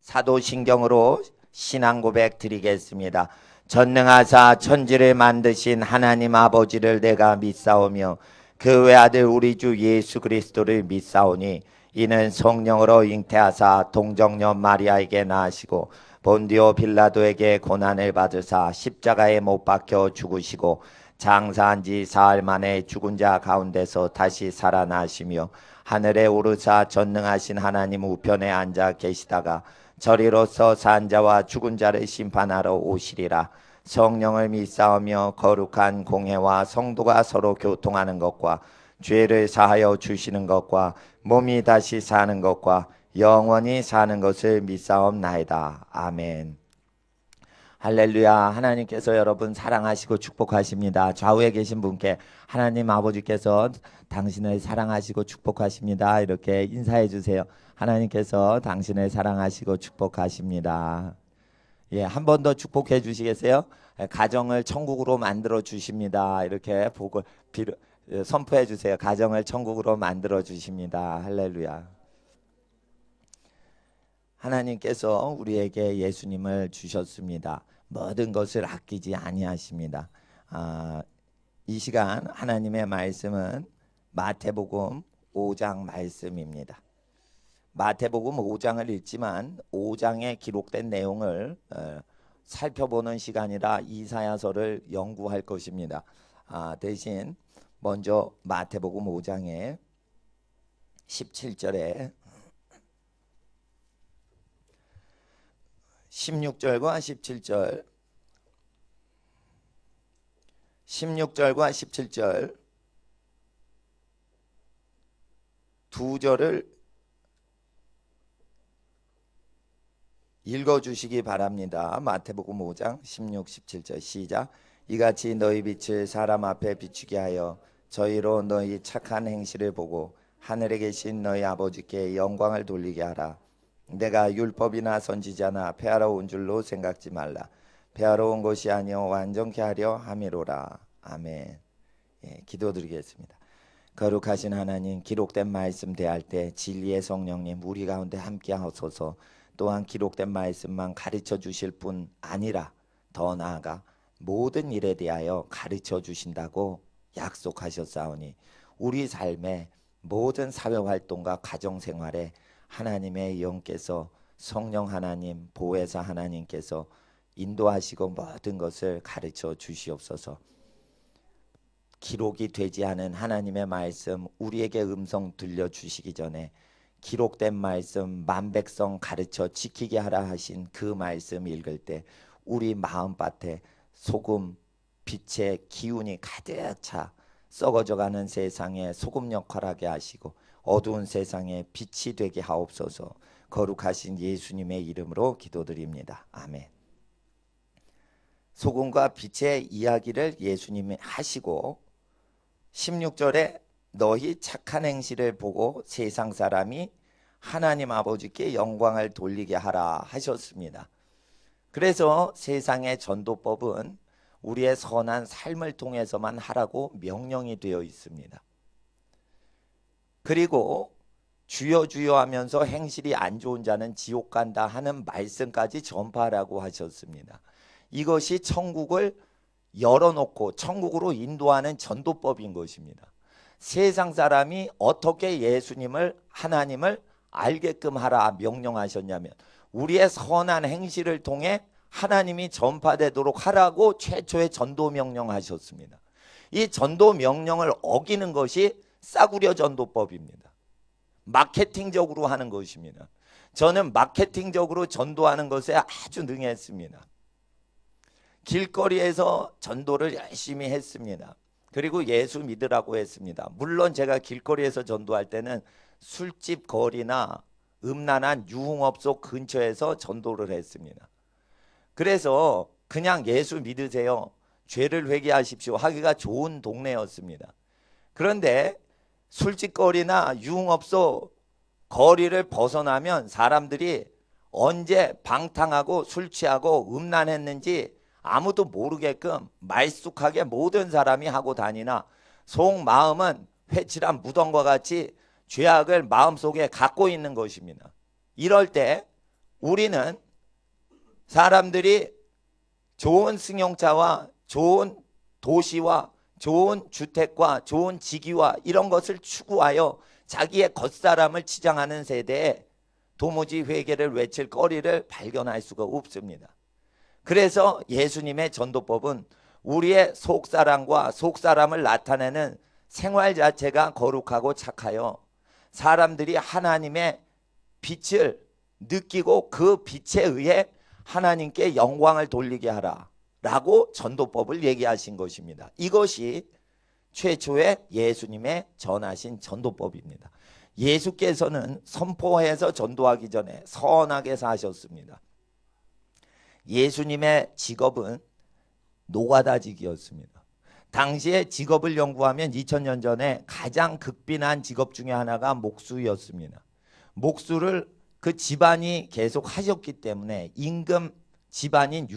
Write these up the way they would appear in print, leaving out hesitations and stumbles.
사도신경으로 신앙 고백 드리겠습니다. 전능하사 천지를 만드신 하나님 아버지를 내가 믿사오며 그 외아들 우리 주 예수 그리스도를 믿사오니 이는 성령으로 잉태하사 동정녀 마리아에게 낳으시고 본디오 빌라도에게 고난을 받으사 십자가에 못 박혀 죽으시고 장사한 지 사흘 만에 죽은 자 가운데서 다시 살아나시며 하늘에 오르사 전능하신 하나님 우편에 앉아 계시다가 저리로서 산 자와 죽은 자를 심판하러 오시리라. 성령을 믿사오며 거룩한 공회와 성도가 서로 교통하는 것과 죄를 사하여 주시는 것과 몸이 다시 사는 것과 영원히 사는 것을 믿사옵나이다. 아멘. 할렐루야. 하나님께서 여러분 사랑하시고 축복하십니다. 좌우에 계신 분께 하나님 아버지께서 당신을 사랑하시고 축복하십니다. 이렇게 인사해 주세요. 하나님께서 당신을 사랑하시고 축복하십니다. 예, 한 번 더 축복해 주시겠어요? 가정을 천국으로 만들어 주십니다. 이렇게 보고 선포해 주세요. 가정을 천국으로 만들어 주십니다. 할렐루야. 하나님께서 우리에게 예수님을 주셨습니다. 모든 것을 아끼지 아니하십니다. 이 시간 하나님의 말씀은 마태복음 5장 말씀입니다. 마태복음 5장을 읽지만 5장에 기록된 내용을 살펴보는 시간이라 이사야서를 연구할 것입니다. 대신 먼저 마태복음 5장의 17절에 16절과 17절 16절과 17절 두 절을 읽어주시기 바랍니다. 마태복음 5장 16, 17절 시작. 이같이 너희 빛을 사람 앞에 비추게 하여 저희로 너희 착한 행실을 보고 하늘에 계신 너희 아버지께 영광을 돌리게 하라. 내가 율법이나 선지자나 폐하러 온 줄로 생각지 말라. 폐하러 온 것이 아니요 완전케 하려 함이로라. 아멘. 예, 기도드리겠습니다. 거룩하신 하나님, 기록된 말씀 대할 때 진리의 성령님 우리 가운데 함께 하소서. 또한 기록된 말씀만 가르쳐 주실 뿐 아니라 더 나아가 모든 일에 대하여 가르쳐 주신다고 약속하셨사오니 우리 삶의 모든 사회활동과 가정생활에 하나님의 영께서 성령 하나님, 보혜사 하나님께서 인도하시고 모든 것을 가르쳐 주시옵소서. 기록이 되지 않은 하나님의 말씀 우리에게 음성 들려주시기 전에 기록된 말씀 만백성 가르쳐 지키게 하라 하신 그 말씀 읽을 때 우리 마음밭에 소금 빛의 기운이 가득 차 썩어져가는 세상에 소금 역할하게 하시고 어두운 세상에 빛이 되게 하옵소서. 거룩하신 예수님의 이름으로 기도드립니다. 아멘. 소금과 빛의 이야기를 예수님이 하시고 16절에 너희 착한 행실을 보고 세상 사람이 하나님 아버지께 영광을 돌리게 하라 하셨습니다. 그래서 세상의 전도법은 우리의 선한 삶을 통해서만 하라고 명령이 되어 있습니다. 그리고 주여 주여 하면서 행실이 안 좋은 자는 지옥 간다 하는 말씀까지 전파하라고 하셨습니다. 이것이 천국을 열어놓고 천국으로 인도하는 전도법인 것입니다. 세상 사람이 어떻게 예수님을 하나님을 알게끔 하라 명령하셨냐면 우리의 선한 행실을 통해 하나님이 전파되도록 하라고 최초의 전도 명령하셨습니다. 이 전도 명령을 어기는 것이 싸구려 전도법입니다. 마케팅적으로 하는 것입니다. 저는 마케팅적으로 전도하는 것에 아주 능했습니다. 길거리에서 전도를 열심히 했습니다. 그리고 예수 믿으라고 했습니다. 물론 제가 길거리에서 전도할 때는 술집 거리나 음란한 유흥업소 근처에서 전도를 했습니다. 그래서 그냥 예수 믿으세요, 죄를 회개하십시오 하기가 좋은 동네였습니다. 그런데 술집거리나 유흥업소 거리를 벗어나면 사람들이 언제 방탕하고 술 취하고 음란했는지 아무도 모르게끔 말쑥하게 모든 사람이 하고 다니나 속마음은 회칠한 무덤과 같이 죄악을 마음속에 갖고 있는 것입니다. 이럴 때 우리는 사람들이 좋은 승용차와 좋은 도시와 좋은 주택과 좋은 직위와 이런 것을 추구하여 자기의 겉사람을 치장하는 세대에 도무지 회개를 외칠 거리를 발견할 수가 없습니다. 그래서 예수님의 전도법은 우리의 속사람과 속사람을 나타내는 생활 자체가 거룩하고 착하여 사람들이 하나님의 빛을 느끼고 그 빛에 의해 하나님께 영광을 돌리게 하라 라고 전도법을 얘기하신 것입니다. 이것이 최초의 예수님의 전하신 전도법입니다. 예수께서는 선포해서 전도하기 전에 선하게 사셨습니다. 예수님의 직업은 노가다직이었습니다. 당시에 직업을 연구하면 2000년 전에 가장 극빈한 직업 중에 하나가 목수였습니다. 목수를 그 집안이 계속 하셨기 때문에 임금 집안인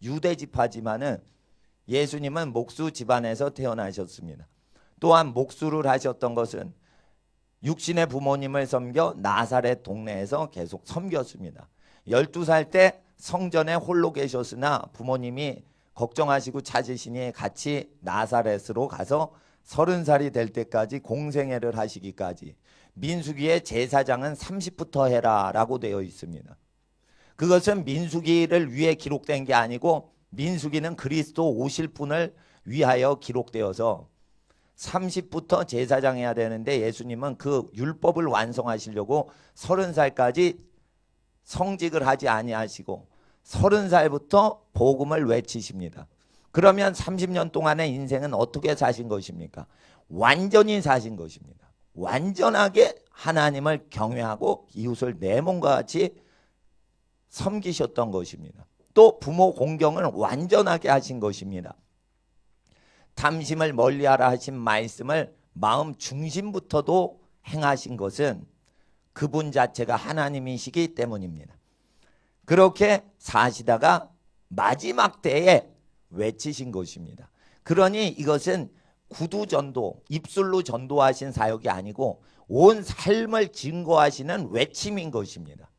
유대 지파지만은 예수님은 목수 집안에서 태어나셨습니다. 또한 목수를 하셨던 것은 육신의 부모님을 섬겨 나사렛 동네에서 계속 섬겼습니다. 12살 때 성전에 홀로 계셨으나 부모님이 걱정하시고 찾으시니 같이 나사렛으로 가서 30살이 될 때까지 공생애를 하시기까지 민수기의 제사장은 30부터 해라 라고 되어 있습니다. 그것은 민수기를 위해 기록된 게 아니고 민수기는 그리스도 오실 분을 위하여 기록되어서 30부터 제사장 해야 되는데 예수님은 그 율법을 완성하시려고 30살까지 성직을 하지 아니하시고 30살부터 복음을 외치십니다. 그러면 30년 동안의 인생은 어떻게 사신 것입니까? 완전히 사신 것입니다. 완전하게 하나님을 경외하고 이웃을 내 몸과 같이 섬기셨던 것입니다. 또 부모 공경을 완전하게 하신 것입니다. 탐심을 멀리하라 하신 말씀을 마음 중심부터도 행하신 것은 그분 자체가 하나님이시기 때문입니다. 그렇게 사시다가 마지막 때에 외치신 것입니다. 그러니 이것은 구두전도, 입술로 전도하신 사역이 아니고 온 삶을 증거하시는 외침인 것입니다.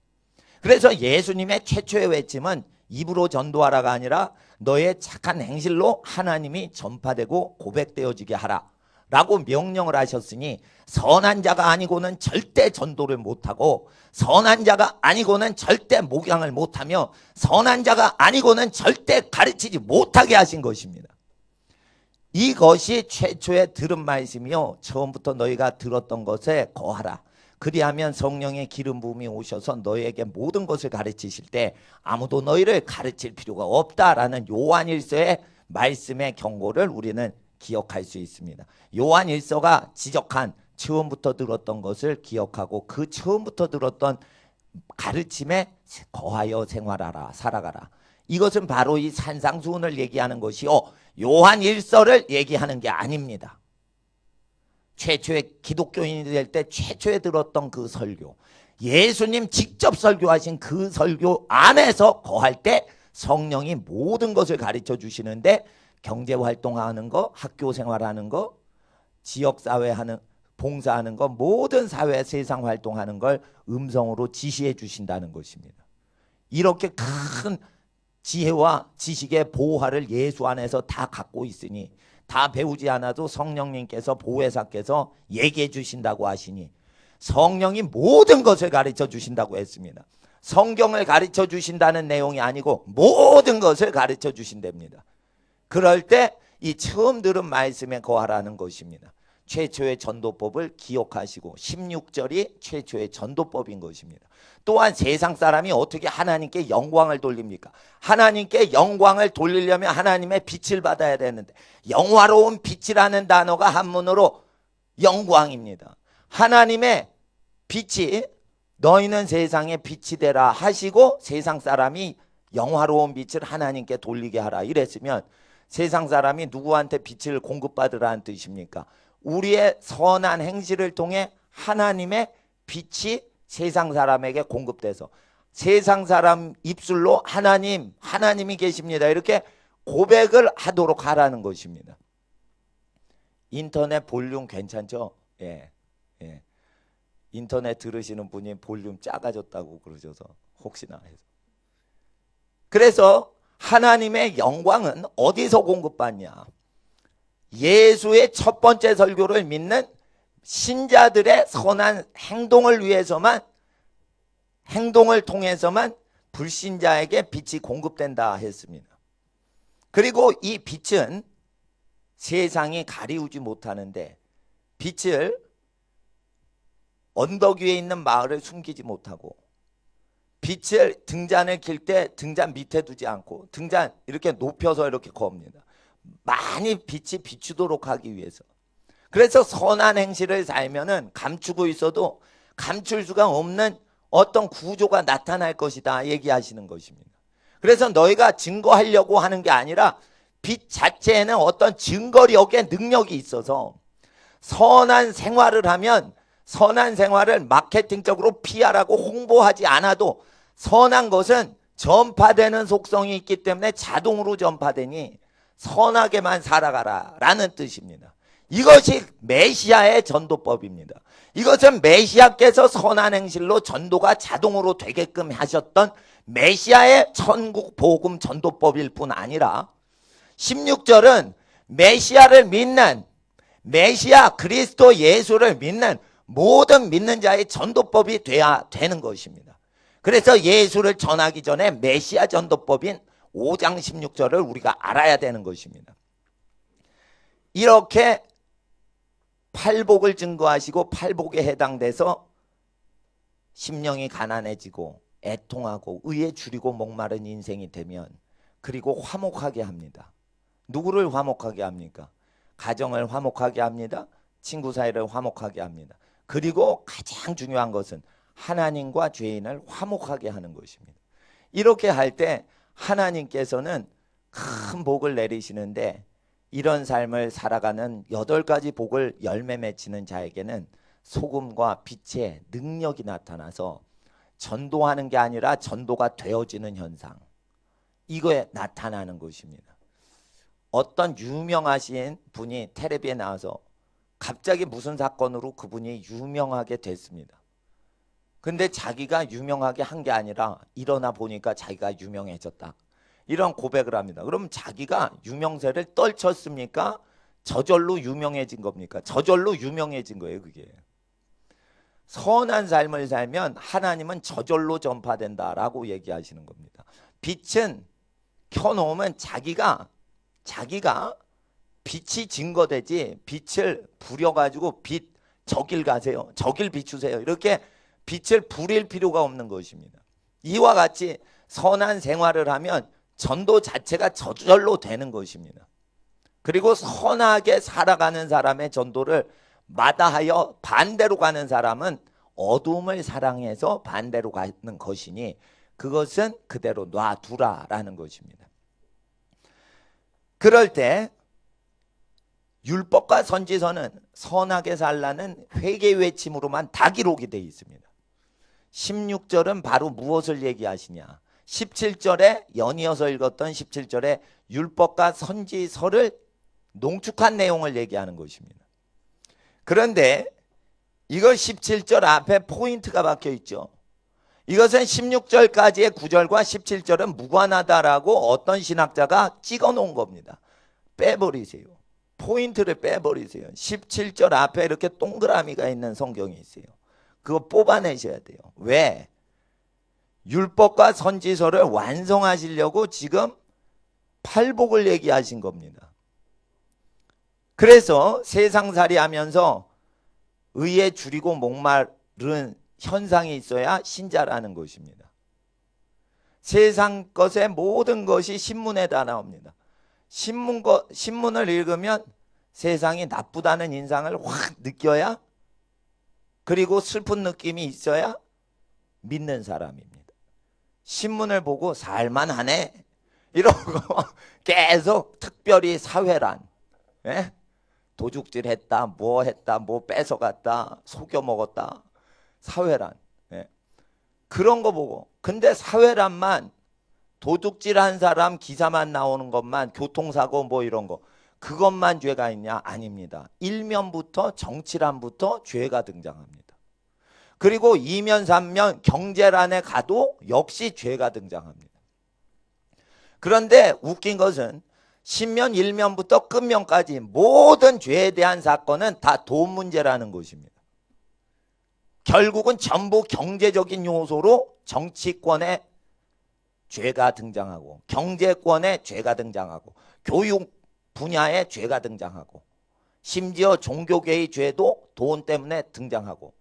그래서 예수님의 최초의 외침은 입으로 전도하라가 아니라 너의 착한 행실로 하나님이 전파되고 고백되어지게 하라 라고 명령을 하셨으니 선한 자가 아니고는 절대 전도를 못하고 선한 자가 아니고는 절대 목양을 못하며 선한 자가 아니고는 절대 가르치지 못하게 하신 것입니다. 이것이 최초의 들은 말씀이요 처음부터 너희가 들었던 것에 거하라. 그리하면 성령의 기름 부음이 오셔서 너희에게 모든 것을 가르치실 때 아무도 너희를 가르칠 필요가 없다라는 요한일서의 말씀의 경고를 우리는 기억할 수 있습니다. 요한일서가 지적한 처음부터 들었던 것을 기억하고 그 처음부터 들었던 가르침에 거하여 생활하라, 살아가라. 이것은 바로 이 산상수훈을 얘기하는 것이요 요한일서를 얘기하는 게 아닙니다. 최초의 기독교인이 될 때 최초에 들었던 그 설교, 예수님 직접 설교하신 그 설교 안에서 거할 때 성령이 모든 것을 가르쳐 주시는데 경제활동하는 거, 학교생활하는 거, 지역사회하는 봉사하는 거, 모든 사회 세상 활동하는 걸 음성으로 지시해 주신다는 것입니다. 이렇게 큰 지혜와 지식의 보화를 예수 안에서 다 갖고 있으니 다 배우지 않아도 성령님께서 보혜사께서 얘기해 주신다고 하시니 성령이 모든 것을 가르쳐 주신다고 했습니다. 성경을 가르쳐 주신다는 내용이 아니고 모든 것을 가르쳐 주신답니다. 그럴 때 이 처음 들은 말씀에 거하라는 것입니다. 최초의 전도법을 기억하시고 16절이 최초의 전도법인 것입니다. 또한 세상 사람이 어떻게 하나님께 영광을 돌립니까? 하나님께 영광을 돌리려면 하나님의 빛을 받아야 되는데 영화로운 빛이라는 단어가 한문으로 영광입니다. 하나님의 빛이 너희는 세상의 빛이 되라 하시고 세상 사람이 영화로운 빛을 하나님께 돌리게 하라 이랬으면 세상 사람이 누구한테 빛을 공급받으라는 뜻입니까? 우리의 선한 행실을 통해 하나님의 빛이 세상 사람에게 공급돼서 세상 사람 입술로 하나님이 계십니다 이렇게 고백을 하도록 하라는 것입니다. 인터넷 볼륨 괜찮죠? 예. 인터넷 들으시는 분이 볼륨 작아졌다고 그러셔서 혹시나 해서. 그래서 하나님의 영광은 어디서 공급받냐? 예수의 첫 번째 설교를 믿는 신자들의 선한 행동을 위해서만, 행동을 통해서만 불신자에게 빛이 공급된다 했습니다. 그리고 이 빛은 세상이 가리우지 못하는데, 빛을 언덕 위에 있는 마을을 숨기지 못하고, 빛을 등잔을 길 때 등잔 밑에 두지 않고 등잔 이렇게 높여서 이렇게 겁니다. 많이 빛이 비추도록 하기 위해서. 그래서 선한 행실을 살면은 감추고 있어도 감출 수가 없는 어떤 구조가 나타날 것이다 얘기하시는 것입니다. 그래서 너희가 증거하려고 하는 게 아니라 빛 자체에는 어떤 증거력의 능력이 있어서 선한 생활을 하면 선한 생활을 마케팅적으로 PR하고 홍보하지 않아도 선한 것은 전파되는 속성이 있기 때문에 자동으로 전파되니 선하게만 살아가라 라는 뜻입니다. 이것이 메시아의 전도법입니다. 이것은 메시아께서 선한 행실로 전도가 자동으로 되게끔 하셨던 메시아의 천국 복음 전도법일 뿐 아니라 16절은 메시아를 믿는, 메시아 그리스도 예수를 믿는 모든 믿는 자의 전도법이 돼야 되는 것입니다. 그래서 예수를 전하기 전에 메시아 전도법인 5장 16절을 우리가 알아야 되는 것입니다. 이렇게 팔복을 증거하시고 팔복에 해당돼서 심령이 가난해지고 애통하고 의에 줄이고 목마른 인생이 되면, 그리고 화목하게 합니다. 누구를 화목하게 합니까? 가정을 화목하게 합니다. 친구 사이를 화목하게 합니다. 그리고 가장 중요한 것은 하나님과 죄인을 화목하게 하는 것입니다. 이렇게 할 때 하나님께서는 큰 복을 내리시는데, 이런 삶을 살아가는 8가지 복을 열매 맺히는 자에게는 소금과 빛의 능력이 나타나서 전도하는 게 아니라 전도가 되어지는 현상, 이거에 나타나는 것입니다. 어떤 유명하신 분이 텔레비에 나와서 갑자기 무슨 사건으로 그분이 유명하게 됐습니다. 근데 자기가 유명하게 한 게 아니라 일어나 보니까 자기가 유명해졌다, 이런 고백을 합니다. 그럼 자기가 유명세를 떨쳤습니까? 저절로 유명해진 겁니까? 저절로 유명해진 거예요. 그게 선한 삶을 살면 하나님은 저절로 전파된다라고 얘기하시는 겁니다. 빛은 켜놓으면 자기가 빛이 증거되지, 빛을 부려가지고 빛 저길 가세요, 저길 비추세요, 이렇게 빛을 부릴 필요가 없는 것입니다. 이와 같이 선한 생활을 하면 전도 자체가 저절로 되는 것입니다. 그리고 선하게 살아가는 사람의 전도를 마다하여 반대로 가는 사람은 어둠을 사랑해서 반대로 가는 것이니 그것은 그대로 놔두라라는 것입니다. 그럴 때 율법과 선지서는 선하게 살라는 회개 외침으로만 다 기록이 되어 있습니다. 16절은 바로 무엇을 얘기하시냐? 17절에 연이어서 읽었던 17절에 율법과 선지서를 농축한 내용을 얘기하는 것입니다. 그런데 이걸 17절 앞에 포인트가 박혀 있죠. 이것은 16절까지의 9절과 17절은 무관하다라고 어떤 신학자가 찍어 놓은 겁니다. 빼버리세요. 포인트를 빼버리세요. 17절 앞에 이렇게 동그라미가 있는 성경이 있어요. 그거 뽑아내셔야 돼요. 왜? 율법과 선지서를 완성하시려고 지금 팔복을 얘기하신 겁니다. 그래서 세상살이 하면서 의에 줄이고 목마른 현상이 있어야 신자라는 것입니다. 세상 것의 모든 것이 신문에 다 나옵니다. 신문을 읽으면 세상이 나쁘다는 인상을 확 느껴야, 그리고 슬픈 느낌이 있어야 믿는 사람입니다. 신문을 보고 살만하네 이러고 계속 특별히 사회란, 예? 도둑질 했다, 뭐 했다, 뭐 뺏어갔다, 속여 먹었다, 사회란, 예? 그런 거 보고, 근데 사회란만 도둑질한 사람 기사만 나오는 것만, 교통사고 뭐 이런 거, 그것만 죄가 있냐? 아닙니다. 일면부터 정치란부터 죄가 등장합니다. 그리고 이면 삼면 경제란에 가도 역시 죄가 등장합니다. 그런데 웃긴 것은 신면 1면부터 끝면까지 모든 죄에 대한 사건은 다 돈 문제라는 것입니다. 결국은 전부 경제적인 요소로 정치권의 죄가 등장하고, 경제권의 죄가 등장하고, 교육 분야의 죄가 등장하고, 심지어 종교계의 죄도 돈 때문에 등장하고,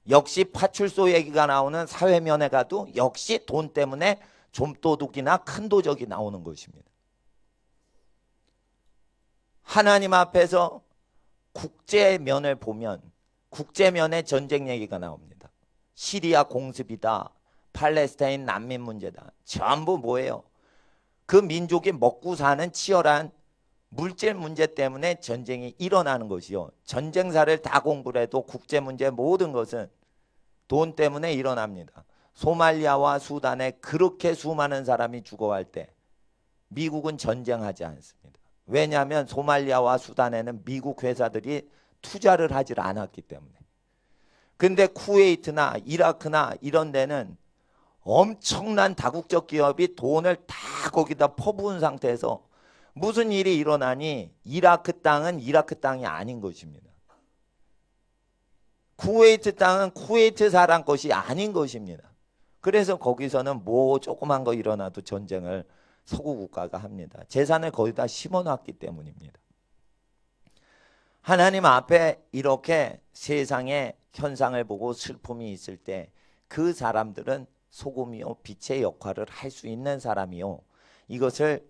역시 파출소 얘기가 나오는 사회면에 가도 역시 돈 때문에 좀도둑이나 큰 도적이 나오는 것입니다. 하나님 앞에서 국제면을 보면 국제면에 전쟁 얘기가 나옵니다. 시리아 공습이다, 팔레스타인 난민 문제다. 전부 뭐예요? 그 민족이 먹고 사는 치열한 물질 문제 때문에 전쟁이 일어나는 것이요. 전쟁사를 다 공부를 해도 국제 문제 모든 것은 돈 때문에 일어납니다. 소말리아와 수단에 그렇게 수많은 사람이 죽어갈 때 미국은 전쟁하지 않습니다. 왜냐하면 소말리아와 수단에는 미국 회사들이 투자를 하질 않았기 때문에. 근데 쿠웨이트나 이라크나 이런 데는 엄청난 다국적 기업이 돈을 다 거기다 퍼부은 상태에서 무슨 일이 일어나니 이라크 땅은 이라크 땅이 아닌 것입니다. 쿠웨이트 땅은 쿠웨이트 사람 것이 아닌 것입니다. 그래서 거기서는 뭐 조그만 거 일어나도 전쟁을 서구 국가가 합니다. 재산을 거기다 심어놨기 때문입니다. 하나님 앞에 이렇게 세상의 현상을 보고 슬픔이 있을 때 그 사람들은 소금이요 빛의 역할을 할 수 있는 사람이요. 이것을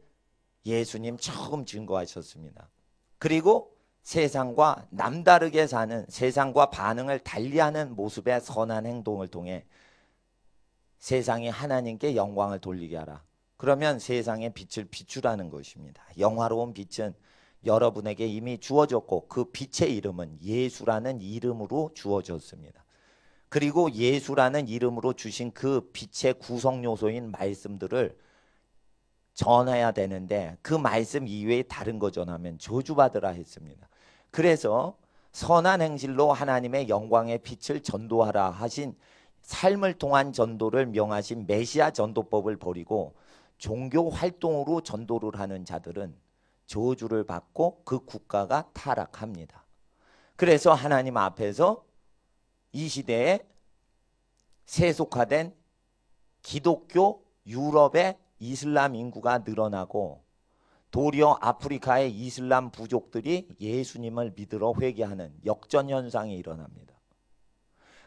예수님 처음 증거하셨습니다. 그리고 세상과 남다르게 사는, 세상과 반응을 달리하는 모습의 선한 행동을 통해 세상이 하나님께 영광을 돌리게 하라. 그러면 세상의 빛을 비추라는 것입니다. 영화로운 빛은 여러분에게 이미 주어졌고 그 빛의 이름은 예수라는 이름으로 주어졌습니다. 그리고 예수라는 이름으로 주신 그 빛의 구성 요소인 말씀들을 전해야 되는데 그 말씀 이외에 다른 거 전하면 저주받으라 했습니다. 그래서 선한 행실로 하나님의 영광의 빛을 전도하라 하신 삶을 통한 전도를 명하신 메시아 전도법을 버리고 종교 활동으로 전도를 하는 자들은 저주를 받고 그 국가가 타락합니다. 그래서 하나님 앞에서 이 시대에 세속화된 기독교 유럽의 이슬람 인구가 늘어나고 도리어 아프리카의 이슬람 부족들이 예수님을 믿으러 회개하는 역전현상이 일어납니다.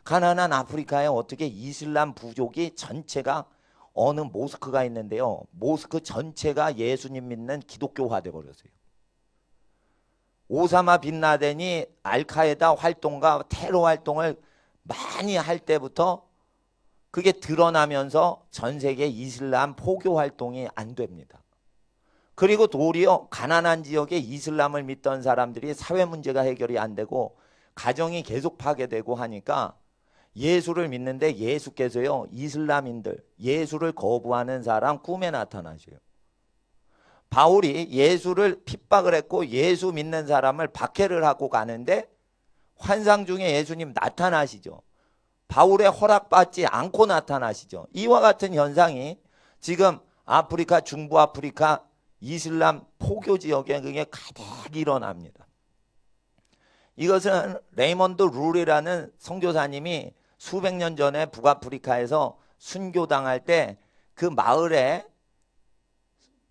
가난한 아프리카에 어떻게 이슬람 부족이 전체가 어느 모스크가 있는데요. 모스크 전체가 예수님 믿는 기독교화 되어버렸어요. 오사마 빈 라덴이 알카에다 활동과 테러 활동을 많이 할 때부터 그게 드러나면서 전 세계 이슬람 포교 활동이 안 됩니다. 그리고 도리어 가난한 지역에 이슬람을 믿던 사람들이 사회 문제가 해결이 안 되고 가정이 계속 파괴되고 하니까 예수를 믿는데 예수께서요 이슬람인들 예수를 거부하는 사람 꿈에 나타나셔요. 바울이 예수를 핍박을 했고 예수 믿는 사람을 박해를 하고 가는데 환상 중에 예수님 나타나시죠. 바울의 허락받지 않고 나타나시죠. 이와 같은 현상이 지금 아프리카, 중부 아프리카 이슬람 포교 지역에 그게 가득 일어납니다. 이것은 레이먼드 룰이라는 선교사님이 수백 년 전에 북아프리카에서 순교당할 때 그 마을에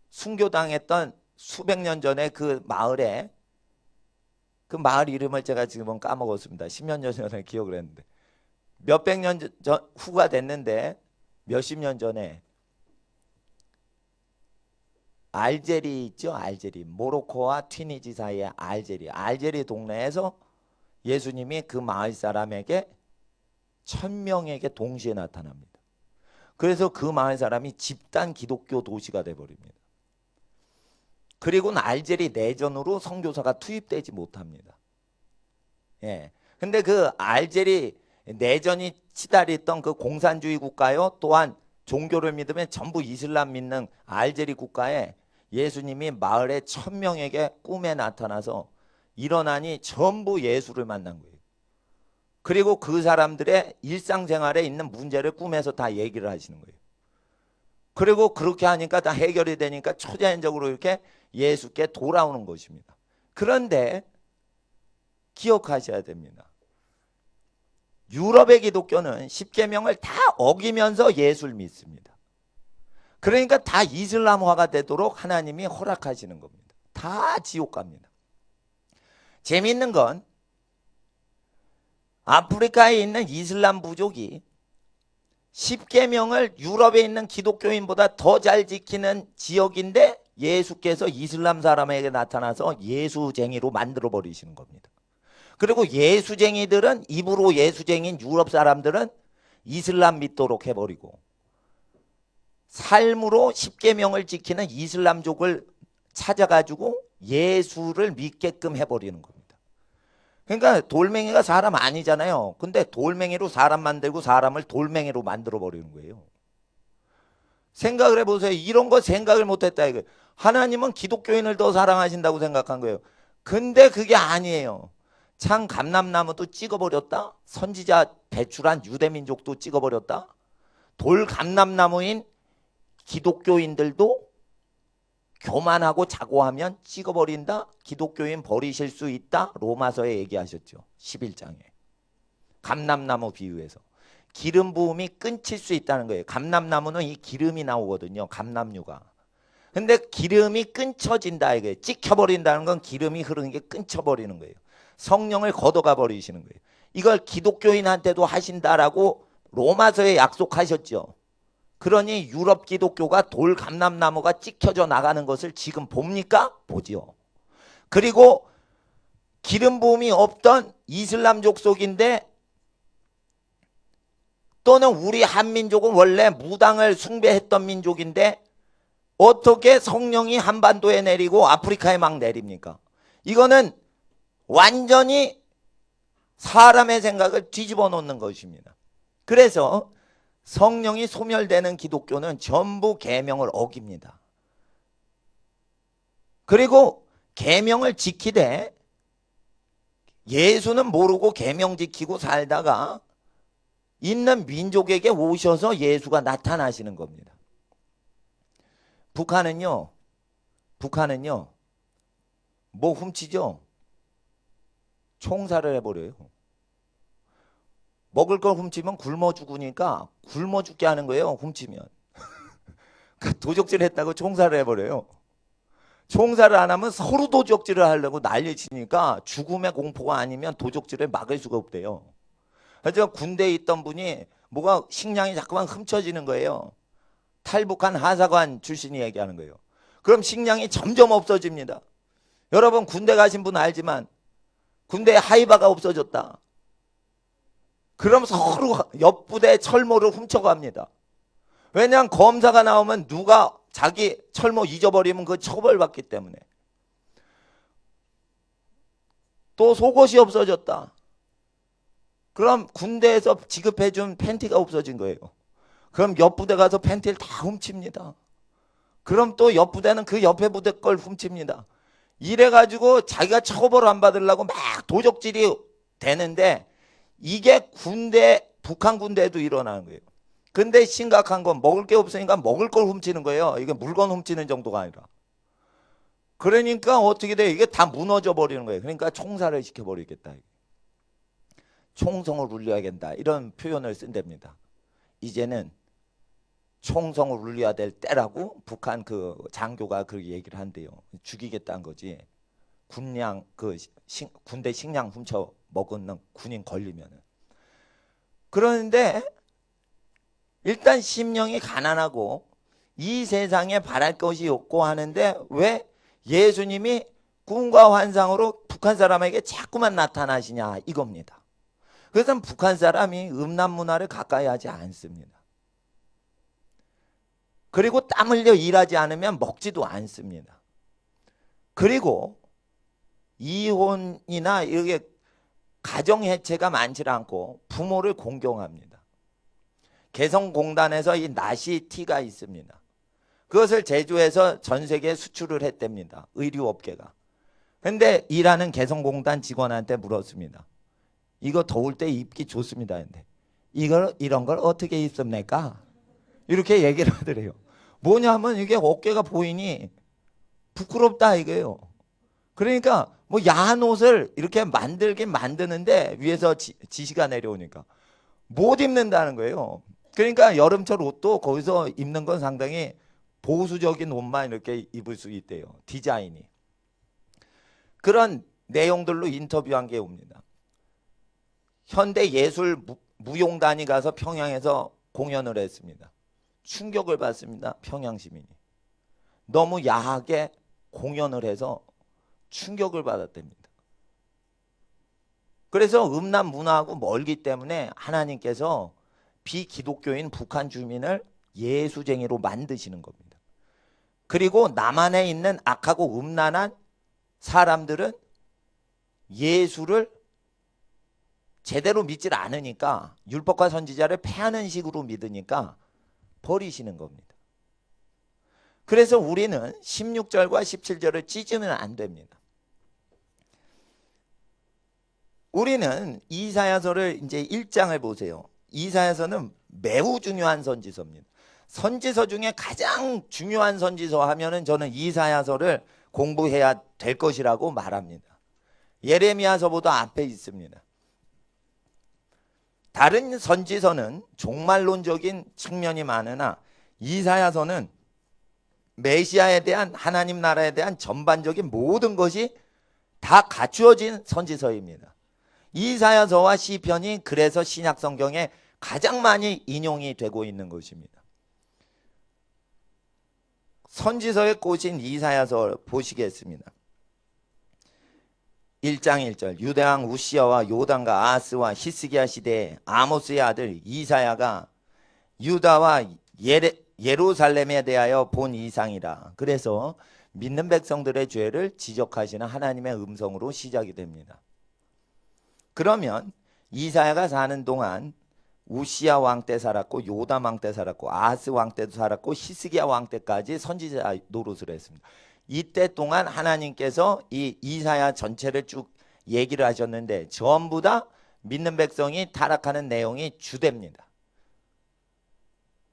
순교당했던 수백 년 전에 그 마을에 그 마을 이름을 제가 지금은 까먹었습니다. 10년 전에 기억을 했는데 몇백 년 후가 됐는데 몇십 년 전에 알제리 있죠. 알제리 모로코와 튀니지 사이의 알제리 동네에서 예수님이 그 마을 사람에게 1000명에게 동시에 나타납니다. 그래서 그 마을 사람이 집단 기독교 도시가 돼버립니다. 그리고는 알제리 내전으로 선교사가 투입되지 못합니다. 예. 근데 그 알제리 내전이 치달았던 그 공산주의 국가요 또한 종교를 믿으면 전부 이슬람 믿는 알제리 국가에 예수님이 마을에 1000명에게 꿈에 나타나서 일어나니 전부 예수를 만난 거예요. 그리고 그 사람들의 일상생활에 있는 문제를 꿈에서 다 얘기를 하시는 거예요. 그리고 그렇게 하니까 다 해결이 되니까 초자연적으로 이렇게 예수께 돌아오는 것입니다. 그런데 기억하셔야 됩니다. 유럽의 기독교는 십계명을 다 어기면서 예수를 믿습니다. 그러니까 다 이슬람화가 되도록 하나님이 허락하시는 겁니다. 다 지옥 갑니다. 재미있는 건 아프리카에 있는 이슬람 부족이 십계명을 유럽에 있는 기독교인보다 더 잘 지키는 지역인데 예수께서 이슬람 사람에게 나타나서 예수쟁이로 만들어 버리시는 겁니다. 그리고 예수쟁이들은 입으로 예수쟁이인 유럽 사람들은 이슬람 믿도록 해버리고 삶으로 십계명을 지키는 이슬람족을 찾아가지고 예수를 믿게끔 해버리는 겁니다. 그러니까 돌멩이가 사람 아니잖아요. 근데 돌멩이로 사람 만들고 사람을 돌멩이로 만들어 버리는 거예요. 생각을 해보세요. 이런 거 생각을 못했다 이거예요. 하나님은 기독교인을 더 사랑하신다고 생각한 거예요. 근데 그게 아니에요. 참 감람나무도 찍어버렸다. 선지자 배출한 유대민족도 찍어버렸다. 돌 감람나무인 기독교인들도 교만하고 자고하면 찍어버린다. 기독교인 버리실 수 있다. 로마서에 얘기하셨죠. 11장에. 감람나무 비유해서. 기름 부음이 끊칠 수 있다는 거예요. 감람나무는 이 기름이 나오거든요. 감람류가. 근데 기름이 끊쳐진다 이거예요. 찍혀버린다는 건 기름이 흐르는 게 끊쳐버리는 거예요. 성령을 걷어가 버리시는 거예요. 이걸 기독교인한테도 하신다라고 로마서에 약속하셨죠. 그러니 유럽 기독교가 돌 감람나무가 찍혀져 나가는 것을 지금 봅니까? 보지요. 그리고 기름 부음이 없던 이슬람 족속인데 또는 우리 한민족은 원래 무당을 숭배했던 민족인데 어떻게 성령이 한반도에 내리고 아프리카에 막 내립니까? 이거는 완전히 사람의 생각을 뒤집어 놓는 것입니다. 그래서 성령이 소멸되는 기독교는 전부 계명을 어깁니다. 그리고 계명을 지키되 예수는 모르고 계명 지키고 살다가 있는 민족에게 오셔서 예수가 나타나시는 겁니다. 북한은요 뭐 훔치죠? 총살을 해버려요. 먹을 걸 훔치면 굶어 죽으니까 굶어 죽게 하는 거예요. 훔치면. 도적질 했다고 총살을 해버려요. 총살을 안 하면 서로 도적질을 하려고 난리치니까 죽음의 공포가 아니면 도적질을 막을 수가 없대요. 그래서 군대에 있던 분이 뭐가 식량이 자꾸만 훔쳐지는 거예요. 탈북한 하사관 출신이 얘기하는 거예요. 그럼 식량이 점점 없어집니다. 여러분 군대 가신 분 알지만 군대에 하이바가 없어졌다. 그럼 서로 옆부대 철모를 훔쳐갑니다. 왜냐하면 검사가 나오면 누가 자기 철모 잊어버리면 그 처벌받기 때문에. 또 속옷이 없어졌다. 그럼 군대에서 지급해준 팬티가 없어진 거예요. 그럼 옆부대 가서 팬티를 다 훔칩니다. 그럼 또 옆부대는 그 옆에 부대 걸 훔칩니다. 이래가지고 자기가 처벌 안 받으려고 막 도적질이 되는데 이게 군대, 북한 군대에도 일어나는 거예요. 근데 심각한 건 먹을 게 없으니까 먹을 걸 훔치는 거예요. 이게 물건 훔치는 정도가 아니라. 그러니까 어떻게 돼? 이게 다 무너져 버리는 거예요. 그러니까 총살을 시켜버리겠다. 총성을 울려야겠다. 이런 표현을 쓴답니다. 이제는 총성을 울려야 될 때라고 북한 그 장교가 그렇게 얘기를 한대요. 죽이겠다는 거지. 군량 군대 식량 훔쳐 먹는 군인 걸리면은. 그런데 일단 심령이 가난하고 이 세상에 바랄 것이 없고 하는데 왜 예수님이 꿈과 환상으로 북한 사람에게 자꾸만 나타나시냐 이겁니다. 그래서 북한 사람이 음란 문화를 가까이 하지 않습니다. 그리고 땀 흘려 일하지 않으면 먹지도 않습니다. 그리고 이혼이나 이렇게 가정해체가 많지 않고 부모를 공경합니다. 개성공단에서 이 나시티가 있습니다. 그것을 제조해서 전 세계에 수출을 했답니다. 의류업계가. 근데 일하는 개성공단 직원한테 물었습니다. 이거 더울 때 입기 좋습니다. 근데 이런 걸 어떻게 입습니까? 이렇게 얘기를 하더래요. 뭐냐면 이게 어깨가 보이니 부끄럽다 이거예요. 그러니까 뭐 야한 옷을 이렇게 만들긴 만드는데 위에서 지시가 내려오니까 못 입는다는 거예요. 그러니까 여름철 옷도 거기서 입는 건 상당히 보수적인 옷만 이렇게 입을 수 있대요. 디자인이. 그런 내용들로 인터뷰한 게 옵니다. 현대예술무용단이 가서 평양에서 공연을 했습니다. 충격을 받습니다. 평양 시민이. 너무 야하게 공연을 해서 충격을 받았답니다. 그래서 음란 문화하고 멀기 때문에 하나님께서 비기독교인 북한 주민을 예수쟁이로 만드시는 겁니다. 그리고 남한에 있는 악하고 음란한 사람들은 예수를 제대로 믿질 않으니까 율법과 선지자를 패하는 식으로 믿으니까 버리시는 겁니다. 그래서 우리는 16절과 17절을 찢으면 안 됩니다. 우리는 이사야서를 이제 1장을 보세요. 이사야서는 매우 중요한 선지서입니다. 선지서 중에 가장 중요한 선지서 하면은 저는 이사야서를 공부해야 될 것이라고 말합니다. 예레미야서보다 앞에 있습니다. 다른 선지서는 종말론적인 측면이 많으나 이사야서는 메시아에 대한 하나님 나라에 대한 전반적인 모든 것이 다 갖추어진 선지서입니다. 이사야서와 시편이 그래서 신약 성경에 가장 많이 인용이 되고 있는 것입니다. 선지서의 꽃인 이사야서 보시겠습니다. 1장 1절 유대왕 우시야와 요담과 아하스와 히스기야 시대에 아모스의 아들 이사야가 유다와 예루살렘에 대하여 본 이상이라. 그래서 믿는 백성들의 죄를 지적하시는 하나님의 음성으로 시작이 됩니다. 그러면 이사야가 사는 동안 우시야 왕 때 살았고 요담 왕 때 살았고 아하스 왕 때도 살았고 히스기야 왕 때까지 선지자 노릇을 했습니다. 이때 동안 하나님께서 이 이사야 전체를 쭉 얘기를 하셨는데 전부 다 믿는 백성이 타락하는 내용이 주됩니다.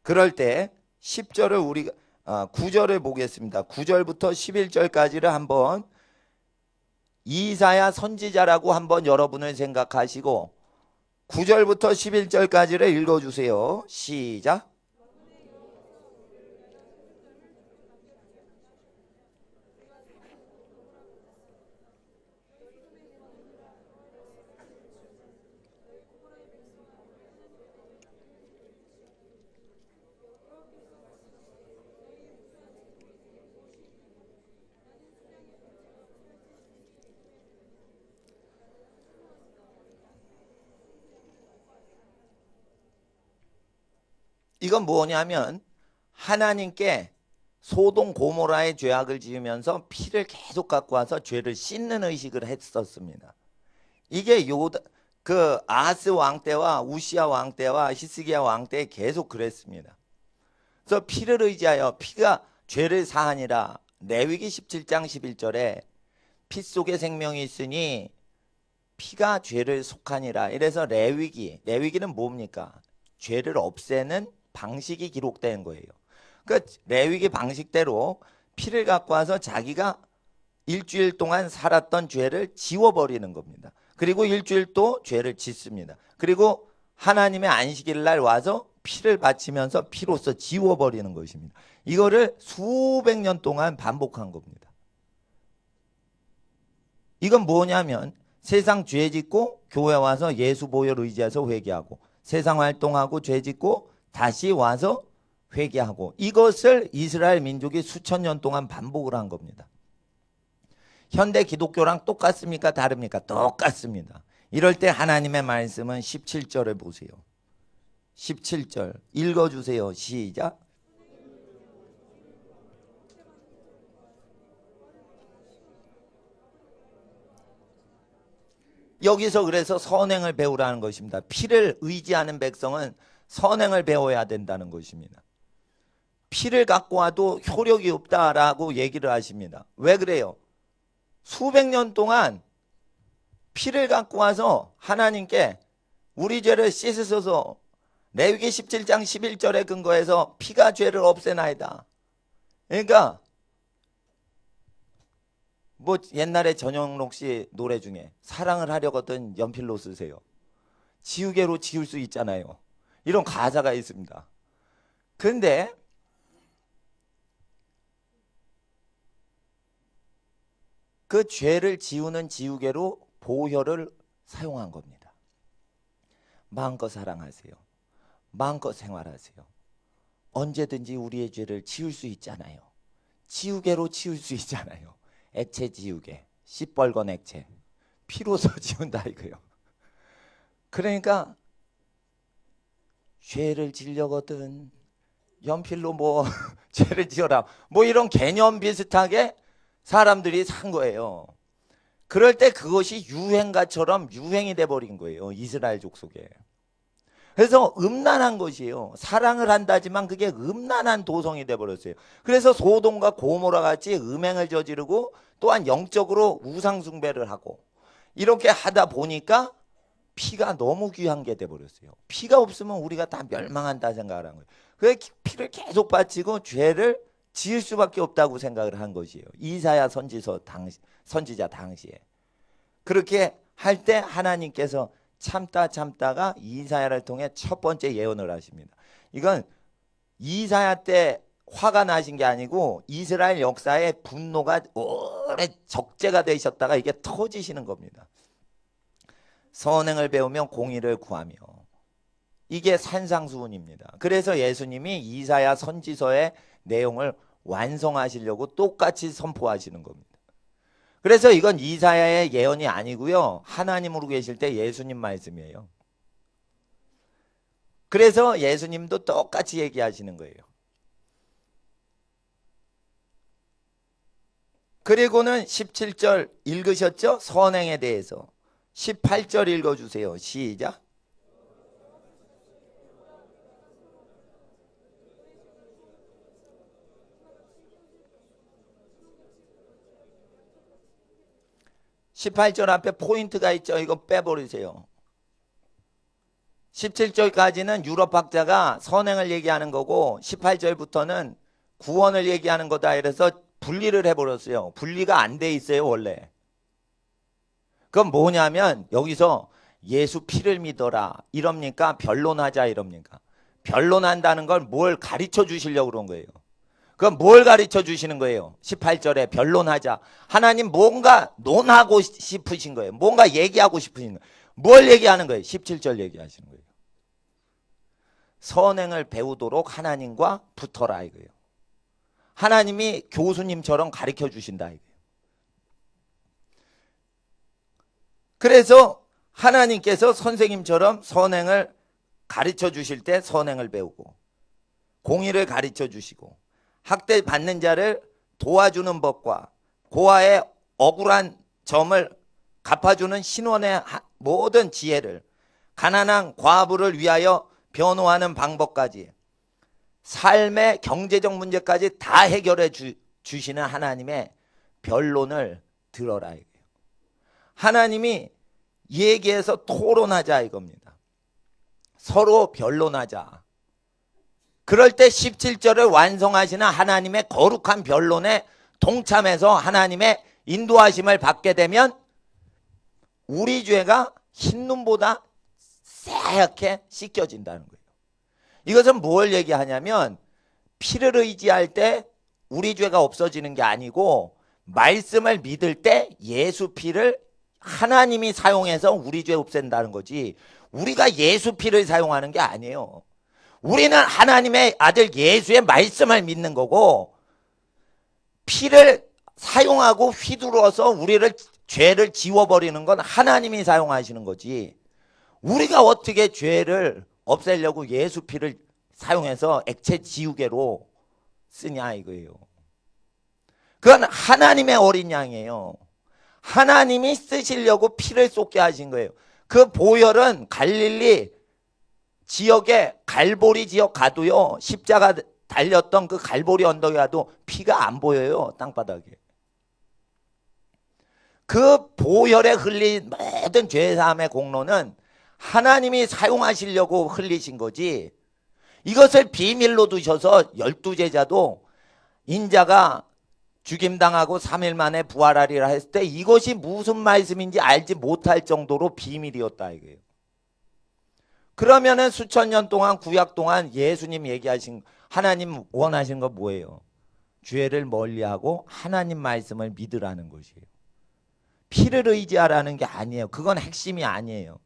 그럴 때 10절을 우리가 9절을 보겠습니다. 9절부터 11절까지를 한번 이사야 선지자라고 한번 여러분을 생각하시고 9절부터 11절까지를 읽어주세요. 시작. 이건 뭐냐면 하나님께 소돔 고모라의 죄악을 지으면서 피를 계속 갖고 와서 죄를 씻는 의식을 했었습니다. 이게 아하스 왕 때와 우시야 왕 때와 히스기야 왕 때 계속 그랬습니다. 그래서 피를 의지하여 피가 죄를 사하니라. 레위기 17장 11절에 피 속에 생명이 있으니 피가 죄를 속하니라. 이래서 레위기는 뭡니까? 죄를 없애는 방식이 기록된 거예요. 그러니까 레위기 방식대로 피를 갖고 와서 자기가 일주일 동안 살았던 죄를 지워버리는 겁니다. 그리고 일주일 또 죄를 짓습니다. 그리고 하나님의 안식일 날 와서 피를 바치면서 피로써 지워버리는 것입니다. 이거를 수백 년 동안 반복한 겁니다. 이건 뭐냐면 세상 죄 짓고 교회 와서 예수 보혈 의지해서 회개하고 세상 활동하고 죄 짓고 다시 와서 회개하고 이것을 이스라엘 민족이 수천 년 동안 반복을 한 겁니다. 현대 기독교랑 똑같습니까? 다릅니까? 똑같습니다. 이럴 때 하나님의 말씀은 17절을 보세요. 17절 읽어주세요. 시작. 여기서 그래서 선행을 배우라는 것입니다. 피를 의지하는 백성은 선행을 배워야 된다는 것입니다. 피를 갖고 와도 효력이 없다라고 얘기를 하십니다. 왜 그래요? 수백 년 동안 피를 갖고 와서 하나님께 우리 죄를 씻으소서. 레위기 17장 11절에 근거해서 피가 죄를 없애나이다. 그러니까 뭐 옛날에 전영록 씨 노래 중에 사랑을 하려거든 연필로 쓰세요. 지우개로 지울 수 있잖아요. 이런 가사가 있습니다. 근데 그 죄를 지우는 지우개로 보혈을 사용한 겁니다. 마음껏 사랑하세요. 마음껏 생활하세요. 언제든지 우리의 죄를 지울 수 있잖아요. 지우개로 지울 수 있잖아요. 액체 지우개, 시뻘건 액체, 피로서 지운다 이거요. 그러니까 죄를 지려거든 연필로 뭐 죄를 지어라 뭐 이런 개념 비슷하게 사람들이 산 거예요. 그럴 때 그것이 유행가처럼 유행이 돼버린 거예요. 이스라엘 족속에. 그래서 음란한 것이에요. 사랑을 한다지만 그게 음란한 도성이 돼버렸어요. 그래서 소돔과 고모라 같이 음행을 저지르고 또한 영적으로 우상 숭배를 하고 이렇게 하다 보니까 피가 너무 귀한 게 돼버렸어요. 피가 없으면 우리가 다 멸망한다 생각을 한 거예요. 그래서 피를 계속 바치고 죄를 지을 수밖에 없다고 생각을 한 것이에요. 이사야 선지자 당시에. 그렇게 할 때 하나님께서 참다가 이사야를 통해 첫 번째 예언을 하십니다. 이건 이사야 때 화가 나신 게 아니고 이스라엘 역사에 분노가 오래 적재가 되셨다가 이게 터지시는 겁니다. 선행을 배우면 공의를 구하며. 이게 산상수훈입니다. 그래서 예수님이 이사야 선지서의 내용을 완성하시려고 똑같이 선포하시는 겁니다. 그래서 이건 이사야의 예언이 아니고요. 하나님으로 계실 때 예수님 말씀이에요. 그래서 예수님도 똑같이 얘기하시는 거예요. 그리고는 17절 읽으셨죠? 선행에 대해서. 18절 읽어주세요. 시작. (18절) 앞에 포인트가 있죠. 이거 빼버리세요. 17절까지는 유럽학자가 선행을 얘기하는 거고 18절부터는 구원을 얘기하는 거다 이래서 분리를 해버렸어요. 분리가 안 돼 있어요 원래. 그건 뭐냐면 여기서 예수 피를 믿어라 이럽니까? 변론하자 이럽니까? 변론한다는 걸 뭘 가르쳐 주시려고 그런 거예요. 그럼 뭘 가르쳐 주시는 거예요? 18절에 변론하자. 하나님 뭔가 논하고 싶으신 거예요. 뭔가 얘기하고 싶으신 거예요. 뭘 얘기하는 거예요? 17절 얘기하시는 거예요. 선행을 배우도록 하나님과 붙어라 이거예요. 하나님이 교수님처럼 가르쳐 주신다 이거예요. 그래서 하나님께서 선생님처럼 선행을 가르쳐 주실 때 선행을 배우고 공의를 가르쳐 주시고 학대 받는 자를 도와주는 법과 고아의 억울한 점을 갚아주는 신원의 모든 지혜를 가난한 과부를 위하여 변호하는 방법까지 삶의 경제적 문제까지 다 해결해 주시는 하나님의 변론을 들어라 이거예요. 하나님이 얘기해서 토론하자 이겁니다. 서로 변론하자. 그럴 때 17절을 완성하시는 하나님의 거룩한 변론에 동참해서 하나님의 인도하심을 받게 되면 우리 죄가 흰눈보다 새하얗게 씻겨진다는 거예요. 이것은 뭘 얘기하냐면 피를 의지할 때 우리 죄가 없어지는 게 아니고 말씀을 믿을 때 예수 피를 하나님이 사용해서 우리 죄 없앤다는 거지 우리가 예수 피를 사용하는 게 아니에요. 우리는 하나님의 아들 예수의 말씀을 믿는 거고 피를 사용하고 휘두르어서 우리를 죄를 지워버리는 건 하나님이 사용하시는 거지 우리가 어떻게 죄를 없애려고 예수 피를 사용해서 액체 지우개로 쓰냐 이거예요. 그건 하나님의 어린 양이에요. 하나님이 쓰시려고 피를 쏟게 하신 거예요. 그 보혈은 갈릴리 지역에 갈보리 지역 가도요 십자가 달렸던 그 갈보리 언덕에 가도 피가 안 보여요 땅바닥에. 그 보혈에 흘린 모든 죄사함의 공로는 하나님이 사용하시려고 흘리신 거지, 이것을 비밀로 두셔서 12제자도 인자가 죽임당하고 3일 만에 부활하리라 했을 때 이것이 무슨 말씀인지 알지 못할 정도로 비밀이었다 이거예요. 그러면은 수천 년 동안, 구약 동안 예수님 얘기하신, 하나님 원하시는 거 뭐예요? 죄를 멀리하고 하나님 말씀을 믿으라는 것이에요. 피를 의지하라는 게 아니에요. 그건 핵심이 아니에요.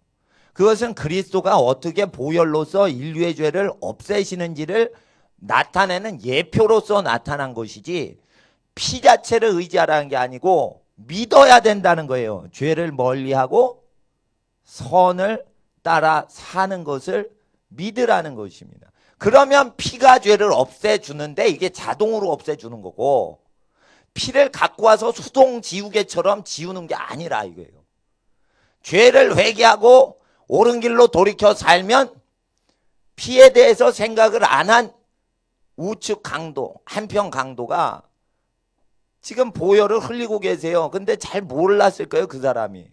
그것은 그리스도가 어떻게 보혈로서 인류의 죄를 없애시는지를 나타내는 예표로서 나타난 것이지, 피 자체를 의지하라는 게 아니고 믿어야 된다는 거예요. 죄를 멀리하고 선을 따라 사는 것을 믿으라는 것입니다. 그러면 피가 죄를 없애주는데 이게 자동으로 없애주는 거고, 피를 갖고 와서 수동 지우개처럼 지우는 게 아니라 이거예요. 죄를 회개하고 옳은 길로 돌이켜 살면 피에 대해서 생각을 안 한 우측 강도, 한편 강도가 지금 보혈을 흘리고 계세요. 근데 잘 몰랐을 거예요, 그 사람이.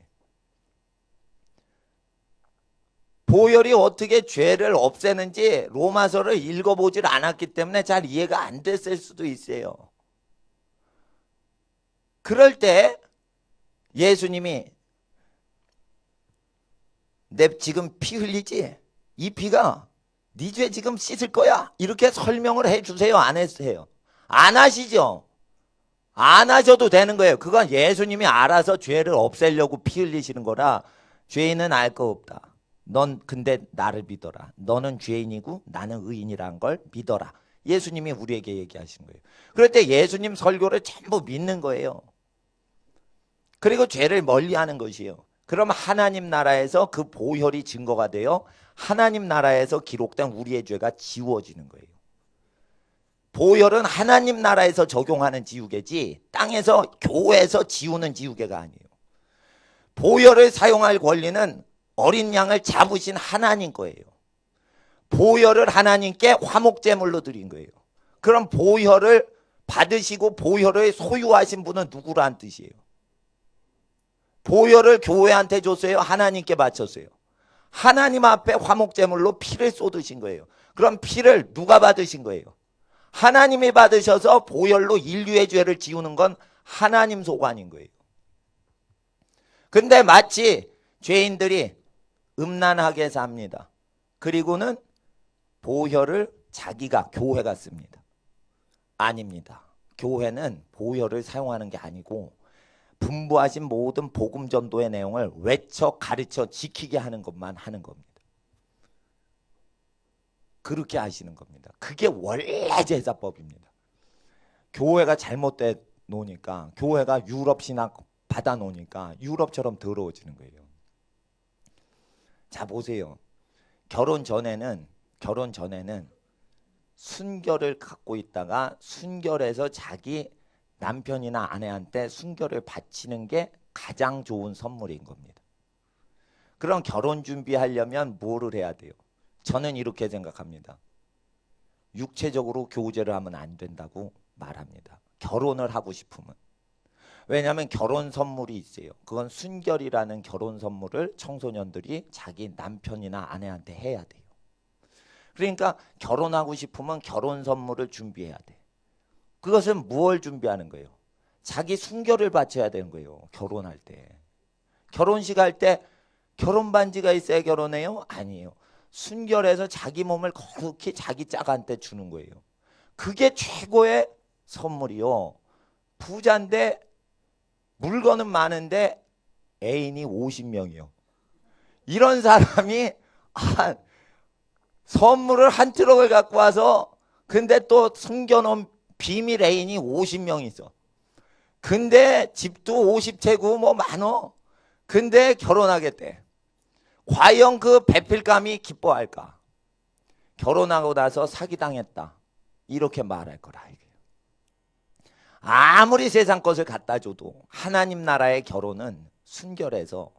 보혈이 어떻게 죄를 없애는지 로마서를 읽어보질 않았기 때문에 잘 이해가 안 됐을 수도 있어요. 그럴 때 예수님이 내 지금 피 흘리지? 이 피가 네 죄 지금 씻을 거야, 이렇게 설명을 해주세요? 안 했어요? 안 하시죠? 안 하셔도 되는 거예요. 그건 예수님이 알아서 죄를 없애려고 피 흘리시는 거라 죄인은 알 거 없다. 넌 근데 나를 믿어라. 너는 죄인이고 나는 의인이라는 걸 믿어라. 예수님이 우리에게 얘기하시는 거예요. 그럴 때 예수님 설교를 전부 믿는 거예요. 그리고 죄를 멀리하는 것이에요. 그럼 하나님 나라에서 그 보혈이 증거가 되어 하나님 나라에서 기록된 우리의 죄가 지워지는 거예요. 보혈은 하나님 나라에서 적용하는 지우개지 땅에서 교회에서 지우는 지우개가 아니에요. 보혈을 사용할 권리는 어린 양을 잡으신 하나님 거예요. 보혈을 하나님께 화목제물로 드린 거예요. 그럼 보혈을 받으시고 보혈을 소유하신 분은 누구란 뜻이에요? 보혈을 교회한테 줬어요? 하나님께 바쳤어요? 하나님 앞에 화목제물로 피를 쏟으신 거예요. 그럼 피를 누가 받으신 거예요? 하나님이 받으셔서 보혈로 인류의 죄를 지우는 건 하나님 소관인 거예요. 근데 마치 죄인들이 음란하게 삽니다. 그리고는 보혈을 자기가, 교회가 씁니다. 아닙니다. 교회는 보혈을 사용하는 게 아니고 분부하신 모든 복음 전도의 내용을 외쳐 가르쳐 지키게 하는 것만 하는 겁니다. 그렇게 하시는 겁니다. 그게 원래 제사법입니다. 교회가 잘못돼 놓으니까, 교회가 유럽 신학 받아 놓으니까 유럽처럼 더러워지는 거예요. 자, 보세요. 결혼 전에는 순결을 갖고 있다가 순결해서 자기 남편이나 아내한테 순결을 바치는 게 가장 좋은 선물인 겁니다. 그럼 결혼 준비하려면 뭐를 해야 돼요? 저는 이렇게 생각합니다. 육체적으로 교제를 하면 안 된다고 말합니다. 결혼을 하고 싶으면. 왜냐하면 결혼 선물이 있어요. 그건 순결이라는 결혼 선물을 청소년들이 자기 남편이나 아내한테 해야 돼요. 그러니까 결혼하고 싶으면 결혼 선물을 준비해야 돼. 그것은 무엇을 준비하는 거예요? 자기 순결을 바쳐야 되는 거예요. 결혼할 때. 결혼식 할 때 결혼 반지가 있어야 결혼해요? 아니에요. 순결해서 자기 몸을 거룩히 자기 짝한테 주는 거예요. 그게 최고의 선물이요. 부자인데 물건은 많은데 애인이 50명이요. 이런 사람이 선물을 한 트럭을 갖고 와서 근데 또 숨겨놓은 비밀 애인이 50명 있어. 근데 집도 50채고 뭐 많어. 근데 결혼하겠대. 과연 그 배필감이 기뻐할까? 결혼하고 나서 사기당했다. 이렇게 말할 거라. 아무리 세상 것을 갖다 줘도 하나님 나라의 결혼은 순결해서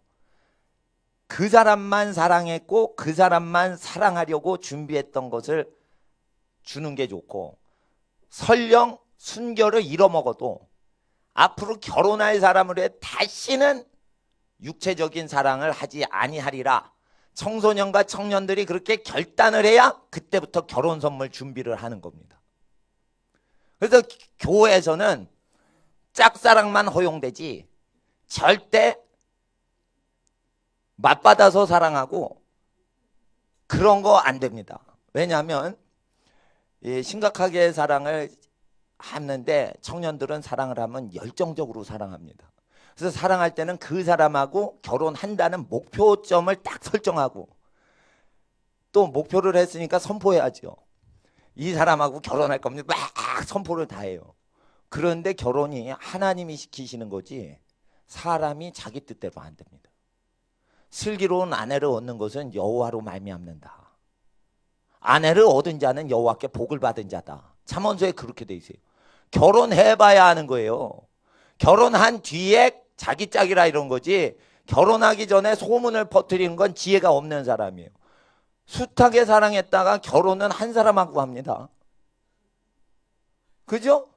그 사람만 사랑했고 그 사람만 사랑하려고 준비했던 것을 주는 게 좋고, 설령 순결을 잃어먹어도 앞으로 결혼할 사람을 위해 다시는 육체적인 사랑을 하지 아니하리라. 청소년과 청년들이 그렇게 결단을 해야 그때부터 결혼 선물 준비를 하는 겁니다. 그래서 교회에서는 짝사랑만 허용되지 절대 맞받아서 사랑하고 그런 거 안 됩니다. 왜냐하면 심각하게 사랑을 하는데 청년들은 사랑을 하면 열정적으로 사랑합니다. 그래서 사랑할 때는 그 사람하고 결혼한다는 목표점을 딱 설정하고 또 목표를 했으니까 선포해야죠. 이 사람하고 결혼할 겁니다. 막 선포를 다 해요. 그런데 결혼이 하나님이 시키시는 거지 사람이 자기 뜻대로 안 됩니다. 슬기로운 아내를 얻는 것은 여호와로 말미암는다. 아내를 얻은 자는 여호와께 복을 받은 자다. 잠언서에 그렇게 돼 있어요. 결혼해봐야 하는 거예요. 결혼한 뒤에 자기 짝이라 이런 거지 결혼하기 전에 소문을 퍼뜨리는 건 지혜가 없는 사람이에요. 숱하게 사랑했다가 결혼은 한 사람하고 합니다. 그죠?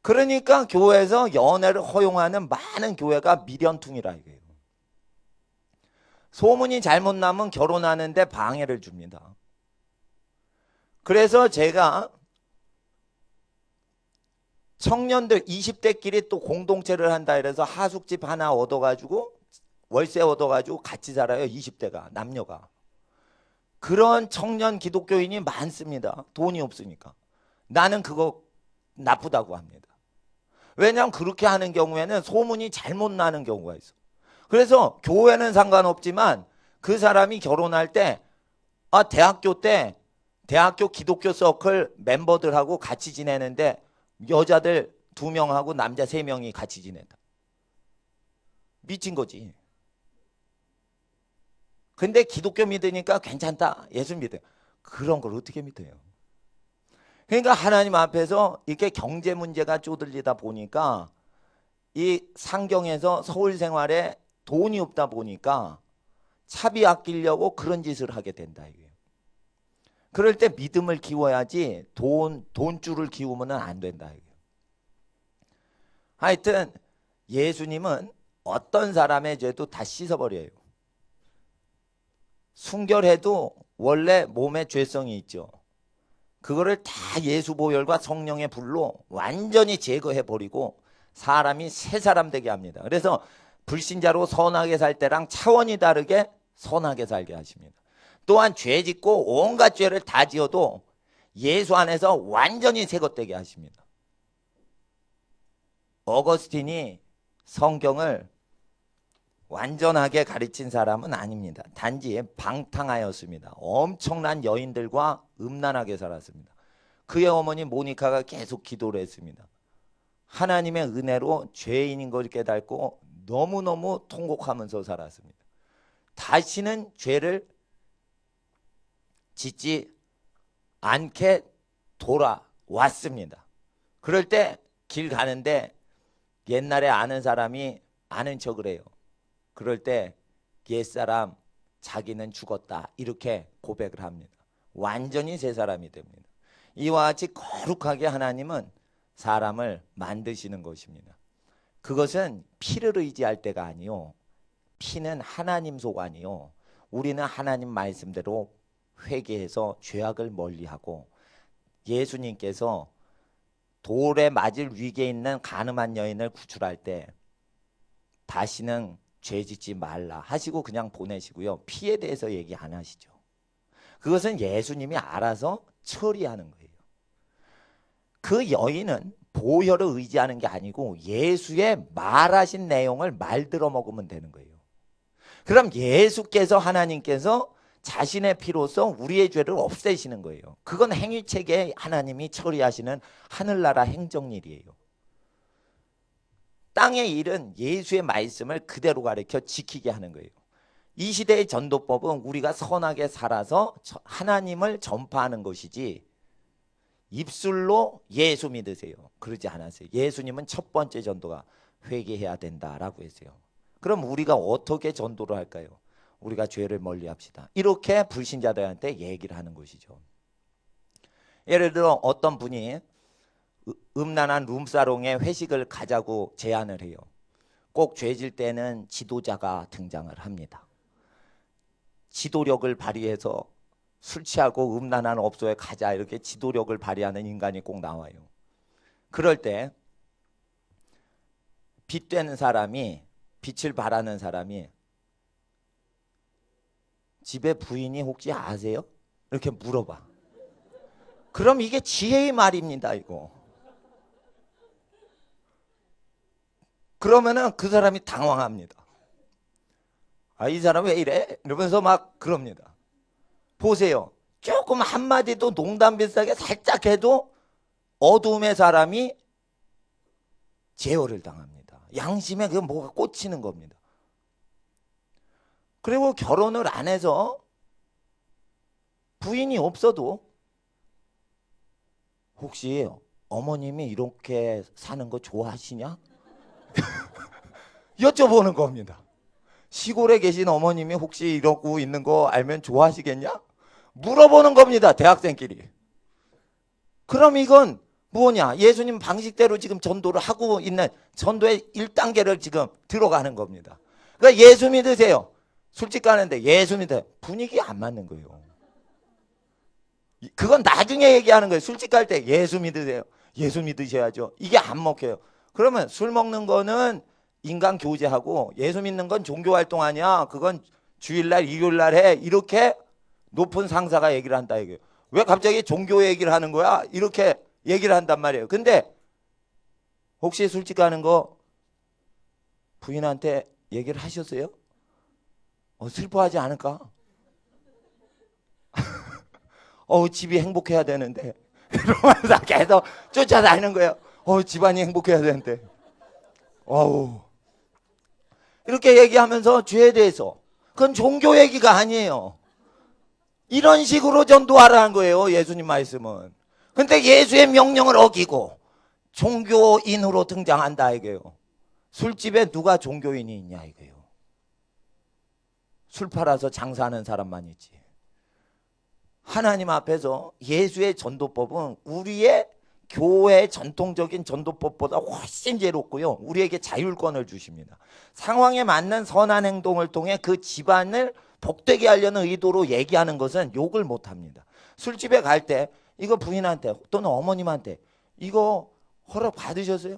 그러니까 교회에서 연애를 허용하는 많은 교회가 미련퉁이라 이거예요. 소문이 잘못 나면 결혼하는데 방해를 줍니다. 그래서 제가 청년들 20대끼리 또 공동체를 한다 이래서 하숙집 하나 얻어가지고 월세 얻어가지고 같이 살아요. 20대가 남녀가. 그런 청년 기독교인이 많습니다. 돈이 없으니까. 나는 그거 나쁘다고 합니다. 왜냐하면 그렇게 하는 경우에는 소문이 잘못 나는 경우가 있어. 그래서 교회는 상관없지만 그 사람이 결혼할 때 대학교 때 대학교 기독교 서클 멤버들하고 같이 지내는데 여자들 2명하고 남자 3명이 같이 지낸다. 미친 거지. 근데 기독교 믿으니까 괜찮다. 예수 믿어요. 그런 걸 어떻게 믿어요? 그러니까 하나님 앞에서 이렇게 경제 문제가 쪼들리다 보니까 이 상경에서 서울 생활에 돈이 없다 보니까 차비 아끼려고 그런 짓을 하게 된다 이거예요. 그럴 때 믿음을 키워야지 돈줄을 키우면 안 된다 이거예요. 하여튼 예수님은 어떤 사람의 죄도 다 씻어버려요. 순결해도 원래 몸에 죄성이 있죠. 그거를 다 예수 보혈과 성령의 불로 완전히 제거해버리고 사람이 새 사람 되게 합니다. 그래서 불신자로 선하게 살 때랑 차원이 다르게 선하게 살게 하십니다. 또한 죄 짓고 온갖 죄를 다 지어도 예수 안에서 완전히 새것되게 하십니다. 어거스틴이 성경을 완전하게 가르친 사람은 아닙니다. 단지 방탕하였습니다. 엄청난 여인들과 음란하게 살았습니다. 그의 어머니 모니카가 계속 기도를 했습니다. 하나님의 은혜로 죄인인 걸 깨닫고 너무너무 통곡하면서 살았습니다. 다시는 죄를 짓지 않게 돌아왔습니다. 그럴 때 길 가는데 옛날에 아는 사람이 아는 척을 해요. 그럴 때 옛사람 자기는 죽었다 이렇게 고백을 합니다. 완전히 새 사람이 됩니다. 이와 같이 거룩하게 하나님은 사람을 만드시는 것입니다. 그것은 피를 의지할 때가 아니요. 피는 하나님 소관이요. 우리는 하나님 말씀대로 회개해서 죄악을 멀리하고 예수님께서 돌에 맞을 위기에 있는 가늠한 여인을 구출할 때 다시는 죄 짓지 말라 하시고 그냥 보내시고요. 피에 대해서 얘기 안 하시죠. 그것은 예수님이 알아서 처리하는 거예요. 그 여인은 보혈을 의지하는 게 아니고 예수의 말하신 내용을 말들어 먹으면 되는 거예요. 그럼 예수께서 하나님께서 자신의 피로서 우리의 죄를 없애시는 거예요. 그건 행위체계 하나님이 처리하시는 하늘나라 행정일이에요. 땅의 일은 예수의 말씀을 그대로 가르쳐 지키게 하는 거예요. 이 시대의 전도법은 우리가 선하게 살아서 하나님을 전파하는 것이지 입술로 예수 믿으세요. 그러지 않았어요. 예수님은 첫 번째 전도가 회개해야 된다라고 했어요. 그럼 우리가 어떻게 전도를 할까요? 우리가 죄를 멀리합시다. 이렇게 불신자들한테 얘기를 하는 것이죠. 예를 들어 어떤 분이 음란한 룸사롱에 회식을 가자고 제안을 해요. 꼭 죄질 때는 지도자가 등장을 합니다. 지도력을 발휘해서 술 취하고 음란한 업소에 가자 이렇게 지도력을 발휘하는 인간이 꼭 나와요. 그럴 때 빛되는 사람이, 빛을 발하는 사람이 집에 부인이 혹시 아세요? 이렇게 물어봐. 그럼 이게 지혜의 말입니다, 이거. 그러면은 그 사람이 당황합니다. 아, 이 사람 왜 이래? 이러면서 막 그럽니다. 보세요. 조금 한마디도 농담 비슷하게 살짝 해도 어둠의 사람이 제어를 당합니다. 양심에 그 뭐가 꽂히는 겁니다. 그리고 결혼을 안 해서 부인이 없어도 혹시 어머님이 이렇게 사는 거 좋아하시냐? 여쭤보는 겁니다. 시골에 계신 어머님이 혹시 이러고 있는 거 알면 좋아하시겠냐? 물어보는 겁니다. 대학생끼리. 그럼 이건 뭐냐? 예수님 방식대로 지금 전도를 하고 있는 전도의 1단계를 지금 들어가는 겁니다. 그러니까 예수 믿으세요. 술집 가는데 예수 믿어요. 분위기 안 맞는 거예요. 그건 나중에 얘기하는 거예요. 술집 갈 때 예수 믿으세요. 예수 믿으셔야죠. 이게 안 먹혀요. 그러면 술 먹는 거는 인간 교제하고 예수 믿는 건 종교 활동 아니야. 그건 주일날 일요일날 해. 이렇게 높은 상사가 얘기를 한다 이거예요. 왜 갑자기 종교 얘기를 하는 거야? 이렇게 얘기를 한단 말이에요. 근데 혹시 술집 가는 거 부인한테 얘기를 하셨어요? 슬퍼하지 않을까? 집이 행복해야 되는데 이러면서 계속 쫓아다니는 거예요. 집안이 행복해야 되는데 이렇게 얘기하면서 죄에 대해서 그건 종교 얘기가 아니에요. 이런 식으로 전도하라는 거예요. 예수님 말씀은. 근데 예수의 명령을 어기고 종교인으로 등장한다 이거예요. 술집에 누가 종교인이 있냐 이거예요. 술 팔아서 장사하는 사람만 있지. 하나님 앞에서 예수의 전도법은 우리의 교회의 전통적인 전도법보다 훨씬 지혜롭고요. 우리에게 자율권을 주십니다. 상황에 맞는 선한 행동을 통해 그 집안을 복되게 하려는 의도로 얘기하는 것은 욕을 못합니다. 술집에 갈 때 이거 부인한테 또는 어머님한테 이거 허락 받으셨어요?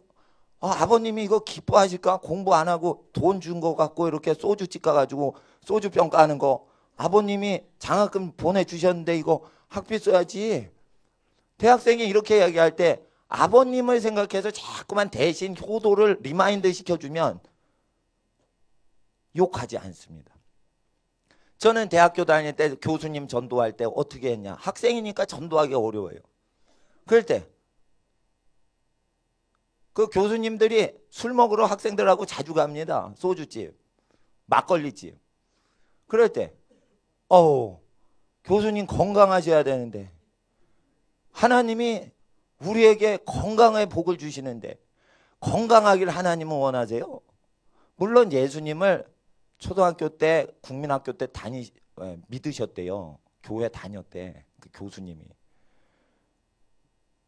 아버님이 이거 기뻐하실까? 공부 안 하고 돈 준 거 갖고 이렇게 소주집 가가지고 소주병 까는 거 아버님이 장학금 보내주셨는데 이거 학비 써야지. 대학생이 이렇게 이야기할 때 아버님을 생각해서 자꾸만 대신 효도를 리마인드 시켜주면 욕하지 않습니다. 저는 대학교 다닐 때 교수님 전도할 때 어떻게 했냐. 학생이니까 전도하기 어려워요. 그럴 때 그 교수님들이 술 먹으러 학생들하고 자주 갑니다. 소주집, 막걸리집. 그럴 때 교수님 건강하셔야 되는데 하나님이 우리에게 건강의 복을 주시는데 건강하길 하나님은 원하세요? 물론 예수님을 초등학교 때 국민학교 때 믿으셨대요. 교회 다녔대 그 교수님이.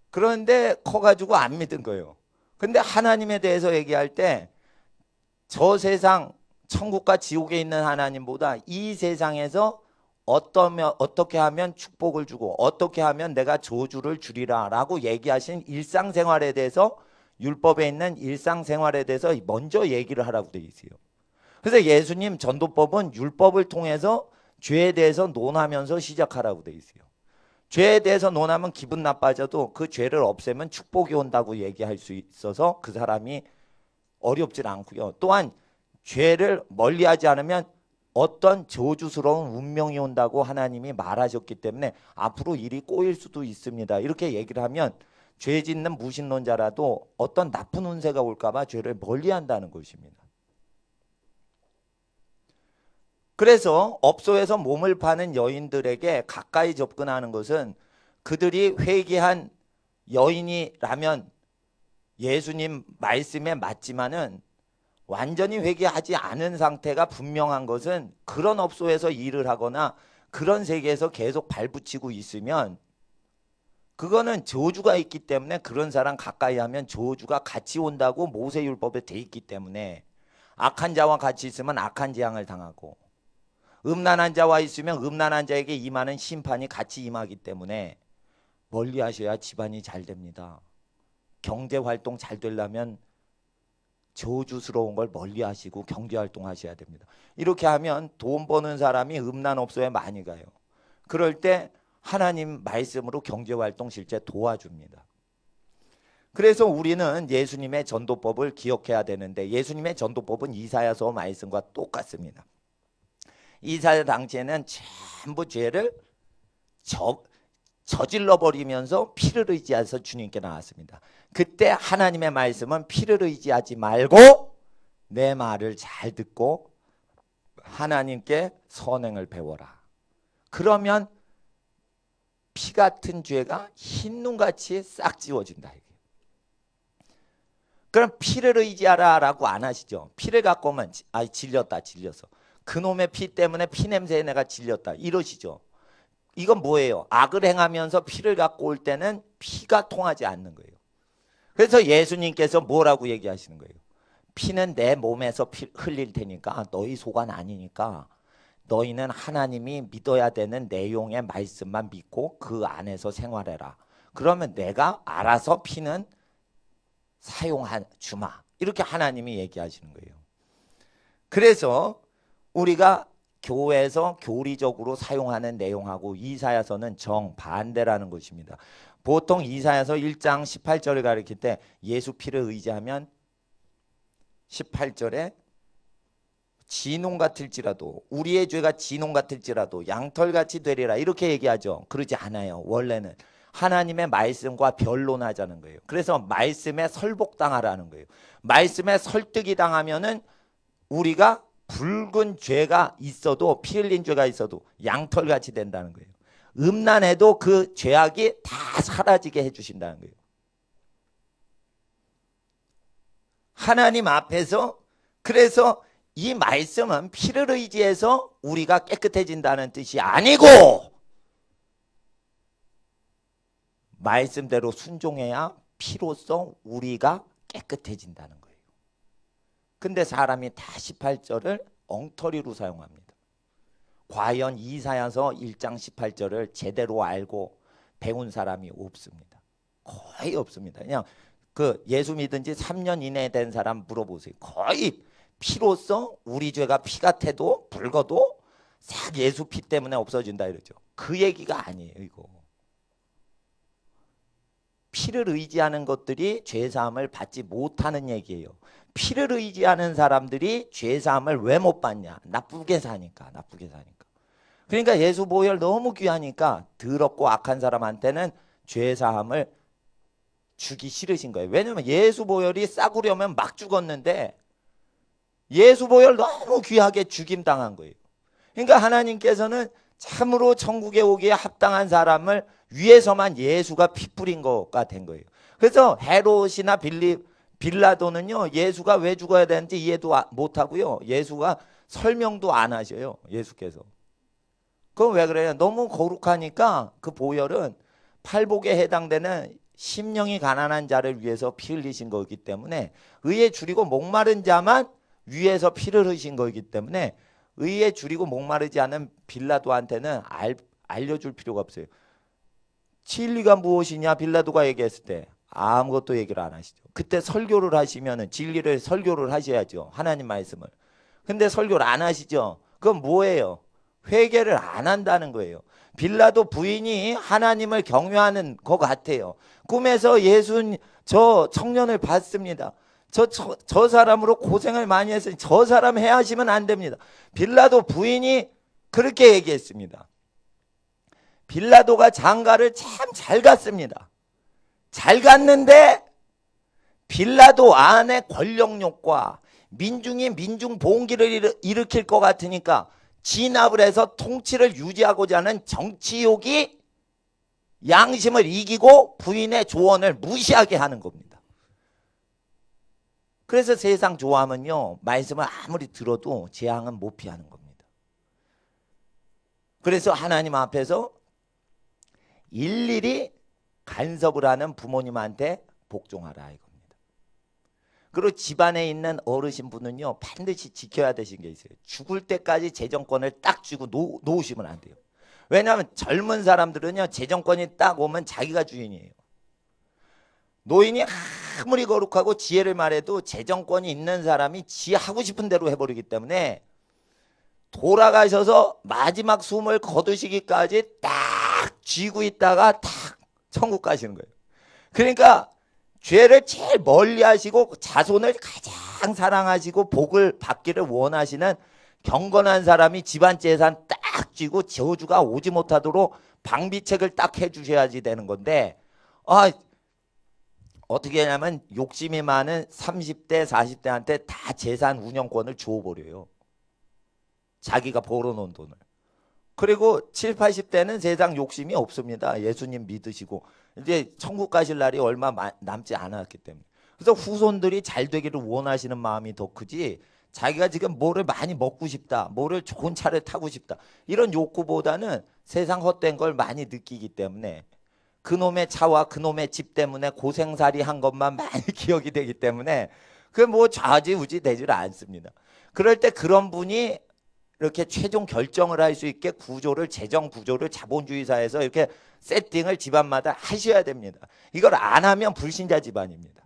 그런데 커가지고 안 믿은 거예요. 근데 하나님에 대해서 얘기할 때 저 세상 천국과 지옥에 있는 하나님보다 이 세상에서 어떻게 하면 축복을 주고 어떻게 하면 내가 저주를 주리라 라고 얘기하신 일상생활에 대해서 율법에 있는 일상생활에 대해서 먼저 얘기를 하라고 되어 있어요. 그래서 예수님 전도법은 율법을 통해서 죄에 대해서 논하면서 시작하라고 되어 있어요. 죄에 대해서 논하면 기분 나빠져도 그 죄를 없애면 축복이 온다고 얘기할 수 있어서 그 사람이 어렵질 않고요. 또한 죄를 멀리하지 않으면 어떤 저주스러운 운명이 온다고 하나님이 말하셨기 때문에 앞으로 일이 꼬일 수도 있습니다. 이렇게 얘기를 하면 죄 짓는 무신론자라도 어떤 나쁜 운세가 올까 봐 죄를 멀리한다는 것입니다. 그래서 업소에서 몸을 파는 여인들에게 가까이 접근하는 것은 그들이 회개한 여인이라면 예수님 말씀에 맞지만은 완전히 회개하지 않은 상태가 분명한 것은 그런 업소에서 일을 하거나 그런 세계에서 계속 발붙이고 있으면 그거는 저주가 있기 때문에 그런 사람 가까이 하면 저주가 같이 온다고 모세율법에 돼 있기 때문에 악한 자와 같이 있으면 악한 재앙을 당하고 음란한 자와 있으면 음란한 자에게 임하는 심판이 같이 임하기 때문에 멀리 하셔야 집안이 잘 됩니다. 경제활동 잘 되려면 저주스러운 걸 멀리 하시고 경제활동 하셔야 됩니다. 이렇게 하면 돈 버는 사람이 음란업소에 많이 가요. 그럴 때 하나님 말씀으로 경제활동 실제 도와줍니다. 그래서 우리는 예수님의 전도법을 기억해야 되는데 예수님의 전도법은 이사야서 말씀과 똑같습니다. 이사야 당시에는 전부 죄를 저질러 버리면서 피를 의지해서 주님께 나왔습니다. 그때 하나님의 말씀은 피를 의지하지 말고 내 말을 잘 듣고 하나님께 선행을 배워라. 그러면 피 같은 죄가 흰눈같이 싹 지워진다. 그럼 피를 의지하라 라고 안 하시죠. 피를 갖고 오면 질렸다 질렸어. 그놈의 피 때문에 피냄새에 내가 질렸다 이러시죠. 이건 뭐예요? 악을 행하면서 피를 갖고 올 때는 피가 통하지 않는 거예요. 그래서 예수님께서 뭐라고 얘기하시는 거예요? 피는 내 몸에서 흘릴 테니까 너희 속은 아니니까 너희는 하나님이 믿어야 되는 내용의 말씀만 믿고 그 안에서 생활해라. 그러면 내가 알아서 피는 사용하주마. 이렇게 하나님이 얘기하시는 거예요. 그래서 우리가 교회에서 교리적으로 사용하는 내용하고 이사야서는 정반대라는 것입니다. 보통 이사야서 1장 18절을 가르칠 때 예수 피를 의지하면 18절에 진홍 같을지라도 우리의 죄가 진홍 같을지라도 양털같이 되리라 이렇게 얘기하죠. 그러지 않아요. 원래는 하나님의 말씀과 변론하자는 거예요. 그래서 말씀에 설복당하라는 거예요. 말씀에 설득이 당하면은 우리가 붉은 죄가 있어도 피 흘린 죄가 있어도 양털같이 된다는 거예요. 음란해도 그 죄악이 다 사라지게 해주신다는 거예요. 하나님 앞에서 그래서 이 말씀은 피를 의지해서 우리가 깨끗해진다는 뜻이 아니고 말씀대로 순종해야 피로써 우리가 깨끗해진다는 거예요. 근데 사람이 다 18절을 엉터리로 사용합니다. 과연 이사야서 1장 18절을 제대로 알고 배운 사람이 없습니다. 거의 없습니다. 그냥 그 예수 믿은 지 3년 이내에 된 사람 물어보세요. 거의 피로써 우리 죄가 피 같아도 붉어도 싹 예수 피 때문에 없어진다 이러죠. 그 얘기가 아니에요. 이거 피를 의지하는 것들이 죄사함을 받지 못하는 얘기예요. 피를 의지하는 사람들이 죄사함을 왜 못 받냐? 나쁘게 사니까. 그러니까 예수 보혈 너무 귀하니까 더럽고 악한 사람한테는 죄사함을 주기 싫으신 거예요. 왜냐하면 예수 보혈이 싸구려면 막 죽었는데 예수 보혈 너무 귀하게 죽임당한 거예요. 그러니까 하나님께서는 참으로 천국에 오기에 합당한 사람을 위해서만 예수가 피 뿌린 거가 된 거예요. 그래서 헤롯이나 빌라도는요 예수가 왜 죽어야 되는지 이해도 못하고요. 예수가 설명도 안 하셔요. 예수께서. 그건 왜 그래요? 너무 거룩하니까 그 보혈은 팔복에 해당되는 심령이 가난한 자를 위해서 피 흘리신 거기 때문에 의에 줄이고 목마른 자만 위해서 피를 흘리신 거기 때문에 의에 줄이고 목마르지 않은 빌라도한테는 알려줄 필요가 없어요. 진리가 무엇이냐 빌라도가 얘기했을 때 아무것도 얘기를 안 하시죠. 그때 설교를 하시면은 진리를 설교를 하셔야죠. 하나님 말씀을. 근데 설교를 안 하시죠. 그건 뭐예요? 회개를 안 한다는 거예요. 빌라도 부인이 하나님을 경외하는 것 같아요. 꿈에서 저 청년을 봤습니다. 저 사람으로 고생을 많이 했으니 저 사람 해하시면 안 됩니다. 빌라도 부인이 그렇게 얘기했습니다. 빌라도가 장가를 참 잘 갔습니다. 잘 갔는데 빌라도 안에 권력욕과 민중이 민중 봉기를 일으킬 것 같으니까 진압을 해서 통치를 유지하고자 하는 정치욕이 양심을 이기고 부인의 조언을 무시하게 하는 겁니다. 그래서 세상 좋아하면요 말씀을 아무리 들어도 재앙은 못 피하는 겁니다. 그래서 하나님 앞에서 일일이 간섭을 하는 부모님한테 복종하라 이겁니다. 그리고 집안에 있는 어르신분은요 반드시 지켜야 되신 게 있어요. 죽을 때까지 재정권을 딱 쥐고 놓으시면 안 돼요. 왜냐하면 젊은 사람들은요 재정권이 딱 오면 자기가 주인이에요. 노인이 아무리 거룩하고 지혜를 말해도 재정권이 있는 사람이 지 하고 싶은 대로 해버리기 때문에 돌아가셔서 마지막 숨을 거두시기까지 딱 쥐고 있다가 딱 천국 가시는 거예요. 그러니까 죄를 제일 멀리 하시고 자손을 가장 사랑하시고 복을 받기를 원하시는 경건한 사람이 집안 재산 딱 쥐고 저주가 오지 못하도록 방비책을 딱 해주셔야지 되는 건데 어떻게 하냐면 욕심이 많은 30대 40대한테 다 재산 운영권을 주어버려요. 자기가 벌어놓은 돈을. 그리고 7, 80대는 세상 욕심이 없습니다. 예수님 믿으시고 이제 천국 가실 날이 얼마 남지 않았기 때문에. 그래서 후손들이 잘 되기를 원하시는 마음이 더 크지 자기가 지금 뭐를 많이 먹고 싶다, 뭐를 좋은 차를 타고 싶다 이런 욕구보다는 세상 헛된 걸 많이 느끼기 때문에 그놈의 차와 그놈의 집 때문에 고생살이 한 것만 많이 기억이 되기 때문에 그게 뭐 좌지우지 되질 않습니다. 그럴 때 그런 분이 이렇게 최종 결정을 할 수 있게 재정 구조를 자본주의 사회에서 이렇게 세팅을 집안마다 하셔야 됩니다. 이걸 안 하면 불신자 집안입니다.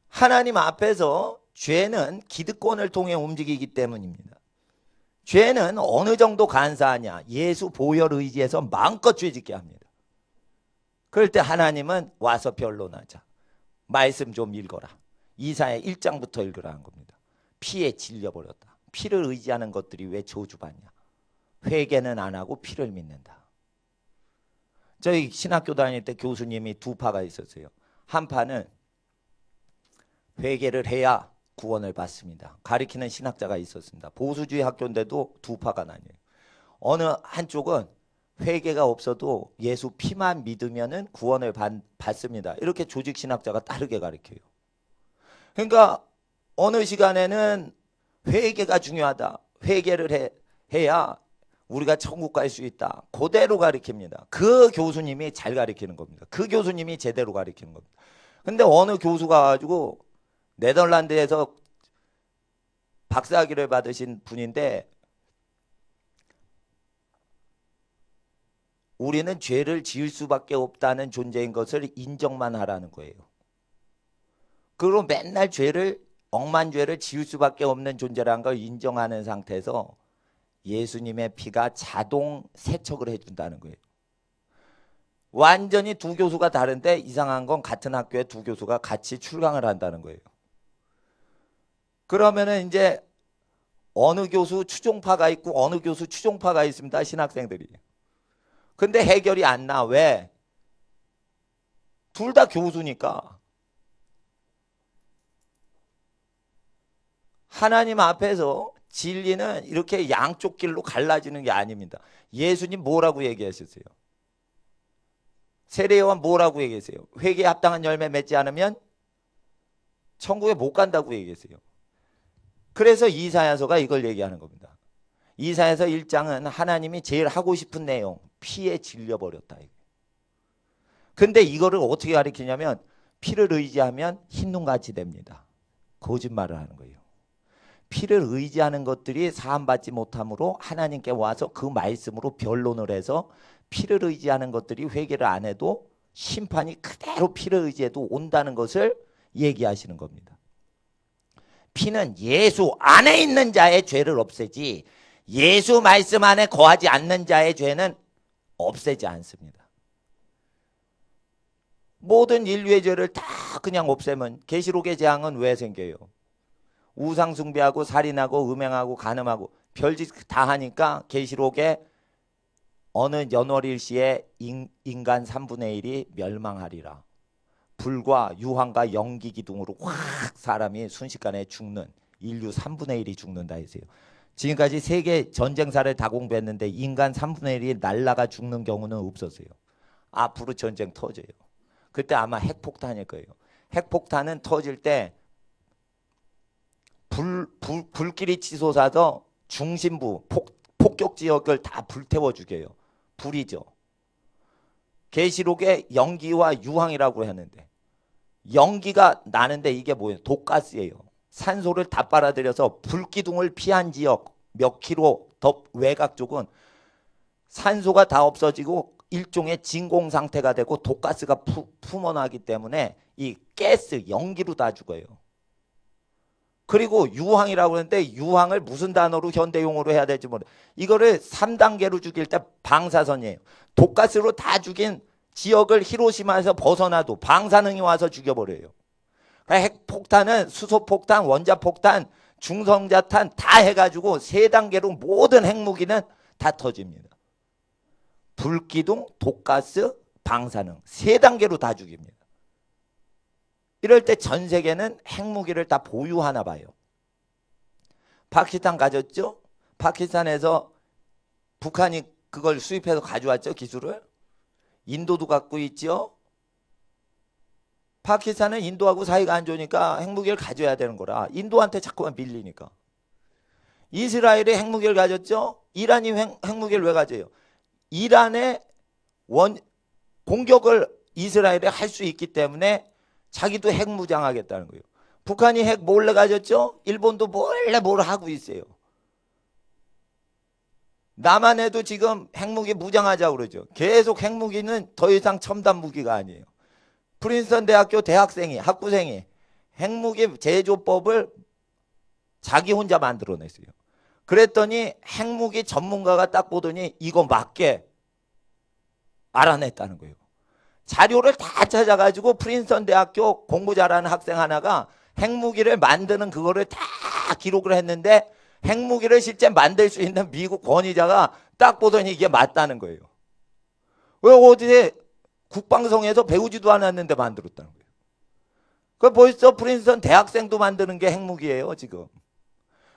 하나님 앞에서 죄는 기득권을 통해 움직이기 때문입니다. 죄는 어느 정도 간사하냐? 예수 보혈 의지에서 마음껏 죄짓게 합니다. 그럴 때 하나님은 와서 변론하자. 말씀 좀 읽어라. 이사야 1장부터 읽으라 한 겁니다. 피에 질려버렸다. 피를 의지하는 것들이 왜 저주받냐? 회개는 안 하고 피를 믿는다. 저희 신학교 다닐 때 교수님이 두 파가 있었어요. 한 파는 회개를 해야 구원을 받습니다. 가리키는 신학자가 있었습니다. 보수주의 학교인데도 두 파가 나뉘어요. 어느 한쪽은 회개가 없어도 예수 피만 믿으면 구원을 받습니다. 이렇게 조직 신학자가 다르게 가리켜요. 그러니까 어느 시간에는 회개가 중요하다. 회개를 해야 우리가 천국 갈 수 있다. 그대로 가리킵니다. 그 교수님이 잘 가리키는 겁니다. 그 교수님이 제대로 가리키는 겁니다. 근데 어느 교수가 가지고 네덜란드에서 박사학위를 받으신 분인데 우리는 죄를 지을 수밖에 없다는 존재인 것을 인정만 하라는 거예요. 그리고 맨날 억만 죄를 지을 수밖에 없는 존재라는 걸 인정하는 상태에서 예수님의 피가 자동 세척을 해준다는 거예요. 완전히 두 교수가 다른데 이상한 건 같은 학교에 두 교수가 같이 출강을 한다는 거예요. 그러면은 이제 어느 교수 추종파가 있고 어느 교수 추종파가 있습니다. 신학생들이. 근데 해결이 안 나. 왜? 둘 다 교수니까. 하나님 앞에서 진리는 이렇게 양쪽 길로 갈라지는 게 아닙니다. 예수님 뭐라고 얘기하셨어요? 세례요한 뭐라고 얘기했어요? 회개에 합당한 열매 맺지 않으면 천국에 못 간다고 얘기했어요. 그래서 이사야서가 이걸 얘기하는 겁니다. 이사야서 1장은 하나님이 제일 하고 싶은 내용, 피에 질려버렸다. 근데 이거를 어떻게 가리키냐면 피를 의지하면 흰눈같이 됩니다. 거짓말을 하는 거예요. 피를 의지하는 것들이 사함받지 못함으로 하나님께 와서 그 말씀으로 변론을 해서 피를 의지하는 것들이 회개를 안 해도 심판이 그대로 피를 의지해도 온다는 것을 얘기하시는 겁니다. 피는 예수 안에 있는 자의 죄를 없애지 예수 말씀 안에 거하지 않는 자의 죄는 없애지 않습니다. 모든 인류의 죄를 다 그냥 없애면 계시록의 재앙은 왜 생겨요? 우상 숭배하고 살인하고 음행하고 간음하고 별짓 다 하니까 계시록에 어느 연월일시에 인간 3분의 1이 멸망하리라. 불과 유황과 연기 기둥으로 확 사람이 순식간에 죽는 인류 3분의 1이 죽는다 했어요. 지금까지 세계 전쟁사를 다 공부했는데 인간 3분의 1이 날아가 죽는 경우는 없었어요. 앞으로 전쟁 터져요. 그때 아마 핵폭탄일 거예요. 핵폭탄은 터질 때 불길이 치솟아서 중심부 폭격 지역을 다 불태워 죽여요. 불이죠. 계시록에 연기와 유황이라고 하는데 연기가 나는데 이게 뭐예요? 독가스예요. 산소를 다 빨아들여서 불기둥을 피한 지역 몇 킬로 더 외곽 쪽은 산소가 다 없어지고 일종의 진공 상태가 되고 독가스가 품어나기 때문에 이 가스 연기로 다 죽어요. 그리고 유황이라고 하는데 유황을 무슨 단어로 현대용어로 해야 될지 모르겠어요. 이거를 3단계로 죽일 때 방사선이에요. 독가스로 다 죽인 지역을 히로시마에서 벗어나도 방사능이 와서 죽여버려요. 핵폭탄은 수소폭탄, 원자폭탄, 중성자탄 다 해가지고 3단계로 모든 핵무기는 다 터집니다. 불기둥, 독가스, 방사능 3단계로 다 죽입니다. 이럴 때 전 세계는 핵무기를 다 보유하나 봐요. 파키스탄 가졌죠? 파키스탄에서 북한이 그걸 수입해서 가져왔죠, 기술을. 인도도 갖고 있죠. 파키스탄은 인도하고 사이가 안 좋으니까 핵무기를 가져야 되는 거라 인도한테 자꾸만 밀리니까. 이스라엘이 핵무기를 가졌죠. 이란이 핵무기를 왜 가져요? 이란의 공격을 이스라엘이 할 수 있기 때문에 자기도 핵 무장하겠다는 거예요. 북한이 핵 몰래 가졌죠. 일본도 몰래 뭘 하고 있어요. 남한에도 지금 핵무기 무장하자고 그러죠. 계속 핵무기는 더 이상 첨단 무기가 아니에요. 프린스턴 대학교 대학생이 학부생이 핵무기 제조법을 자기 혼자 만들어냈어요. 그랬더니 핵무기 전문가가 딱 보더니 이거 맞게 알아냈다는 거예요. 자료를 다 찾아가지고 프린스턴 대학교 공부 잘하는 학생 하나가 핵무기를 만드는 그거를 다 기록을 했는데 핵무기를 실제 만들 수 있는 미국 권위자가 딱 보더니 이게 맞다는 거예요. 왜 어디에 국방성에서 배우지도 않았는데 만들었다는 거예요. 그 벌써 프린스턴 대학생도 만드는 게 핵무기예요, 지금.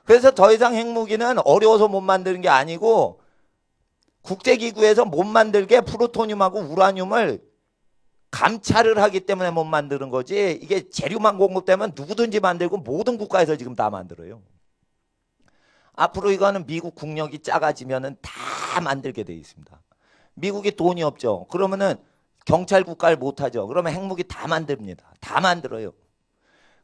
그래서 더 이상 핵무기는 어려워서 못 만드는 게 아니고 국제기구에서 못 만들게 플루토늄하고 우라늄을 감찰을 하기 때문에 못 만드는 거지 이게 재료만 공급되면 누구든지 만들고 모든 국가에서 지금 다 만들어요. 앞으로 이거는 미국 국력이 작아지면은 다 만들게 돼 있습니다. 미국이 돈이 없죠. 그러면은 경찰 국가를 못 하죠. 그러면 핵무기 다 만듭니다. 다 만들어요.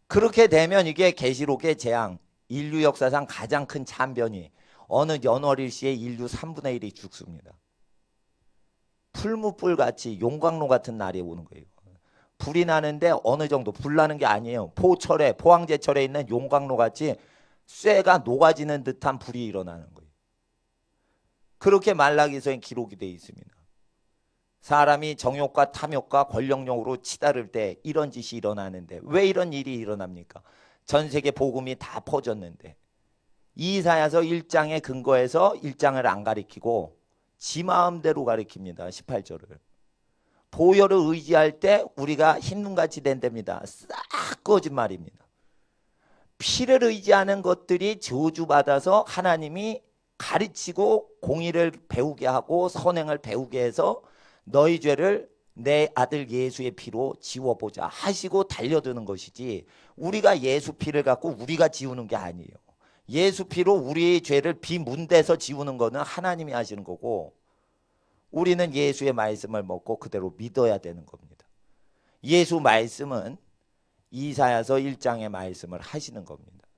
그렇게 되면 이게 계시록의 재앙, 인류 역사상 가장 큰 참변이 어느 연월일시에 인류 3분의 1이 죽습니다. 풀무불같이 용광로 같은 날이 오는 거예요. 불이 나는데 어느 정도 불 나는 게 아니에요. 포철에 포항제철에 있는 용광로 같이 쇠가 녹아지는 듯한 불이 일어나는 거예요. 그렇게 말라기서에 기록이 되어 있습니다. 사람이 정욕과 탐욕과 권력욕으로 치달을 때 이런 짓이 일어나는데 왜 이런 일이 일어납니까? 전 세계 복음이 다 퍼졌는데 이사야서 1장에 근거해서 1장을 안 가리키고 지 마음대로 가리킵니다. 18절을. 보혈을 의지할 때 우리가 흰눈같이 된답니다. 싹 거짓말입니다. 피를 의지하는 것들이 저주받아서 하나님이 가르치고 공의를 배우게 하고 선행을 배우게 해서 너희 죄를 내 아들 예수의 피로 지워보자 하시고 달려드는 것이지 우리가 예수 피를 갖고 우리가 지우는 게 아니에요. 예수 피로 우리의 죄를 비문대서 지우는 거는 하나님이 하시는 거고 우리는 예수의 말씀을 먹고 그대로 믿어야 되는 겁니다. 예수 말씀은 이사야서 1장의 말씀을 하시는 겁니다.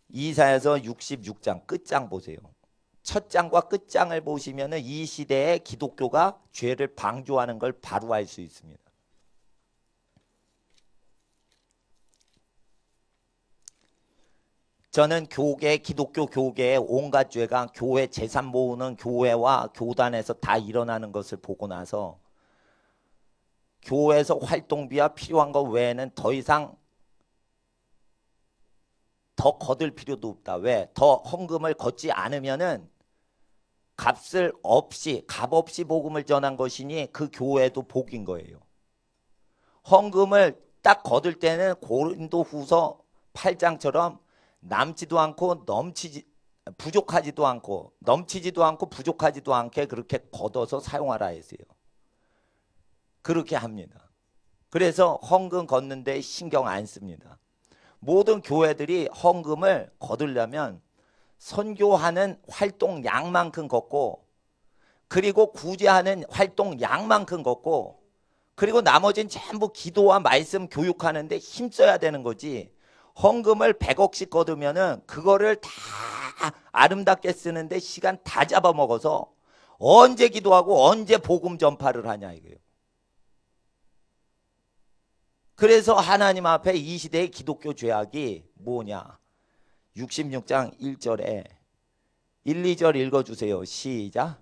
이사야서 66장 끝장 보세요. 첫 장과 끝장을 보시면 이 시대에 기독교가 죄를 방조하는 걸 바로 알 수 있습니다. 저는 교계, 기독교 교계의 온갖 죄가 교회 재산 모으는 교회와 교단에서 다 일어나는 것을 보고 나서 교회에서 활동비와 필요한 것 외에는 더 이상 더 거둘 필요도 없다. 왜? 더 헌금을 걷지 않으면은 값을 없이 값없이 복음을 전한 것이니 그 교회도 복인 거예요. 헌금을 딱 거둘 때는 고린도후서 8장처럼 남지도 않고 부족하지도 않고 넘치지도 않고 부족하지도 않게 그렇게 걷어서 사용하라 했어요. 그렇게 합니다. 그래서 헌금 걷는데 신경 안 씁니다. 모든 교회들이 헌금을 거두려면 선교하는 활동량만큼 걷고 그리고 구제하는 활동 양만큼 걷고, 그리고 나머지는 전부 기도와 말씀 교육하는데 힘써야 되는 거지. 헌금을 100억씩 거두면은 그거를 다 아름답게 쓰는데 시간 다 잡아먹어서 언제 기도하고 언제 복음 전파를 하냐 이거예요. 그래서 하나님 앞에 이 시대의 기독교 죄악이 뭐냐? 66장 1절에 1, 2절 읽어주세요. 시작.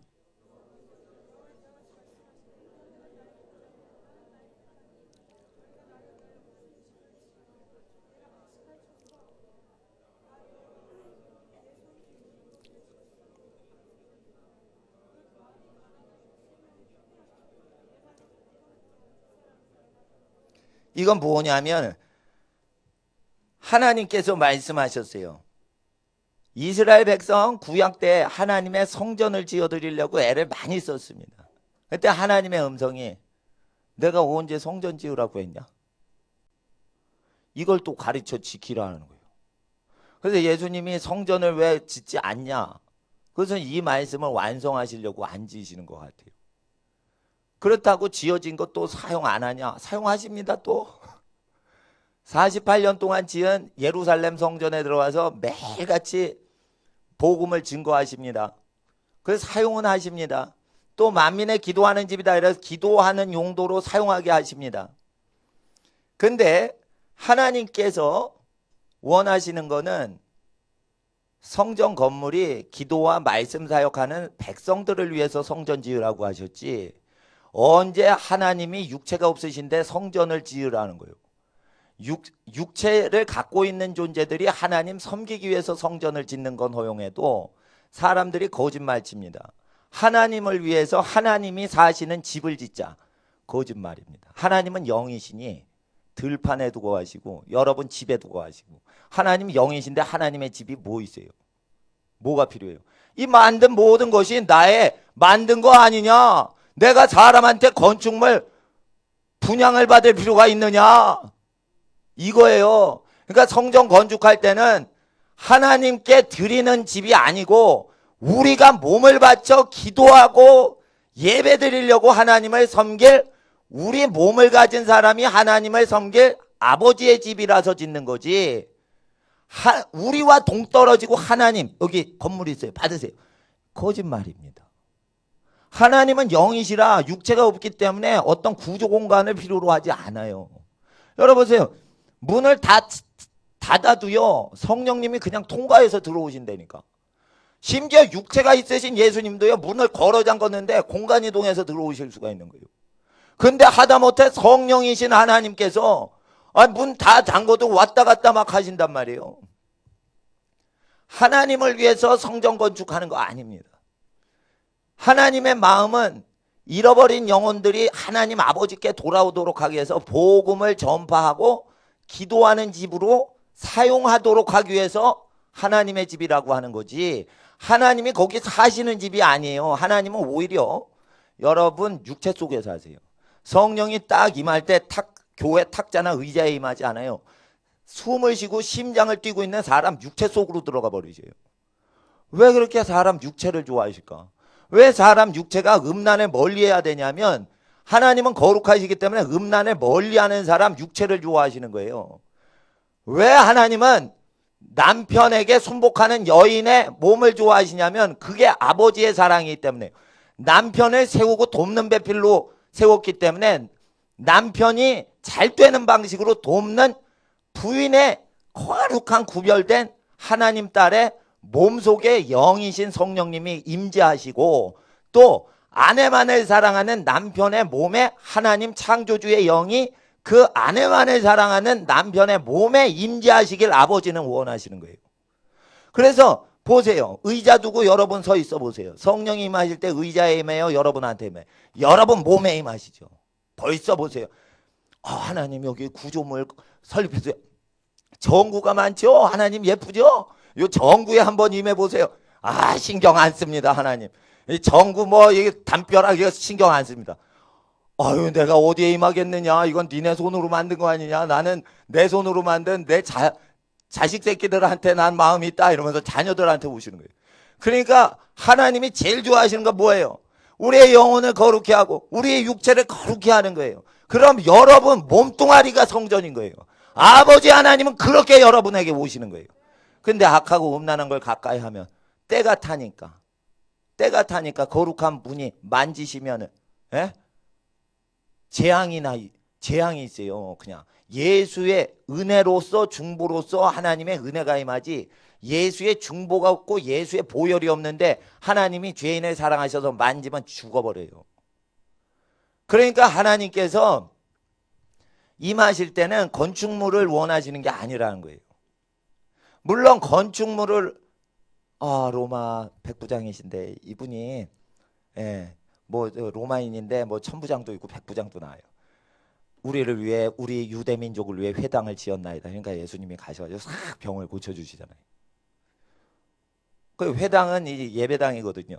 이건 뭐냐면 하나님께서 말씀하셨어요. 이스라엘 백성 구약 때 하나님의 성전을 지어드리려고 애를 많이 썼습니다. 그때 하나님의 음성이 내가 언제 성전 지으라고 했냐? 이걸 또 가르쳐 지키라는 거예요. 그래서 예수님이 성전을 왜 짓지 않냐? 그래서 이 말씀을 완성하시려고 안 지으시는 것 같아요. 그렇다고 지어진 것 또 사용 안 하냐? 사용하십니다 또. 48년 동안 지은 예루살렘 성전에 들어와서 매일같이 복음을 증거하십니다. 그래서 사용은 하십니다. 또 만민의 기도하는 집이다 이래서 기도하는 용도로 사용하게 하십니다. 근데 하나님께서 원하시는 거는 성전 건물이 기도와 말씀 사역하는 백성들을 위해서 성전 지으라고 하셨지, 언제 하나님이 육체가 없으신데 성전을 지으라는 거예요. 육체를 갖고 있는 존재들이 하나님 섬기기 위해서 성전을 짓는 건 허용해도 사람들이 거짓말 칩니다. 하나님을 위해서 하나님이 사시는 집을 짓자. 거짓말입니다. 하나님은 영이시니 들판에 두고 가시고 여러분 집에 두고 가시고, 하나님이 영이신데 하나님의 집이 뭐 있어요? 뭐가 필요해요? 이 만든 모든 것이 나의 만든 거 아니냐? 내가 사람한테 건축물 분양을 받을 필요가 있느냐? 이거예요. 그러니까 성전 건축할 때는 하나님께 드리는 집이 아니고 우리가 몸을 바쳐 기도하고 예배 드리려고 하나님을 섬길, 우리 몸을 가진 사람이 하나님을 섬길 아버지의 집이라서 짓는 거지, 우리와 동떨어지고 하나님 여기 건물 있어요 받으세요, 거짓말입니다. 하나님은 영이시라 육체가 없기 때문에 어떤 구조 공간을 필요로 하지 않아요. 여러분 보세요. 문을 닫아도요 성령님이 그냥 통과해서 들어오신다니까. 심지어 육체가 있으신 예수님도요 문을 걸어 잠궜는데 공간 이동해서 들어오실 수가 있는 거예요. 근데 하다못해 성령이신 하나님께서 문 다 잠궈도 왔다 갔다 막 하신단 말이에요. 하나님을 위해서 성전 건축하는 거 아닙니다. 하나님의 마음은 잃어버린 영혼들이 하나님 아버지께 돌아오도록 하기 위해서 복음을 전파하고 기도하는 집으로 사용하도록 하기 위해서 하나님의 집이라고 하는 거지, 하나님이 거기 사시는 집이 아니에요. 하나님은 오히려 여러분 육체 속에 사세요. 성령이 딱 임할 때 교회 탁자나 의자에 임하지 않아요. 숨을 쉬고 심장을 뛰고 있는 사람 육체 속으로 들어가 버리세요. 왜 그렇게 사람 육체를 좋아하실까? 왜 사람 육체가 음란을 멀리해야 되냐면 하나님은 거룩하시기 때문에 음란을 멀리하는 사람 육체를 좋아하시는 거예요. 왜 하나님은 남편에게 순복하는 여인의 몸을 좋아하시냐면 그게 아버지의 사랑이기 때문에, 남편을 세우고 돕는 배필로 세웠기 때문에 남편이 잘 되는 방식으로 돕는 부인의 거룩한 구별된 하나님 딸의 몸속에 영이신 성령님이 임재하시고, 또 아내만을 사랑하는 남편의 몸에 하나님 창조주의 영이 그 아내만을 사랑하는 남편의 몸에 임재하시길 아버지는 원하시는 거예요. 그래서 보세요. 의자 두고 여러분 서 있어 보세요. 성령이 임하실 때 의자에 임해요? 여러분한테 임해요? 여러분 몸에 임하시죠. 벌써 보세요. 하나님 여기 구조물 설립해주세요. 정구가 많죠? 하나님 예쁘죠? 요 정구에 한번 임해보세요. 신경 안 씁니다. 하나님 이 정구 이게 담벼락 이거 신경 안 씁니다. 아유 내가 어디에 임하겠느냐, 이건 니네 손으로 만든 거 아니냐, 나는 내 손으로 만든 내 자식 새끼들한테 난 마음이 있다 이러면서 자녀들한테 오시는 거예요. 그러니까 하나님이 제일 좋아하시는 건 뭐예요? 우리의 영혼을 거룩히 하고 우리의 육체를 거룩히 하는 거예요. 그럼 여러분 몸뚱아리가 성전인 거예요. 아버지 하나님은 그렇게 여러분에게 오시는 거예요. 근데 악하고 음란한 걸 가까이 하면 때가 타니까 거룩한 분이 만지시면은, 예? 재앙이 있어요. 그냥 예수의 은혜로서 중보로서 하나님의 은혜가 임하지, 예수의 중보가 없고 예수의 보혈이 없는데 하나님이 죄인을 사랑하셔서 만지면 죽어버려요. 그러니까 하나님께서 임하실 때는 건축물을 원하시는 게 아니라는 거예요. 물론 건축물을 로마 백부장이신데 이분이, 예, 뭐 로마인인데 뭐 천부장도 있고 백부장도 나와요. 우리를 위해, 우리 유대 민족을 위해 회당을 지었나이다. 그러니까 예수님이 가셔가지고 싹 병을 고쳐주시잖아요. 그 회당은 이 예배당이거든요.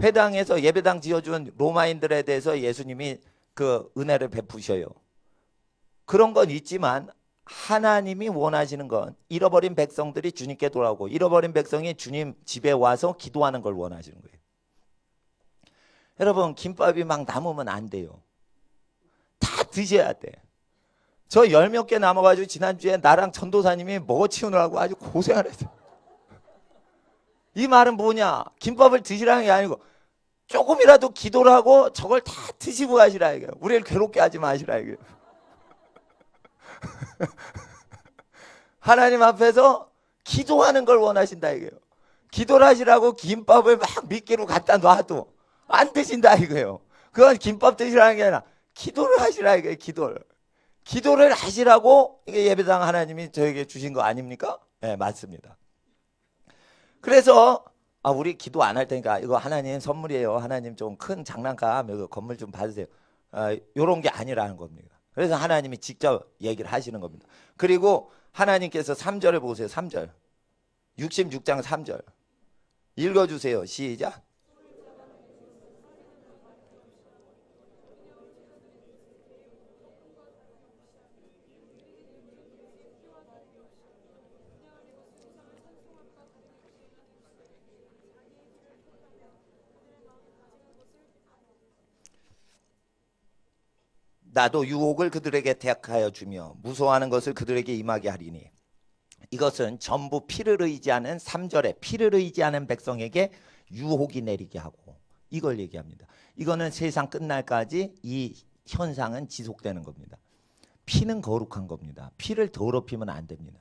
회당에서 예배당 지어준 로마인들에 대해서 예수님이 그 은혜를 베푸셔요. 그런 건 있지만 하나님이 원하시는 건 잃어버린 백성들이 주님께 돌아오고 잃어버린 백성이 주님 집에 와서 기도하는 걸 원하시는 거예요. 여러분, 김밥이 막 남으면 안 돼요. 다 드셔야 돼. 저 10몇 개 남아가지고 지난주에 나랑 전도사님이 먹어치우느라고 아주 고생을 했어요. 이 말은 뭐냐? 김밥을 드시라는 게 아니고 조금이라도 기도를 하고 저걸 다 드시고 가시라 이거예요. 우리를 괴롭게 하지 마시라 이거예요. 하나님 앞에서 기도하는 걸 원하신다 이거예요. 기도를 하시라고 김밥을 막 미끼로 갖다 놔도 안 드신다 이거예요. 그건 김밥 드시라는 게 아니라 기도를 하시라 이거예요. 기도를 하시라고 이게 예배당 하나님이 저에게 주신 거 아닙니까? 네, 맞습니다. 그래서 우리 기도 안 할 테니까 이거 하나님 선물이에요. 하나님 좀 큰 장난감 이거 건물 좀 받으세요. 이런 게 아니라는 겁니다. 그래서 하나님이 직접 얘기를 하시는 겁니다. 그리고 하나님께서 3절을 보세요. 3절. 66장 3절. 읽어주세요. 시작. 나도 유혹을 그들에게 택하여 주며 무서워하는 것을 그들에게 임하게 하리니 이것은 전부 피를 의지하는 3절에 피를 의지하는 백성에게 유혹이 내리게 하고 이걸 얘기합니다. 이거는 세상 끝날까지 이 현상은 지속되는 겁니다. 피는 거룩한 겁니다. 피를 더럽히면 안 됩니다.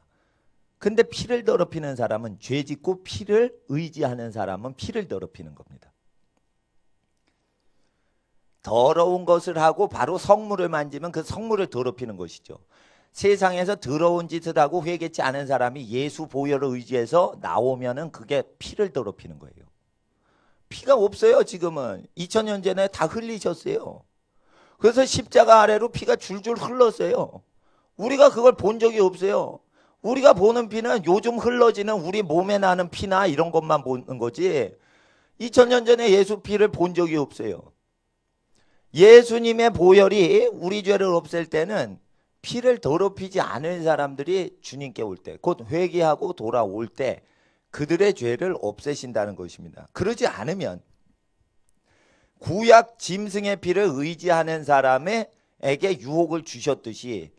근데 피를 더럽히는 사람은 죄 짓고 피를 의지하는 사람은 피를 더럽히는 겁니다. 더러운 것을 하고 바로 성물을 만지면 그 성물을 더럽히는 것이죠. 세상에서 더러운 짓을 하고 회개치 않은 사람이 예수 보혈을 의지해서 나오면은 그게 피를 더럽히는 거예요. 피가 없어요. 지금은 2000년 전에 다 흘리셨어요. 그래서 십자가 아래로 피가 줄줄 흘렀어요. 우리가 그걸 본 적이 없어요. 우리가 보는 피는 요즘 흘러지는 우리 몸에 나는 피나 이런 것만 보는 거지 2000년 전에 예수 피를 본 적이 없어요. 예수님의 보혈이 우리 죄를 없앨 때는 피를 더럽히지 않은 사람들이 주님께 올 때, 곧 회개하고 돌아올 때 그들의 죄를 없애신다는 것입니다. 그러지 않으면 구약 짐승의 피를 의지하는 사람에게 유혹을 주셨듯이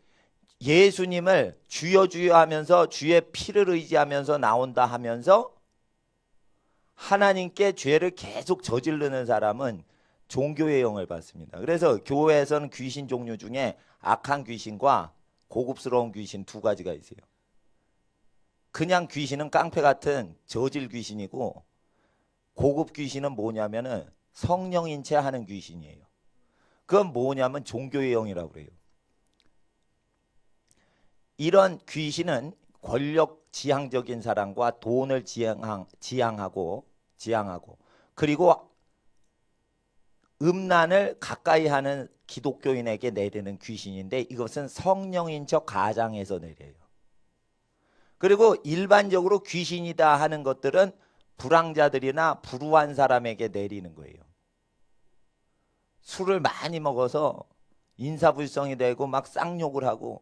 예수님을 주여 주여 하면서 주의 피를 의지하면서 나온다 하면서 하나님께 죄를 계속 저지르는 사람은 종교의 영을 받습니다. 그래서 교회에서는 귀신 종류 중에 악한 귀신과 고급스러운 귀신 두 가지가 있어요. 그냥 귀신은 깡패 같은 저질 귀신이고 고급 귀신은 뭐냐면은 성령인 채 하는 귀신이에요. 그건 뭐냐면 종교의 영이라고 그래요. 이런 귀신은 권력 지향적인 사람과 돈을 지향하고 그리고 음란을 가까이 하는 기독교인에게 내리는 귀신인데 이것은 성령인 척 가장해서 내려요. 그리고 일반적으로 귀신이다 하는 것들은 불황자들이나 불우한 사람에게 내리는 거예요. 술을 많이 먹어서 인사불성이 되고 막 쌍욕을 하고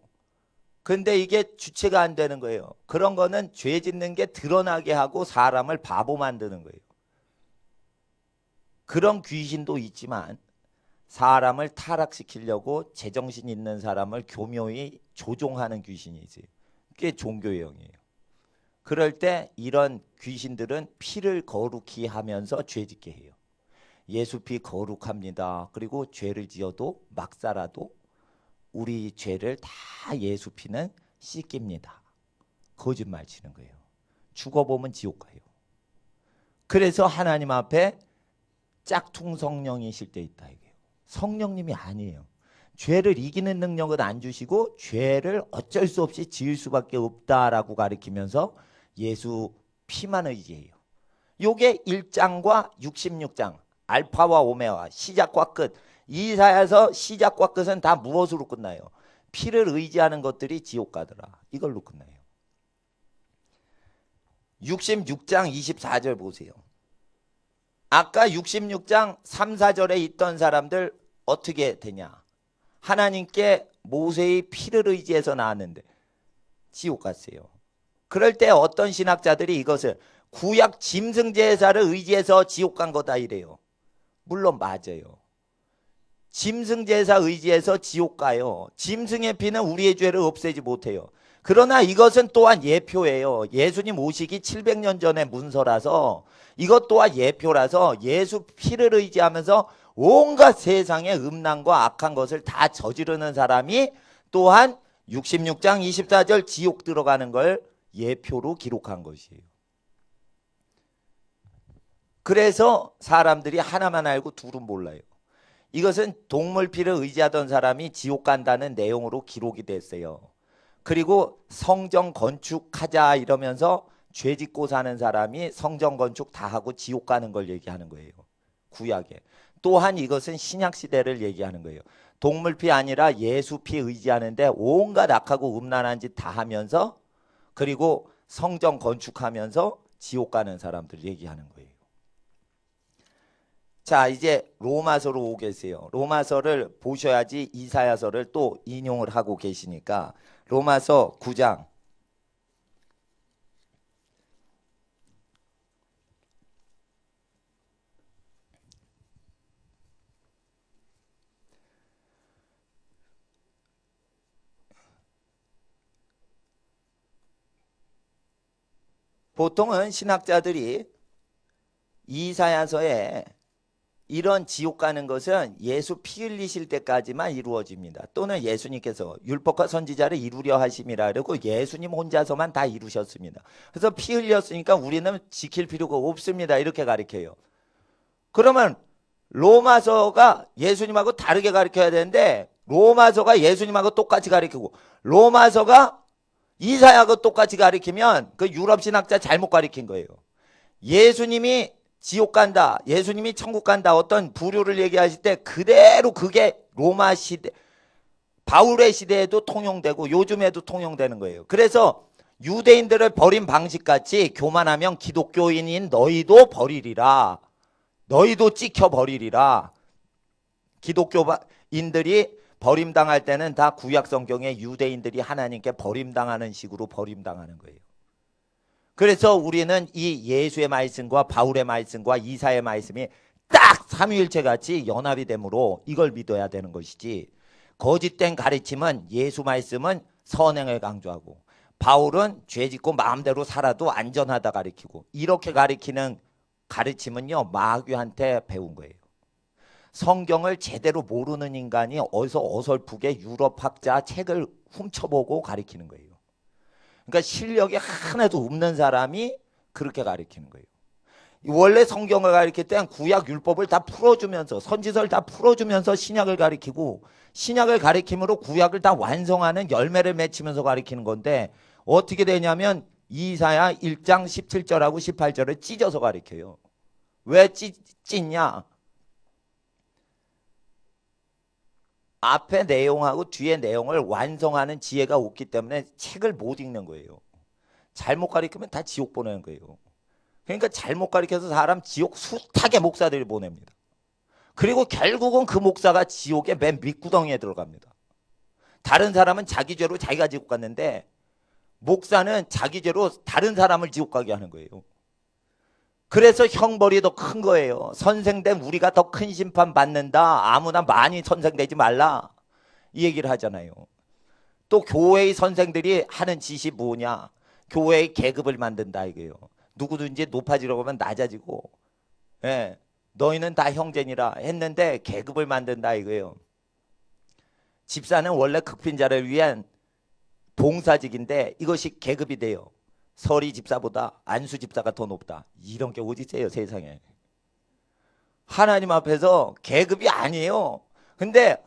근데 이게 주체가 안 되는 거예요. 그런 거는 죄 짓는 게 드러나게 하고 사람을 바보 만드는 거예요. 그런 귀신도 있지만 사람을 타락시키려고 제정신 있는 사람을 교묘히 조종하는 귀신이 있어요. 그게 종교의 영이에요. 그럴 때 이런 귀신들은 피를 거룩히 하면서 죄 짓게 해요. 예수 피 거룩합니다. 그리고 죄를 지어도 막 살아도 우리 죄를 다 예수 피는 씻깁니다. 거짓말 치는 거예요. 죽어보면 지옥 가요. 그래서 하나님 앞에 짝퉁 성령이실 때 있다 이게요. 성령님이 아니에요. 죄를 이기는 능력은 안 주시고 죄를 어쩔 수 없이 지을 수밖에 없다라고 가리키면서 예수 피만 의지해요. 요게 1장과 66장 알파와 오메가 시작과 끝. 이사야서 시작과 끝은 다 무엇으로 끝나요? 피를 의지하는 것들이 지옥 가더라. 이걸로 끝나요. 66장 24절 보세요. 아까 66장 3, 4절에 있던 사람들 어떻게 되냐? 하나님께 모세의 피를 의지해서 나왔는데 지옥 갔어요. 그럴 때 어떤 신학자들이 이것을 구약 짐승 제사를 의지해서 지옥 간 거다 이래요. 물론 맞아요. 짐승 제사 의지해서 지옥 가요. 짐승의 피는 우리의 죄를 없애지 못해요. 그러나 이것은 또한 예표예요. 예수님 오시기 700년 전의 문서라서 이것 또한 예표라서 예수 피를 의지하면서 온갖 세상의 음란과 악한 것을 다 저지르는 사람이 또한 66장 24절 지옥 들어가는 걸 예표로 기록한 것이에요. 그래서 사람들이 하나만 알고 둘은 몰라요. 이것은 동물 피를 의지하던 사람이 지옥 간다는 내용으로 기록이 됐어요. 그리고 성전 건축하자 이러면서 죄 짓고 사는 사람이 성전 건축 다 하고 지옥 가는 걸 얘기하는 거예요. 구약에. 또한 이것은 신약 시대를 얘기하는 거예요. 동물 피 아니라 예수 피 의지하는데 온갖 악하고 음란한 짓 다 하면서 그리고 성전 건축하면서 지옥 가는 사람들 얘기하는 거예요. 자, 이제 로마서로 오겠어요. 로마서를 보셔야지 이사야서를 또 인용을 하고 계시니까 로마서 9장 보통은 신학자들이 이사야서에 이런 지옥 가는 것은 예수 피 흘리실 때까지만 이루어집니다. 또는 예수님께서 율법과 선지자를 이루려 하심이라 그러고 예수님 혼자서만 다 이루셨습니다. 그래서 피 흘렸으니까 우리는 지킬 필요가 없습니다. 이렇게 가르쳐요. 그러면 로마서가 예수님하고 다르게 가르쳐야 되는데 로마서가 예수님하고 똑같이 가르치고 로마서가 이사야하고 똑같이 가르치면 그 유럽 신학자 잘못 가르친 거예요. 예수님이 지옥 간다, 예수님이 천국 간다 어떤 부류를 얘기하실 때 그대로 그게 로마 시대 바울의 시대에도 통용되고 요즘에도 통용되는 거예요. 그래서 유대인들을 버린 방식같이 교만하면 기독교인인 너희도 버리리라. 너희도 찍혀 버리리라. 기독교인들이 버림당할 때는 다 구약 성경에 유대인들이 하나님께 버림당하는 식으로 버림당하는 거예요. 그래서 우리는 이 예수의 말씀과 바울의 말씀과 이사의 말씀이 딱 삼위일체 같이 연합이 되므로 이걸 믿어야 되는 것이지 거짓된 가르침은 예수 말씀은 선행을 강조하고 바울은 죄 짓고 마음대로 살아도 안전하다 가르치고 이렇게 가르치는 가르침은요 마귀한테 배운 거예요. 성경을 제대로 모르는 인간이 어디서 어설프게 유럽 학자 책을 훔쳐보고 가르치는 거예요. 그러니까 실력이 하나도 없는 사람이 그렇게 가르치는 거예요. 원래 성경을 가르칠 때는 구약 율법을 다 풀어주면서 선지서를 다 풀어주면서 신약을 가르치고 신약을 가르침으로 구약을 다 완성하는 열매를 맺히면서 가르치는 건데 어떻게 되냐면 이사야 1장 17절하고 18절을 찢어서 가르쳐요. 왜 찢냐? 앞에 내용하고 뒤에 내용을 완성하는 지혜가 없기 때문에 책을 못 읽는 거예요. 잘못 가르치면 다 지옥 보내는 거예요. 그러니까 잘못 가르쳐서 사람 지옥 숱하게 목사들이 보냅니다. 그리고 결국은 그 목사가 지옥의 맨 밑구덩이에 들어갑니다. 다른 사람은 자기 죄로 자기가 지옥 갔는데 목사는 자기 죄로 다른 사람을 지옥 가게 하는 거예요. 그래서 형벌이 더 큰 거예요. 선생된 우리가 더 큰 심판 받는다. 아무나 많이 선생되지 말라. 이 얘기를 하잖아요. 또 교회의 선생들이 하는 짓이 뭐냐? 교회의 계급을 만든다 이거예요. 누구든지 높아지려고 하면 낮아지고, 예, 너희는 다 형제니라 했는데 계급을 만든다 이거예요. 집사는 원래 극빈자를 위한 봉사직인데 이것이 계급이 돼요. 서리 집사보다 안수 집사가 더 높다. 이런 게 어디 있어요 세상에. 하나님 앞에서 계급이 아니에요. 근데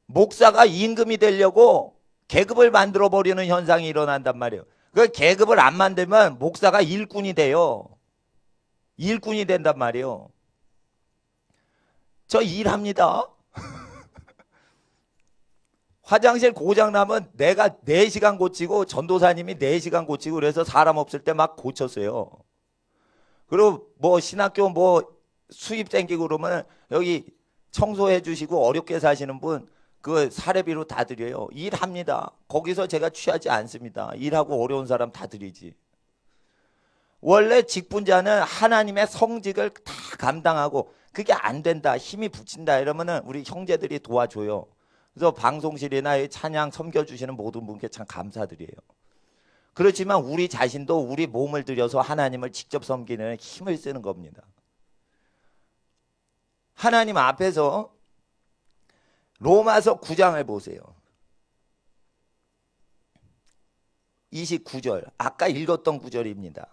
목사가 임금이 되려고 계급을 만들어 버리는 현상이 일어난단 말이에요. 그 계급을 안 만들면 목사가 일꾼이 돼요. 일꾼이 된단 말이에요. 저 일합니다. 화장실 고장나면 내가 4시간 고치고 전도사님이 4시간 고치고 그래서 사람 없을 때 막 고쳤어요. 그리고 뭐 신학교 뭐 수입 생기고 그러면 여기 청소해 주시고 어렵게 사시는 분 그 사례비로 다 드려요. 일합니다. 거기서 제가 취하지 않습니다. 일하고 어려운 사람 다 드리지. 원래 직분자는 하나님의 성직을 다 감당하고 그게 안 된다. 힘이 붙인다. 이러면은 우리 형제들이 도와줘요. 그래서 방송실이나 찬양 섬겨주시는 모든 분께 참 감사드려요. 그렇지만 우리 자신도 우리 몸을 들여서 하나님을 직접 섬기는 힘을 쓰는 겁니다. 하나님 앞에서 로마서 9장을 보세요. 29절 아까 읽었던 구절입니다.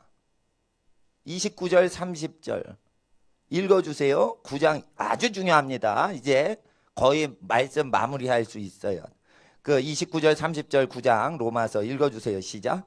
29절 30절 읽어주세요. 9장 아주 중요합니다. 이제 거의 말씀 마무리할 수 있어요. 그 29절 30절 9장 로마서 읽어주세요. 시작.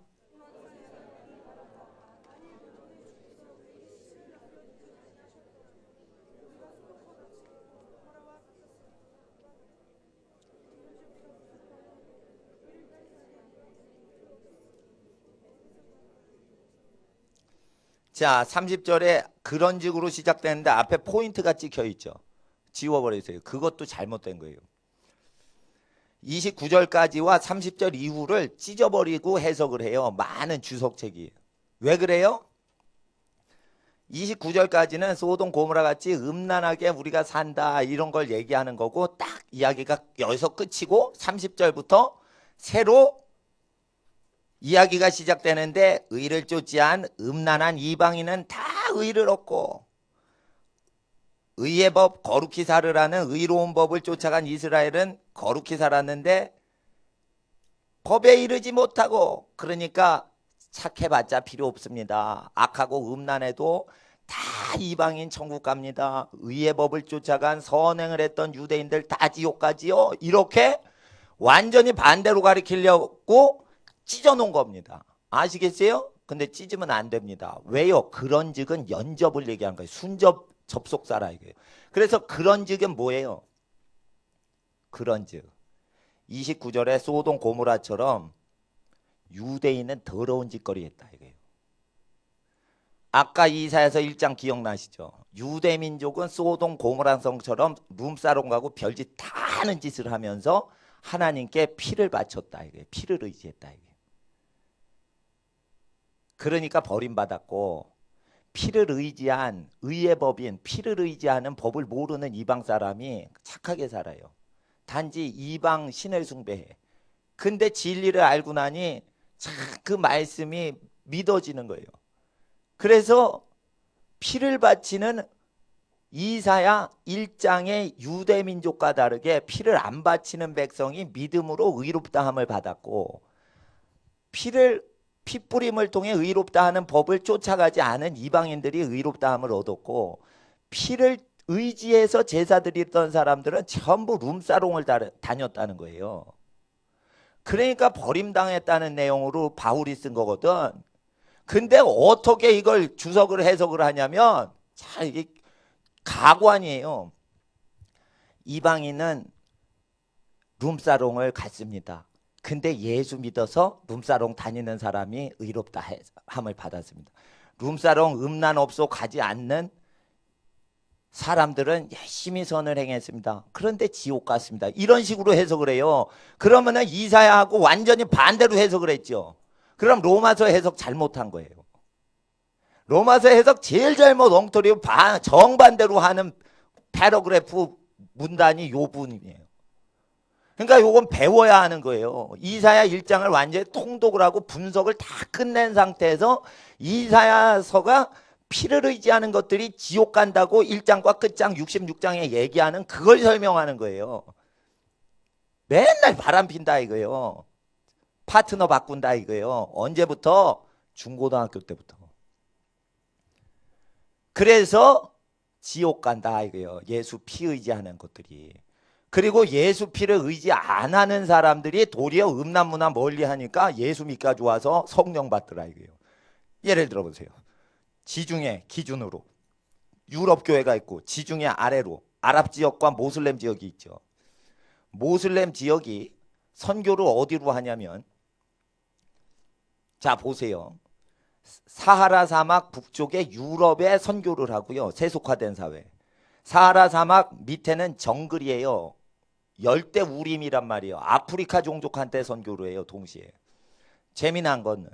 자 30절에 그런 식으로 시작되는데 앞에 포인트가 찍혀 있죠. 지워버리세요. 그것도 잘못된 거예요. 29절까지와 30절 이후를 찢어버리고 해석을 해요. 많은 주석책이. 왜 그래요? 29절까지는 소돔 고모라 같이 음란하게 우리가 산다 이런 걸 얘기하는 거고 딱 이야기가 여기서 끝이고 30절부터 새로 이야기가 시작되는데 의를 쫓지 않은 음란한 이방인은 다 의를 얻고 의의 법 거룩히 살으라는 의로운 법을 쫓아간 이스라엘은 거룩히 살았는데 법에 이르지 못하고 그러니까 착해봤자 필요 없습니다. 악하고 음란해도 다 이방인 천국 갑니다. 의의 법을 쫓아간 선행을 했던 유대인들 다 지옥 가지요. 이렇게 완전히 반대로 가리키려고 찢어놓은 겁니다. 아시겠어요? 근데 찢으면 안 됩니다. 왜요? 그런즉은 연접을 얘기하는 거예요. 순접 접속사라 이거예요. 그래서 그런즉은 뭐예요? 그런즉 29절에 소돔 고모라처럼 유대인은 더러운 짓거리 했다 이거예요. 아까 이사야서 1장 기억나시죠? 유대 민족은 소돔 고모라 성처럼 룸사롱 가고 별짓 다 하는 짓을 하면서 하나님께 피를 바쳤다 이거예요. 피를 의지했다 이거예요. 그러니까 버림받았고 피를 의지한 의의 법인 피를 의지하는 법을 모르는 이방 사람이 착하게 살아요. 단지 이방 신을 숭배해. 근데 진리를 알고 나니 그 말씀이 믿어지는 거예요. 그래서 피를 바치는 이사야 1장의 유대 민족과 다르게 피를 안 바치는 백성이 믿음으로 의롭다함을 받았고 피뿌림을 통해 의롭다 하는 법을 쫓아가지 않은 이방인들이 의롭다함을 얻었고 피를 의지해서 제사 드리던 사람들은 전부 룸사롱을 다녔다는 거예요. 그러니까 버림당했다는 내용으로 바울이 쓴 거거든. 근데 어떻게 이걸 주석을 해석을 하냐면 자 이게 가관이에요. 이방인은 룸사롱을 갔습니다. 근데 예수 믿어서 룸사롱 다니는 사람이 의롭다 함을 받았습니다. 룸사롱 음란 업소 가지 않는 사람들은 열심히 선을 행했습니다. 그런데 지옥 갔습니다. 이런 식으로 해석을 해요. 그러면은 이사야하고 완전히 반대로 해석을 했죠. 그럼 로마서 해석 잘못한 거예요. 로마서 해석 제일 잘못 엉터리로 정반대로 하는 패러그래프 문단이 요 부분이에요. 그러니까 요건 배워야 하는 거예요. 이사야 1장을 완전히 통독을 하고 분석을 다 끝낸 상태에서 이사야서가 피를 의지하는 것들이 지옥 간다고 1장과 끝장 66장에 얘기하는 그걸 설명하는 거예요. 맨날 바람 핀다 이거예요. 파트너 바꾼다 이거예요. 언제부터? 중고등학교 때부터. 그래서 지옥 간다 이거예요. 예수 피 의지하는 것들이. 그리고 예수 피를 의지 안 하는 사람들이 도리어 음란문화 멀리 하니까 예수 믿까지 와서 성령 받더라 이거예요. 예를 들어 보세요. 지중해 기준으로 유럽 교회가 있고 지중해 아래로 아랍 지역과 모슬렘 지역이 있죠. 모슬렘 지역이 선교를 어디로 하냐면, 자 보세요. 사하라 사막 북쪽에 유럽에 선교를 하고요. 세속화된 사회. 사하라 사막 밑에는 정글이에요. 열대 우림이란 말이에요. 아프리카 종족한테 선교를 해요. 동시에. 재미난 거는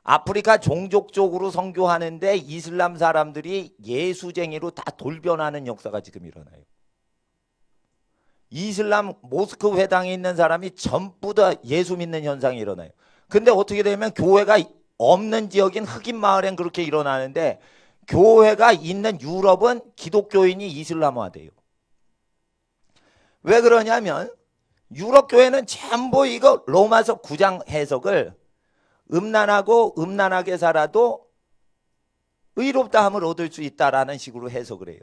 아프리카 종족 쪽으로 선교하는데 이슬람 사람들이 예수쟁이로 다 돌변하는 역사가 지금 일어나요. 이슬람 모스크 회당에 있는 사람이 전부 다 예수 믿는 현상이 일어나요. 근데 어떻게 되면 교회가 없는 지역인 흑인 마을엔 그렇게 일어나는데 교회가 있는 유럽은 기독교인이 이슬람화돼요. 왜 그러냐면 유럽 교회는 전부 이거 로마서 9장 해석을 음란하고 음란하게 살아도 의롭다함을 얻을 수 있다라는 식으로 해석을 해요.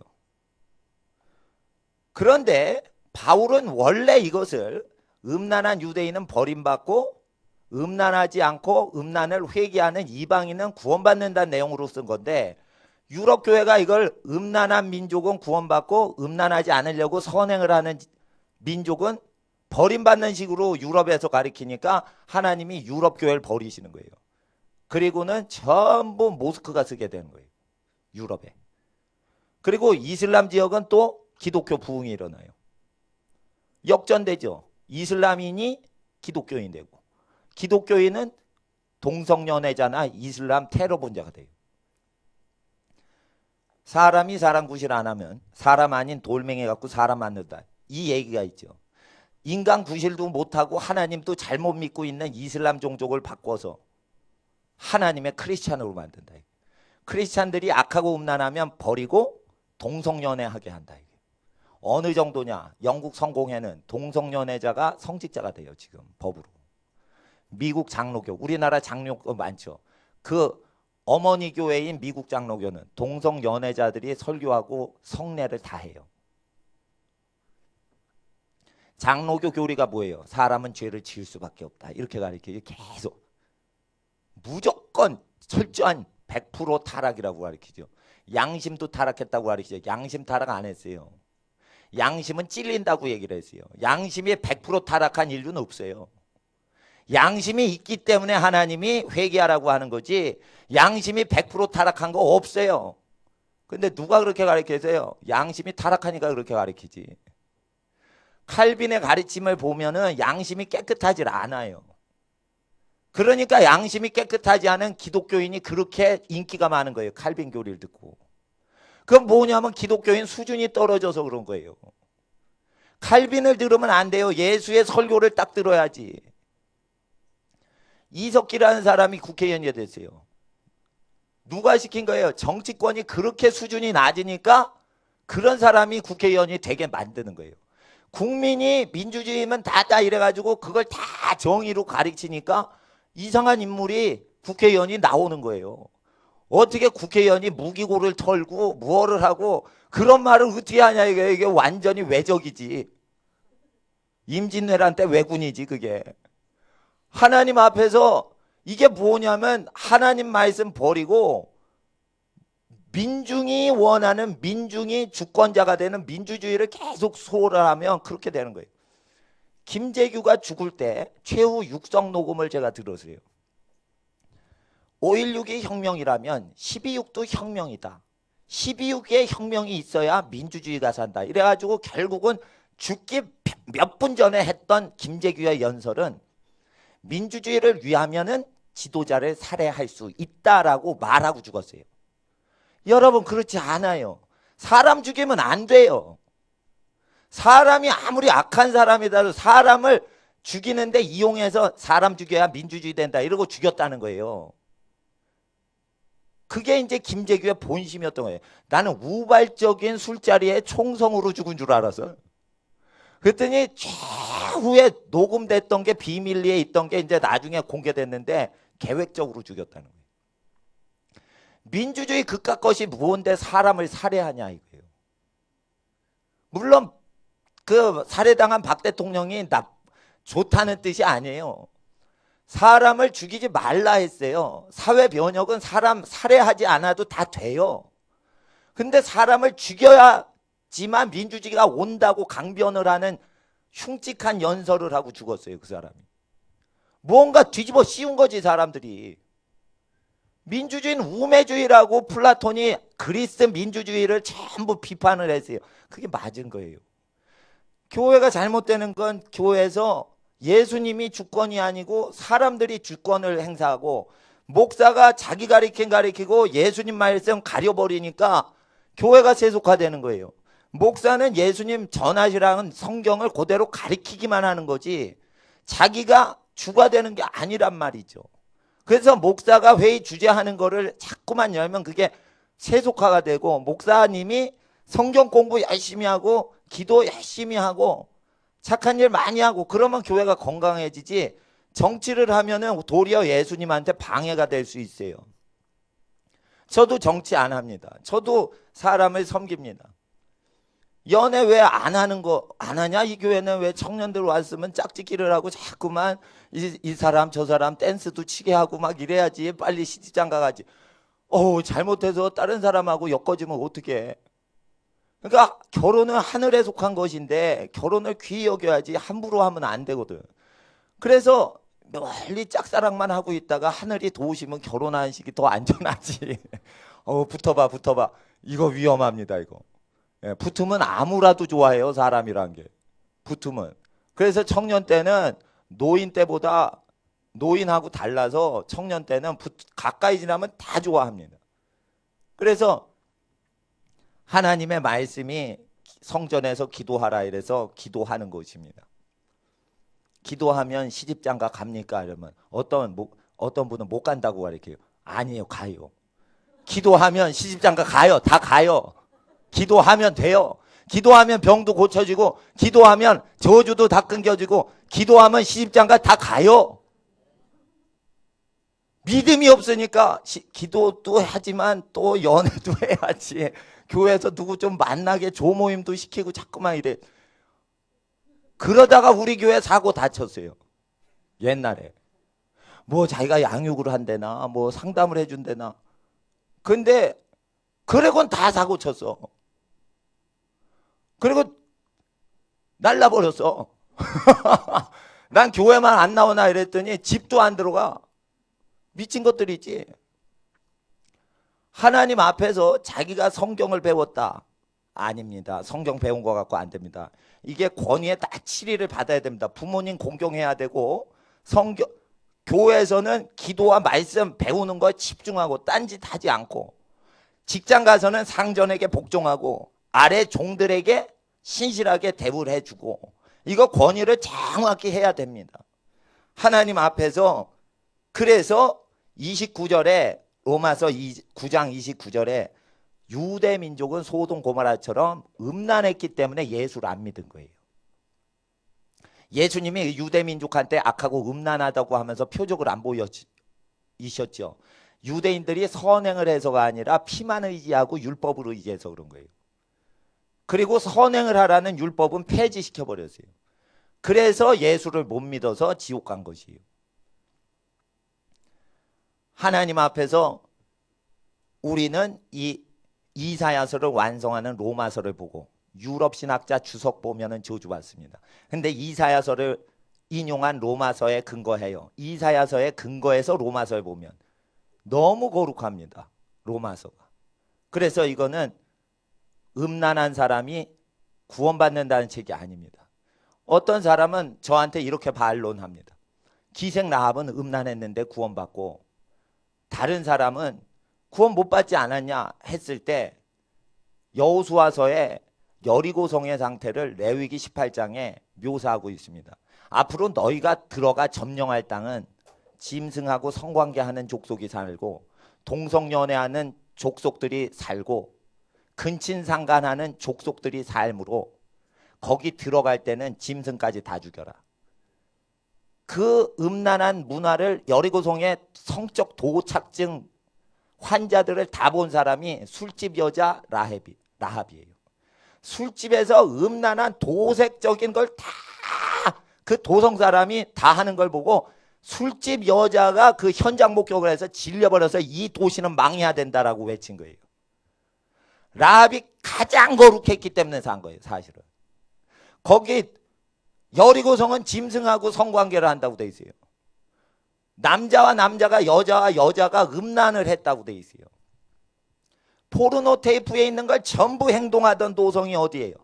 그런데 바울은 원래 이것을 음란한 유대인은 버림받고 음란하지 않고 음란을 회개하는 이방인은 구원받는다는 내용으로 쓴 건데, 유럽 교회가 이걸 음란한 민족은 구원받고 음란하지 않으려고 선행을 하는 민족은 버림받는 식으로 유럽에서 가리키니까 하나님이 유럽 교회를 버리시는 거예요. 그리고는 전부 모스크가 쓰게 되는 거예요. 유럽에. 그리고 이슬람 지역은 또 기독교 부흥이 일어나요. 역전되죠. 이슬람인이 기독교인 되고 기독교인은 동성연애자나 이슬람 테러 분자가 돼요. 사람이 사람 구실 안 하면 사람 아닌 돌멩이 갖고 사람 만든다. 이 얘기가 있죠. 인간 구실도 못하고 하나님도 잘못 믿고 있는 이슬람 종족을 바꿔서 하나님의 크리스찬으로 만든다. 크리스찬들이 악하고 음란하면 버리고 동성연애하게 한다. 어느 정도냐? 영국 성공회는 동성연애자가 성직자가 돼요. 지금 법으로. 미국 장로교, 우리나라 장로교 많죠. 그 어머니 교회인 미국 장로교는 동성연애자들이 설교하고 성례를 다 해요. 장로교 교리가 뭐예요? 사람은 죄를 지을 수밖에 없다. 이렇게 가르쳐요. 계속. 무조건 철저한 100% 타락이라고 가르치죠. 양심도 타락했다고 가르치죠. 양심 타락 안 했어요. 양심은 찔린다고 얘기를 했어요. 양심이 100% 타락한 인류는 없어요. 양심이 있기 때문에 하나님이 회개하라고 하는 거지 양심이 100% 타락한 거 없어요. 근데 누가 그렇게 가르쳐서요? 양심이 타락하니까 그렇게 가르치지. 칼빈의 가르침을 보면은 양심이 깨끗하지 않아요. 그러니까 양심이 깨끗하지 않은 기독교인이 그렇게 인기가 많은 거예요. 칼빈 교리를 듣고. 그건 뭐냐면 기독교인 수준이 떨어져서 그런 거예요. 칼빈을 들으면 안 돼요. 예수의 설교를 딱 들어야지. 이석기라는 사람이 국회의원이 됐어요. 누가 시킨 거예요? 정치권이 그렇게 수준이 낮으니까 그런 사람이 국회의원이 되게 만드는 거예요. 국민이 민주주의면 다다 이래가지고 그걸 다 정의로 가르치니까 이상한 인물이 국회의원이 나오는 거예요. 어떻게 국회의원이 무기고를 털고 무엇을 하고 그런 말을 어떻게 하냐. 이게 완전히 외적이지. 임진왜란 때 왜군이지 그게. 하나님 앞에서 이게 뭐냐면 하나님 말씀 버리고 민중이 원하는 민중이 주권자가 되는 민주주의를 계속 소홀하면 그렇게 되는 거예요. 김재규가 죽을 때 최후 육성 녹음을 제가 들었어요. 5.16이 혁명이라면 12.6도 혁명이다. 12.6의 혁명이 있어야 민주주의가 산다. 이래가지고 결국은 죽기 몇 분 전에 했던 김재규의 연설은 민주주의를 위하면은 지도자를 살해할 수 있다라고 말하고 죽었어요. 여러분, 그렇지 않아요. 사람 죽이면 안 돼요. 사람이 아무리 악한 사람이라도 사람을 죽이는데 이용해서 사람 죽여야 민주주의 된다 이러고 죽였다는 거예요. 그게 이제 김재규의 본심이었던 거예요. 나는 우발적인 술자리에 총성으로 죽은 줄 알았어. 그랬더니 최후에 녹음됐던 게 비밀리에 있던 게 이제 나중에 공개됐는데 계획적으로 죽였다는 거예요. 민주주의 그깟 것이 무언데 사람을 살해하냐 이거예요. 물론 그 살해당한 박 대통령이 좋다는 뜻이 아니에요. 사람을 죽이지 말라 했어요. 사회 변혁은 사람 살해하지 않아도 다 돼요. 근데 사람을 죽여야지만 민주주의가 온다고 강변을 하는 흉측한 연설을 하고 죽었어요. 그 사람이. 뭔가 뒤집어 씌운 거지 사람들이. 민주주의는 우매주의라고 플라톤이 그리스 민주주의를 전부 비판을 했어요. 그게 맞은 거예요. 교회가 잘못되는 건 교회에서 예수님이 주권이 아니고 사람들이 주권을 행사하고 목사가 자기 가리키고 예수님 말씀 가려버리니까 교회가 세속화되는 거예요. 목사는 예수님 전하시라는 성경을 그대로 가리키기만 하는 거지 자기가 주가 되는 게 아니란 말이죠. 그래서 목사가 회의 주재하는 거를 자꾸만 열면 그게 세속화가 되고 목사님이 성경 공부 열심히 하고 기도 열심히 하고 착한 일 많이 하고 그러면 교회가 건강해지지 정치를 하면은 도리어 예수님한테 방해가 될 수 있어요. 저도 정치 안 합니다. 저도 사람을 섬깁니다. 연애 왜 안 하는 거 안 하냐? 이 교회는 왜 청년들 왔으면 짝짓기를 하고 자꾸만 이 사람 저 사람 댄스도 치게 하고 막 이래야지 빨리 시집장가 가지. 잘못해서 다른 사람하고 엮어지면 어떡해. 그러니까 결혼은 하늘에 속한 것인데 결혼을 귀히 여겨야지 함부로 하면 안 되거든. 그래서 멀리 짝사랑만 하고 있다가 하늘이 도우시면 결혼하는 시기 더 안전하지. 붙어봐. 이거 위험합니다 이거. 예, 붙으면 아무라도 좋아해요 사람이란 게. 붙으면. 그래서 청년 때는 노인 때보다 노인하고 달라서 청년 때는 가까이 지나면 다 좋아합니다. 그래서 하나님의 말씀이 성전에서 기도하라 이래서 기도하는 것입니다. 기도하면 시집장가 갑니까? 이러면 어떤 분은 못 간다고 가르쳐요. 아니에요, 가요. 기도하면 시집장가 가요. 다 가요. 기도하면 돼요. 기도하면 병도 고쳐지고 기도하면 저주도 다 끊겨지고 기도하면 시집장가 다 가요. 믿음이 없으니까 기도도 하지만 또 연애도 해야지. 교회에서 누구 좀 만나게 조모임도 시키고 자꾸만 이래. 그러다가 우리 교회 사고 다쳤어요. 옛날에. 뭐 자기가 양육을 한대나 뭐 상담을 해준대나. 근데 그래곤 다 사고 쳤어. 그리고 날라버렸어. 난 교회만 안 나오나 이랬더니 집도 안 들어가. 미친 것들이지. 하나님 앞에서 자기가 성경을 배웠다. 아닙니다. 성경 배운 거 갖고 안 됩니다. 이게 권위에 딱 치리를 받아야 됩니다. 부모님 공경해야 되고 교회에서는 기도와 말씀 배우는 거에 집중하고 딴짓 하지 않고 직장 가서는 상전에게 복종하고 아래 종들에게 신실하게 대우를 해주고 이거 권위를 정확히 해야 됩니다. 하나님 앞에서. 그래서 29절에 로마서 9장 29절에 유대 민족은 소돔 고모라처럼 음란했기 때문에 예수를 안 믿은 거예요. 예수님이 유대 민족한테 악하고 음란하다고 하면서 표적을 안 보이셨죠. 유대인들이 선행을 해서가 아니라 피만 의지하고 율법을 의지해서 그런 거예요. 그리고 선행을 하라는 율법은 폐지시켜 버렸어요. 그래서 예수를 못 믿어서 지옥 간 것이에요. 하나님 앞에서 우리는 이 이사야서를 완성하는 로마서를 보고 유럽 신학자 주석 보면은 저주받습니다. 근데 이사야서를 인용한 로마서에 근거해요. 이사야서에 근거해서 로마서를 보면 너무 거룩합니다. 로마서가. 그래서 이거는 음란한 사람이 구원받는다는 책이 아닙니다. 어떤 사람은 저한테 이렇게 반론합니다. 기생 라합은 음란했는데 구원받고 다른 사람은 구원 못 받지 않았냐 했을 때 여호수아서에 여리고성의 상태를 레위기 18장에 묘사하고 있습니다. 앞으로 너희가 들어가 점령할 땅은 짐승하고 성관계하는 족속이 살고 동성연애하는 족속들이 살고 근친상간하는 족속들이 살므로 거기 들어갈 때는 짐승까지 다 죽여라. 그 음란한 문화를 여리고성의 성적 도착증 환자들을 다 본 사람이 술집 여자 라합이에요. 술집에서 음란한 도색적인 걸 다 그 도성 사람이 다 하는 걸 보고 술집 여자가 그 현장 목격을 해서 질려버려서 이 도시는 망해야 된다라고 외친 거예요. 라합이 가장 거룩했기 때문에 산 거예요. 사실은. 거기 여리고성은 짐승하고 성관계를 한다고 돼 있어요. 남자와 남자가 여자와 여자가 음란을 했다고 돼 있어요. 포르노 테이프에 있는 걸 전부 행동하던 도성이 어디예요?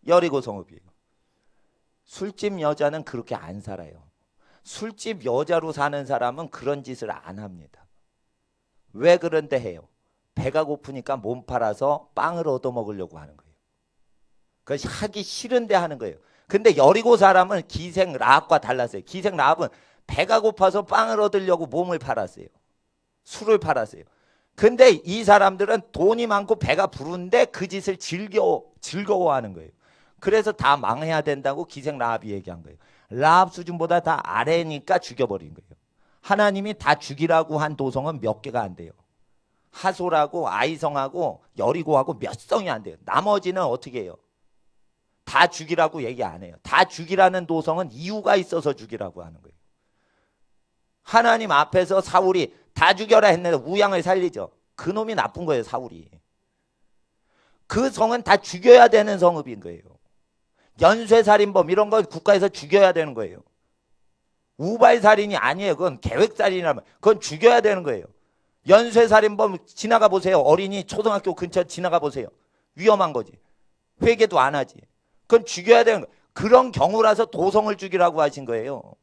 여리고성읍이에요. 술집 여자는 그렇게 안 살아요. 술집 여자로 사는 사람은 그런 짓을 안 합니다. 왜 그런데 해요? 배가 고프니까 몸 팔아서 빵을 얻어먹으려고 하는 거예요. 그것이 하기 싫은데 하는 거예요. 근데 여리고 사람은 기생 라합과 달랐어요. 기생 라합은 배가 고파서 빵을 얻으려고 몸을 팔았어요. 술을 팔았어요. 근데 이 사람들은 돈이 많고 배가 부른데 그 짓을 즐거워하는 거예요. 그래서 다 망해야 된다고 기생 라합이 얘기한 거예요. 라합 수준보다 다 아래니까 죽여버린 거예요. 하나님이 다 죽이라고 한 도성은 몇 개가 안 돼요. 하솔하고 아이성하고 여리고하고 몇 성이 안 돼요. 나머지는 어떻게 해요? 다 죽이라고 얘기 안 해요. 다 죽이라는 도성은 이유가 있어서 죽이라고 하는 거예요. 하나님 앞에서 사울이 다 죽여라 했는데 우양을 살리죠. 그놈이 나쁜 거예요. 사울이. 그 성은 다 죽여야 되는 성읍인 거예요. 연쇄살인범 이런 건 국가에서 죽여야 되는 거예요. 우발살인이 아니에요. 그건 계획살인이라면 그건 죽여야 되는 거예요. 연쇄살인범 지나가 보세요. 어린이 초등학교 근처 지나가 보세요. 위험한 거지. 회개도 안 하지. 그건 죽여야 되는 거예요. 그런 경우라서 도성을 죽이라고 하신 거예요.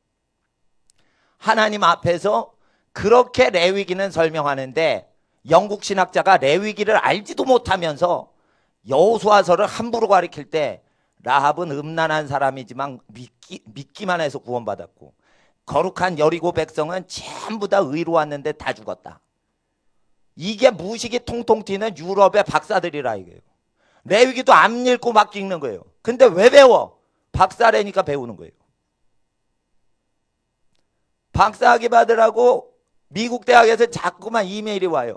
하나님 앞에서 그렇게 레위기는 설명하는데 영국 신학자가 레위기를 알지도 못하면서 여호수아서를 함부로 가리킬 때 라합은 음란한 사람이지만 믿기만 해서 구원받았고 거룩한 여리고 백성은 전부 다 의로 왔는데 다 죽었다. 이게 무식이 통통 튀는 유럽의 박사들이라 이거예요. 레위기도 안 읽고 막 읽는 거예요. 근데 왜 배워? 박사라니까 배우는 거예요. 박사학위 받으라고 미국 대학에서 자꾸만 이메일이 와요.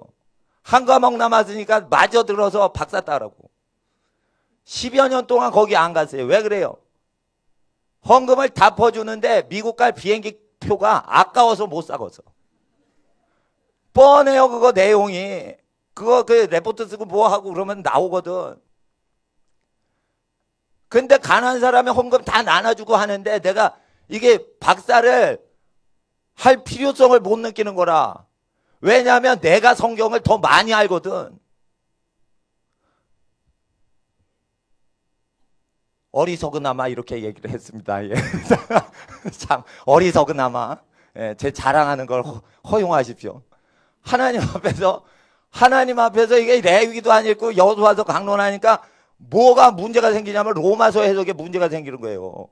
한 과목 남았으니까 마저 들어서 박사 따라고. 10여 년 동안 거기 안 갔어요. 왜 그래요? 헌금을 다 퍼주는데 미국 갈 비행기 표가 아까워서 못 사고서. 뻔해요. 그거 내용이. 그거 그 레포트 쓰고 뭐 하고 그러면 나오거든. 근데 가난한 사람이 헌금 다 나눠주고 하는데 내가 이게 박사를 할 필요성을 못 느끼는 거라. 왜냐하면 내가 성경을 더 많이 알거든. 어리석은아마 이렇게 얘기를 했습니다. 예. 참 어리석은아마 예, 제 자랑하는 걸 허용하십시오. 하나님 앞에서 이게 레위기도 안 읽고 여호수아서 강론하니까 뭐가 문제가 생기냐면 로마서 해석에 문제가 생기는 거예요.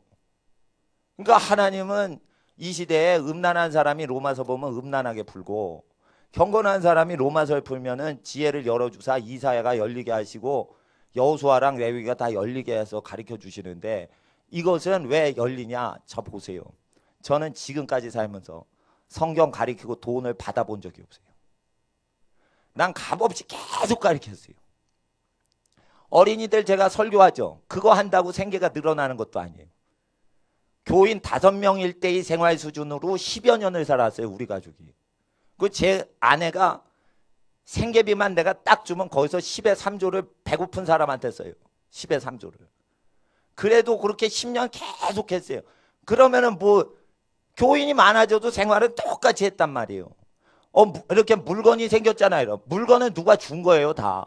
그러니까 하나님은 이 시대에 음란한 사람이 로마서 보면 음란하게 풀고 경건한 사람이 로마서를 풀면은 지혜를 열어주사 이사야가 열리게 하시고 여호수아랑 레위기가 다 열리게 해서 가르쳐 주시는데 이것은 왜 열리냐? 저 보세요. 저는 지금까지 살면서 성경 가르치고 돈을 받아본 적이 없어요. 난 값없이 계속 가르쳤어요. 어린이들 제가 설교하죠. 그거 한다고 생계가 늘어나는 것도 아니에요. 교인 5명 일대의 생활 수준으로 10여 년을 살았어요. 우리 가족이. 그 제 아내가 생계비만 내가 딱 주면 거기서 10의 3조를 배고픈 사람한테 써요. 10의 3조를. 그래도 그렇게 10년 계속 했어요. 그러면은 뭐 교인이 많아져도 생활은 똑같이 했단 말이에요. 이렇게 물건이 생겼잖아요. 물건은 누가 준 거예요, 다.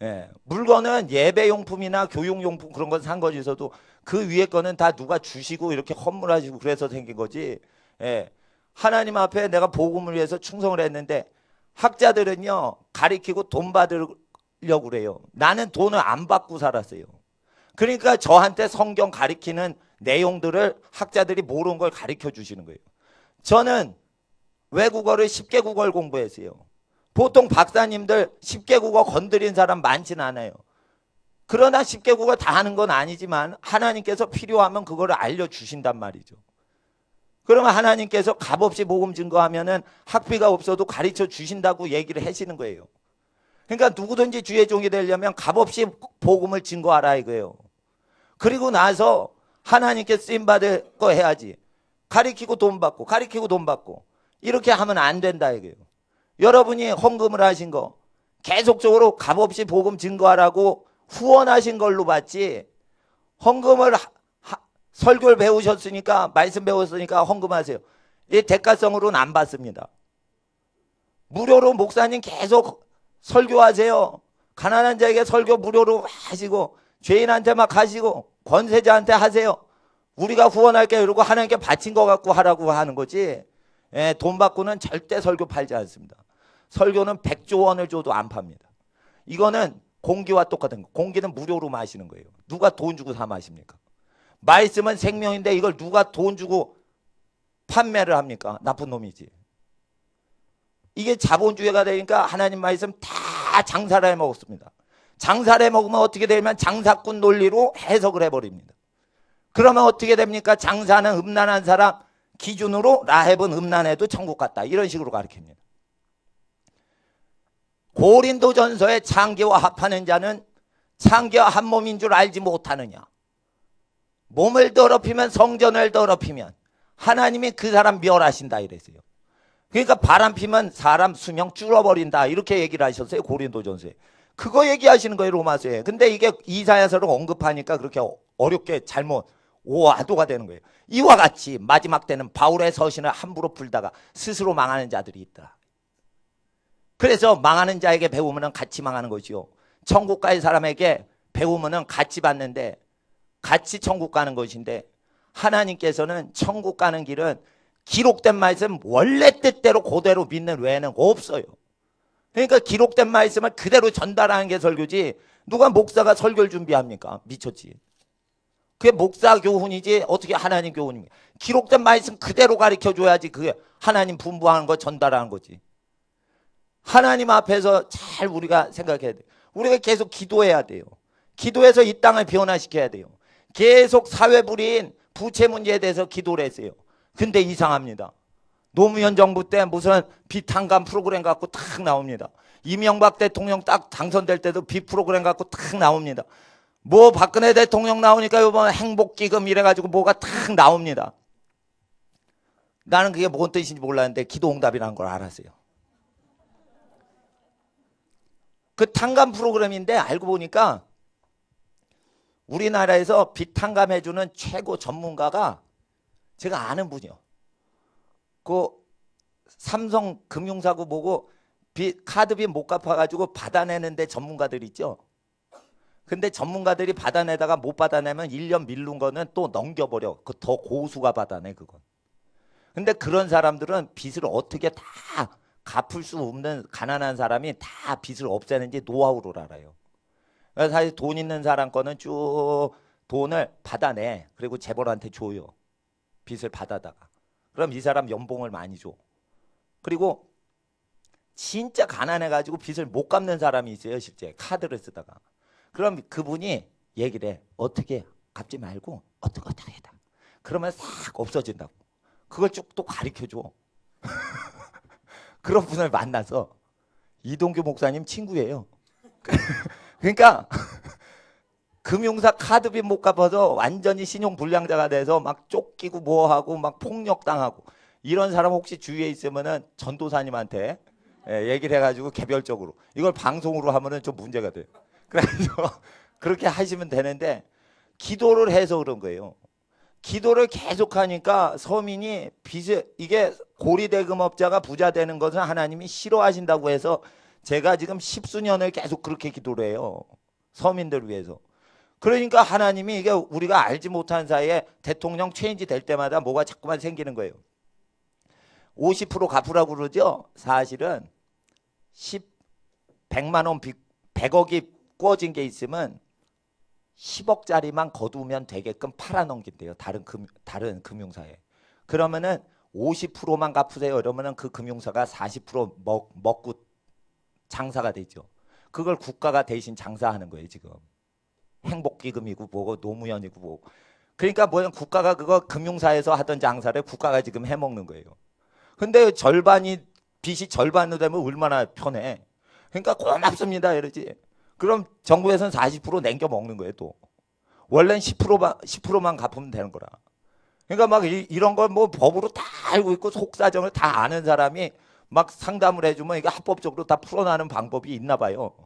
예, 물건은 예배용품이나 교육용품 그런 건 산 거지 있어도 그 위에 거는 다 누가 주시고 이렇게 헌물하시고 그래서 생긴 거지. 예, 하나님 앞에 내가 복음을 위해서 충성을 했는데 학자들은요 가리키고 돈 받으려고 그래요. 나는 돈을 안 받고 살았어요. 그러니까 저한테 성경 가리키는 내용들을 학자들이 모르는 걸 가리켜 주시는 거예요. 저는 외국어를 10개국어를 공부했어요. 보통 박사님들 10개국어 건드린 사람 많지는 않아요. 그러나 10개국어 다 하는 건 아니지만 하나님께서 필요하면 그거를 알려주신단 말이죠. 그러면 하나님께서 값없이 복음 증거하면은 학비가 없어도 가르쳐 주신다고 얘기를 하시는 거예요. 그러니까 누구든지 주의 종이 되려면 값없이 복음을 증거하라 이거예요. 그리고 나서 하나님께 쓰임받을 거 해야지. 가리키고 돈 받고 가리키고 돈 받고 이렇게 하면 안 된다 이거예요. 여러분이 헌금을 하신 거 계속적으로 값없이 복음 증거하라고 후원하신 걸로 봤지 헌금을 설교를 배우셨으니까 말씀 배웠으니까 헌금하세요. 이 대가성으로는 안 받습니다. 무료로 목사님 계속 설교하세요. 가난한 자에게 설교 무료로 하시고 죄인한테 막 하시고 권세자한테 하세요. 우리가 후원할게 이러고 하나님께 바친 거 갖고 하라고 하는 거지. 예, 돈 받고는 절대 설교 팔지 않습니다. 설교는 100조 원을 줘도 안 팝니다. 이거는 공기와 똑같은 거. 공기는 무료로 마시는 거예요. 누가 돈 주고 사 마십니까? 말씀은 생명인데 이걸 누가 돈 주고 판매를 합니까? 나쁜 놈이지. 이게 자본주의가 되니까 하나님 말씀 다 장사를 해먹었습니다. 장사를 해먹으면 어떻게 되면 장사꾼 논리로 해석을 해버립니다. 그러면 어떻게 됩니까? 장사는 음란한 사람 기준으로 라헬은 음란해도 천국 갔다. 이런 식으로 가르칩니다. 고린도전서에 창기와 합하는 자는 창기와 한 몸인 줄 알지 못하느냐. 몸을 더럽히면 성전을 더럽히면 하나님이 그 사람 멸하신다 이랬어요. 그러니까 바람 피면 사람 수명 줄어버린다 이렇게 얘기를 하셨어요. 고린도전서에. 그거 얘기하시는 거예요. 로마서에. 근데 이게 이사야서를 언급하니까 그렇게 어렵게 잘못 오화도가 되는 거예요. 이와 같이 마지막 때는 바울의 서신을 함부로 풀다가 스스로 망하는 자들이 있더라. 그래서 망하는 자에게 배우면 같이 망하는 것이요. 천국 갈 사람에게 배우면 같이 받는데 같이 천국 가는 것인데 하나님께서는 천국 가는 길은 기록된 말씀 원래 뜻대로 그대로 믿는 외에는 없어요. 그러니까 기록된 말씀을 그대로 전달하는 게 설교지 누가 목사가 설교를 준비합니까? 미쳤지. 그게 목사 교훈이지 어떻게 하나님 교훈입니까? 기록된 말씀 그대로 가르쳐줘야지 그게 하나님 분부하는 거 전달하는 거지. 하나님 앞에서 잘 우리가 생각해야 돼요. 우리가 계속 기도해야 돼요. 기도해서 이 땅을 변화시켜야 돼요. 계속 사회불이인 부채 문제에 대해서 기도를 했어요. 근데 이상합니다. 노무현 정부 때 무슨 비탄감 프로그램 갖고 탁 나옵니다. 이명박 대통령 딱 당선될 때도 비 프로그램 갖고 탁 나옵니다. 뭐 박근혜 대통령 나오니까 이번 행복기금 이래가지고 뭐가 탁 나옵니다. 나는 그게 뭔 뜻인지 몰랐는데 기도응답이라는 걸 알았어요. 그 탕감 프로그램인데 알고 보니까 우리나라에서 비탄감 해주는 최고 전문가가 제가 아는 분이요. 그 삼성 금융사고 보고 카드비 못 갚아가지고 받아내는데 전문가들 있죠. 근데 전문가들이 받아내다가 못 받아내면 1년 미룬 거는 또 넘겨버려. 그 더 고수가 받아내 그건. 근데 그런 사람들은 빚을 어떻게 다 갚을 수 없는 가난한 사람이 다 빚을 없애는지 노하우를 알아요. 그래서 사실 돈 있는 사람 거는 쭉 돈을 받아내. 그리고 재벌한테 줘요. 빚을 받아다가. 그럼 이 사람 연봉을 많이 줘. 그리고 진짜 가난해가지고 빚을 못 갚는 사람이 있어요. 실제 카드를 쓰다가. 그럼 그분이 얘기를 해. 어떻게 갚지 말고 어떻게 해다. 그러면 싹 없어진다고. 그걸 쭉 또 가르쳐줘. 그런 분을 만나서 이동규 목사님 친구예요. 그러니까 금융사 카드비 못 갚아서 완전히 신용불량자가 돼서 막 쫓기고 뭐하고 막 폭력당하고 이런 사람 혹시 주위에 있으면은 전도사님한테 얘기를 해가지고 개별적으로 이걸 방송으로 하면은 좀 문제가 돼요. 그래서 그렇게 하시면 되는데 기도를 해서 그런 거예요. 기도를 계속하니까 서민이 빚을 이게 고리대금업자가 부자 되는 것은 하나님이 싫어하신다고 해서 제가 지금 10수년을 계속 그렇게 기도를 해요. 서민들을 위해서. 그러니까 하나님이 이게 우리가 알지 못한 사이에 대통령 체인지 될 때마다 뭐가 자꾸만 생기는 거예요. 50% 갚으라고 그러죠. 사실은 100만 원, 100억이 꾸어진 게 있으면 10억짜리만 거두면 되게끔 팔아넘긴대요. 다른 금융사에. 그러면은 50%만 갚으세요. 이러면은 그 금융사가 40% 먹고 장사가 되죠. 그걸 국가가 대신 장사하는 거예요. 지금 행복기금이고 뭐고 노무현이고 뭐. 그러니까 뭐냐, 국가가 그거 금융사에서 하던 장사를 국가가 지금 해먹는 거예요. 근데 빚이 절반으로 되면 얼마나 편해. 그러니까 고맙습니다 이러지. 그럼 정부에서는 40% 남겨 먹는 거예요. 또 원래는 10%만 갚으면 되는 거라. 그러니까 막 이런 걸 뭐 법으로 다 알고 있고 속사정을 다 아는 사람이 막 상담을 해주면 이게 합법적으로 다 풀어나는 방법이 있나 봐요.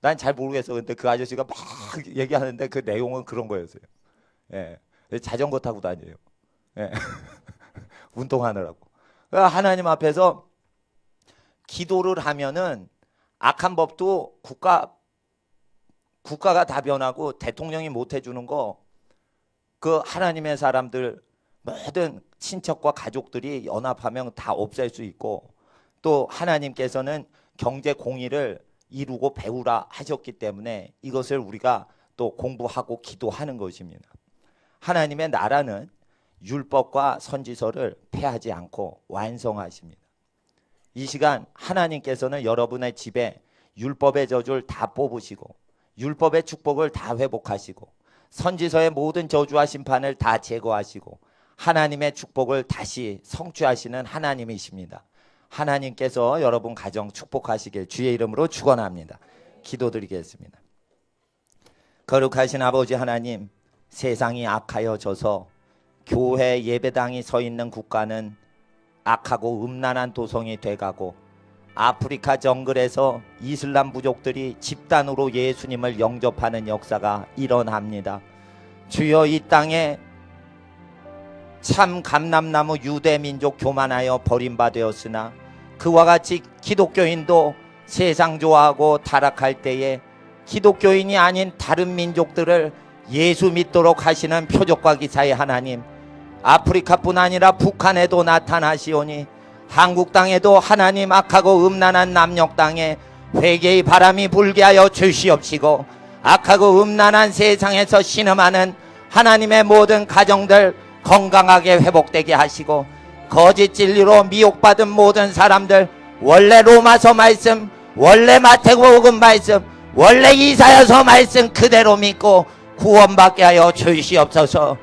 난 잘 모르겠어. 근데 그 아저씨가 막 얘기하는데 그 내용은 그런 거였어요. 예. 자전거 타고 다녀요. 예. 운동하느라고. 그러니까 하나님 앞에서 기도를 하면은 악한 법도 국가가 다 변하고 대통령이 못 해주는 거 그 하나님의 사람들 모든 친척과 가족들이 연합하면 다 없앨 수 있고, 또 하나님께서는 경제 공의를 이루고 배우라 하셨기 때문에 이것을 우리가 또 공부하고 기도하는 것입니다. 하나님의 나라는 율법과 선지서를 폐하지 않고 완성하십니다. 이 시간 하나님께서는 여러분의 집에 율법의 저주를 다 뽑으시고 율법의 축복을 다 회복하시고 선지서의 모든 저주와 심판을 다 제거하시고 하나님의 축복을 다시 성취하시는 하나님이십니다. 하나님께서 여러분 가정 축복하시길 주의 이름으로 축원합니다. 기도드리겠습니다. 거룩하신 아버지 하나님, 세상이 악하여져서 교회 예배당이 서 있는 국가는 악하고 음란한 도성이 돼가고 아프리카 정글에서 이슬람 부족들이 집단으로 예수님을 영접하는 역사가 일어납니다. 주여, 이 땅에 참 감람나무 유대민족 교만하여 버림받았으나 그와 같이 기독교인도 세상 좋아하고 타락할 때에 기독교인이 아닌 다른 민족들을 예수 믿도록 하시는 표적과 기사의 하나님, 아프리카뿐 아니라 북한에도 나타나시오니 한국 땅에도 하나님 악하고 음란한 남녘 땅에 회개의 바람이 불게 하여 주시옵시고, 악하고 음란한 세상에서 신음하는 하나님의 모든 가정들 건강하게 회복되게 하시고, 거짓 진리로 미혹받은 모든 사람들 원래 로마서 말씀, 원래 마태복음 말씀, 원래 이사야서 말씀 그대로 믿고 구원받게 하여 주시옵소서.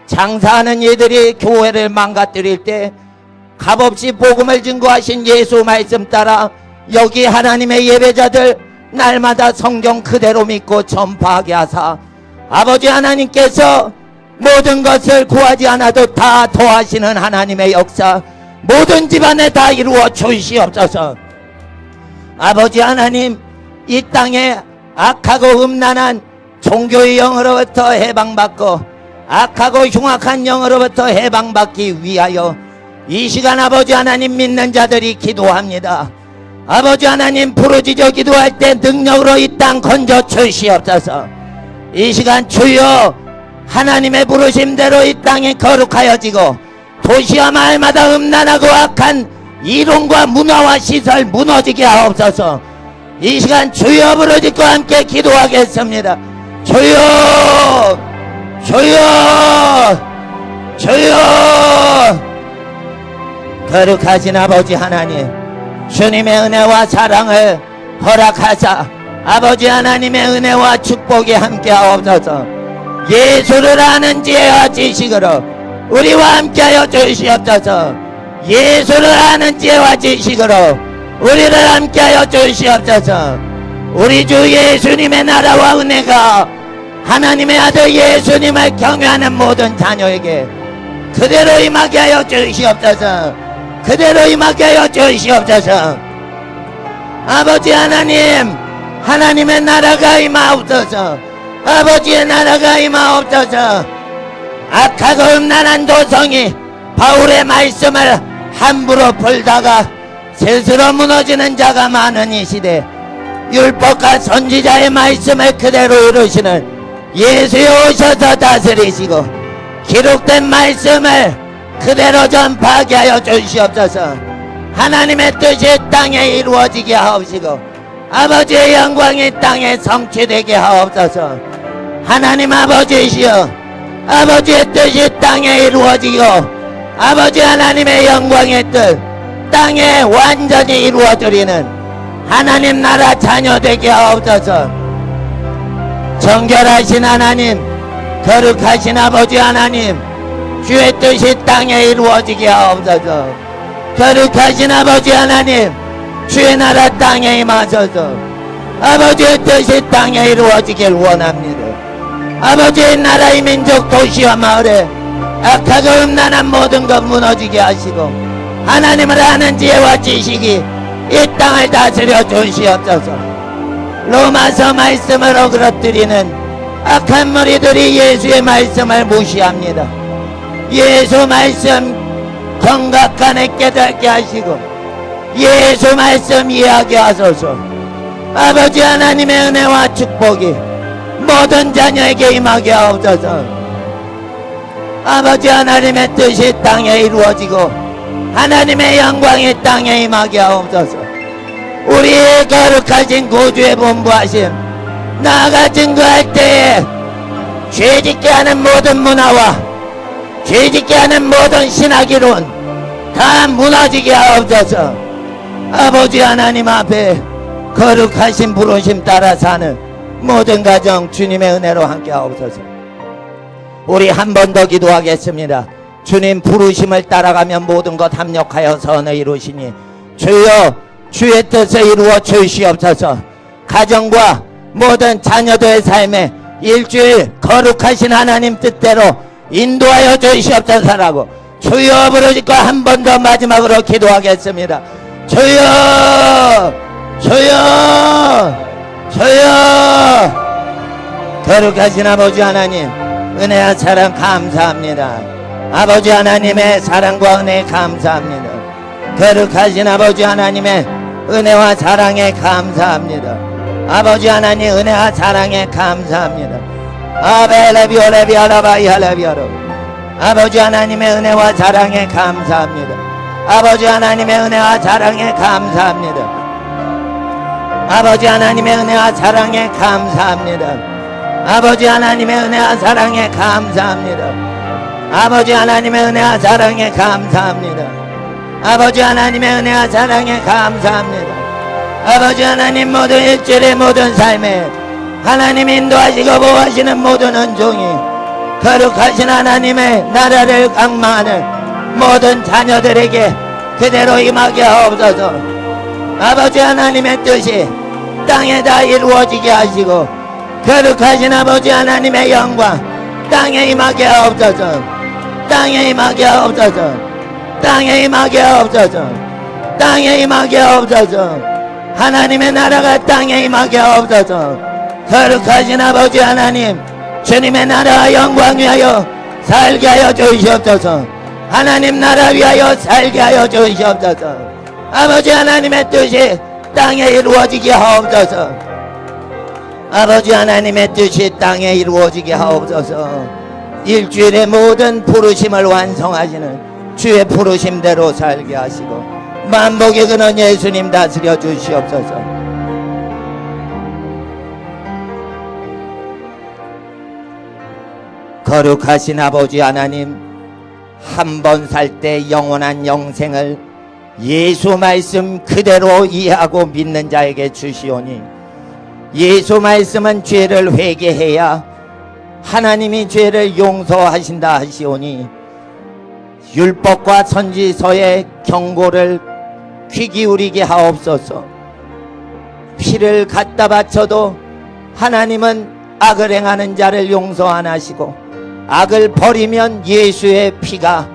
장사하는 이들이 교회를 망가뜨릴 때 값없이 복음을 증거하신 예수 말씀 따라 여기 하나님의 예배자들 날마다 성경 그대로 믿고 전파하게 하사 아버지 하나님께서 모든 것을 구하지 않아도 다 도하시는 하나님의 역사 모든 집안에 다 이루어 주시옵소서. 아버지 하나님, 이 땅에 악하고 음란한 종교의 영으로부터 해방받고 악하고 흉악한 영으로부터 해방받기 위하여 이 시간 아버지 하나님 믿는 자들이 기도합니다. 아버지 하나님, 부르짖어 기도할 때 능력으로 이 땅 건져 주시옵소서. 이 시간 주여 하나님의 부르심대로 이 땅이 거룩하여지고 도시와 마을마다 음란하고 악한 이론과 문화와 시설 무너지게 하옵소서. 이 시간 주여 부르짖고 함께 기도하겠습니다. 주여, 주여, 주여. 거룩하신 아버지 하나님, 주님의 은혜와 사랑을 허락하사 아버지 하나님의 은혜와 축복이 함께 하옵소서. 예수를 아는 지혜와 지식으로 우리와 함께하여 주시옵소서. 예수를 아는 지혜와 지식으로 우리를 함께하여 주시옵소서. 우리 주 예수님의 나라와 은혜가 하나님의 아들 예수님을 경외하는 모든 자녀에게 그대로 임하게 하여 주시옵소서. 그대로 임하게 하여 주시옵소서. 아버지 하나님, 하나님의 나라가 임하옵소서. 아버지의 나라가 임하옵소서. 악하고 음란한 도성이 바울의 말씀을 함부로 풀다가 스스로 무너지는 자가 많은 이 시대, 율법과 선지자의 말씀을 그대로 이루시는 예수에 오셔서 다스리시고 기록된 말씀을 그대로 전파하게 하여 주시옵소서. 하나님의 뜻이 땅에 이루어지게 하옵시고 아버지의 영광이 땅에 성취되게 하옵소서. 하나님 아버지시여, 아버지의 뜻이 땅에 이루어지고 아버지 하나님의 영광의 뜻 땅에 완전히 이루어드리는 하나님 나라 자녀 되게 하옵소서. 정결하신 하나님, 거룩하신 아버지 하나님, 주의 뜻이 땅에 이루어지게 하옵소서. 거룩하신 아버지 하나님, 주의 나라 땅에 임하소서. 아버지의 뜻이 땅에 이루어지길 원합니다. 아버지의 나라의 민족 도시와 마을에 악하고 음란한 모든 것 무너지게 하시고 하나님을 아는 지혜와 지식이 이 땅을 다스려 주시옵소서. 로마서 말씀을 어그러뜨리는 악한 무리들이 예수의 말씀을 무시합니다. 예수 말씀 경각간에 깨닫게 하시고 예수 말씀 이야기하소서. 아버지 하나님의 은혜와 축복이 모든 자녀에게 임하게 하옵소서. 아버지 하나님의 뜻이 땅에 이루어지고 하나님의 영광이 땅에 임하게 하옵소서. 우리의 거룩하신 구주의 분부하심 나아가 증거할 때에 죄짓게 하는 모든 문화와 죄짓게 하는 모든 신학이론 다 무너지게 하옵소서. 아버지 하나님 앞에 거룩하신 부르심 따라 사는 모든 가정 주님의 은혜로 함께 하옵소서. 우리 한 번 더 기도하겠습니다. 주님 부르심을 따라가면 모든 것 합력하여 선을 이루시니 주여 주의 뜻을 이루어 주시옵소서. 가정과 모든 자녀들의 삶에 일주일 거룩하신 하나님 뜻대로 인도하여 주시옵소서라고 주여 부르짖고 한 번 더 마지막으로 기도하겠습니다. 주여 주여 주여. 거룩하신 아버지 하나님 은혜와 사랑 감사합니다. 아버지 하나님의 사랑과 은혜 감사합니다. 거룩하신 아버지 하나님의 은혜와 사랑에 감사합니다. 아버지 하나님 은혜와 사랑에 감사합니다. 아벨레비오레비아라바이하레비아로 아버지 하나님의 은혜와 사랑에 감사합니다. 아버지 하나님의 은혜와 사랑에 감사합니다. 아버지 하나님의 은혜와 사랑에 감사합니다. 아버지 하나님의 은혜와 사랑에 감사합니다. 아버지 하나님의 은혜와 사랑에 감사합니다. 아버지 하나님의 은혜와 사랑에 감사합니다. 아버지 하나님 모든 일주일의 모든 삶에 하나님 인도하시고 보호하시는 모든 은총이 거룩하신 하나님의 나라를 강망하는 모든 자녀들에게 그대로 임하게 하옵소서. 아버지 하나님의 뜻이 땅에 다 이루어지게 하시고 거룩하신 아버지 하나님의 영광 땅에 임하게 하옵소서. 땅에 임하게 하옵소서. 땅에 임하게 하옵소서. 땅에 임하게 하옵소서. 하나님의 나라가 땅에 임하게 하옵소서. 거룩하신 아버지 하나님 주님의 나라와 영광 위하여 살게 하여 주시옵소서. 하나님 나라 위하여 살게 하여 주시옵소서. 아버지 하나님의 뜻이 땅에 이루어지게 하옵소서. 아버지 하나님의 뜻이 땅에 이루어지게 하옵소서. 일주일의 모든 부르심을 완성하시는 주의 부르심대로 살게 하시고 만복의 근원 예수님 다스려 주시옵소서. 거룩하신 아버지 하나님 한 번 살 때 영원한 영생을 예수 말씀 그대로 이해하고 믿는 자에게 주시오니 예수 말씀은 죄를 회개해야 하나님이 죄를 용서하신다 하시오니 율법과 선지서의 경고를 귀 기울이게 하옵소서. 피를 갖다 바쳐도 하나님은 악을 행하는 자를 용서 안 하시고 악을 버리면 예수의 피가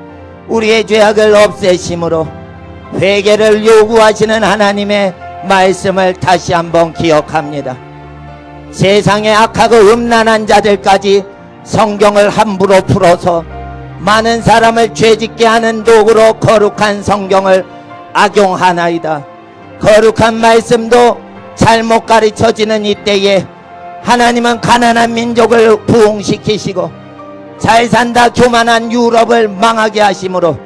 우리의 죄악을 없애심으로 회개를 요구하시는 하나님의 말씀을 다시 한번 기억합니다. 세상에 악하고 음란한 자들까지 성경을 함부로 풀어서 많은 사람을 죄짓게 하는 도구로 거룩한 성경을 악용하나이다. 거룩한 말씀도 잘못 가르쳐지는 이때에 하나님은 가난한 민족을 부흥시키시고 잘 산다 교만한 유럽을 망하게 하심으로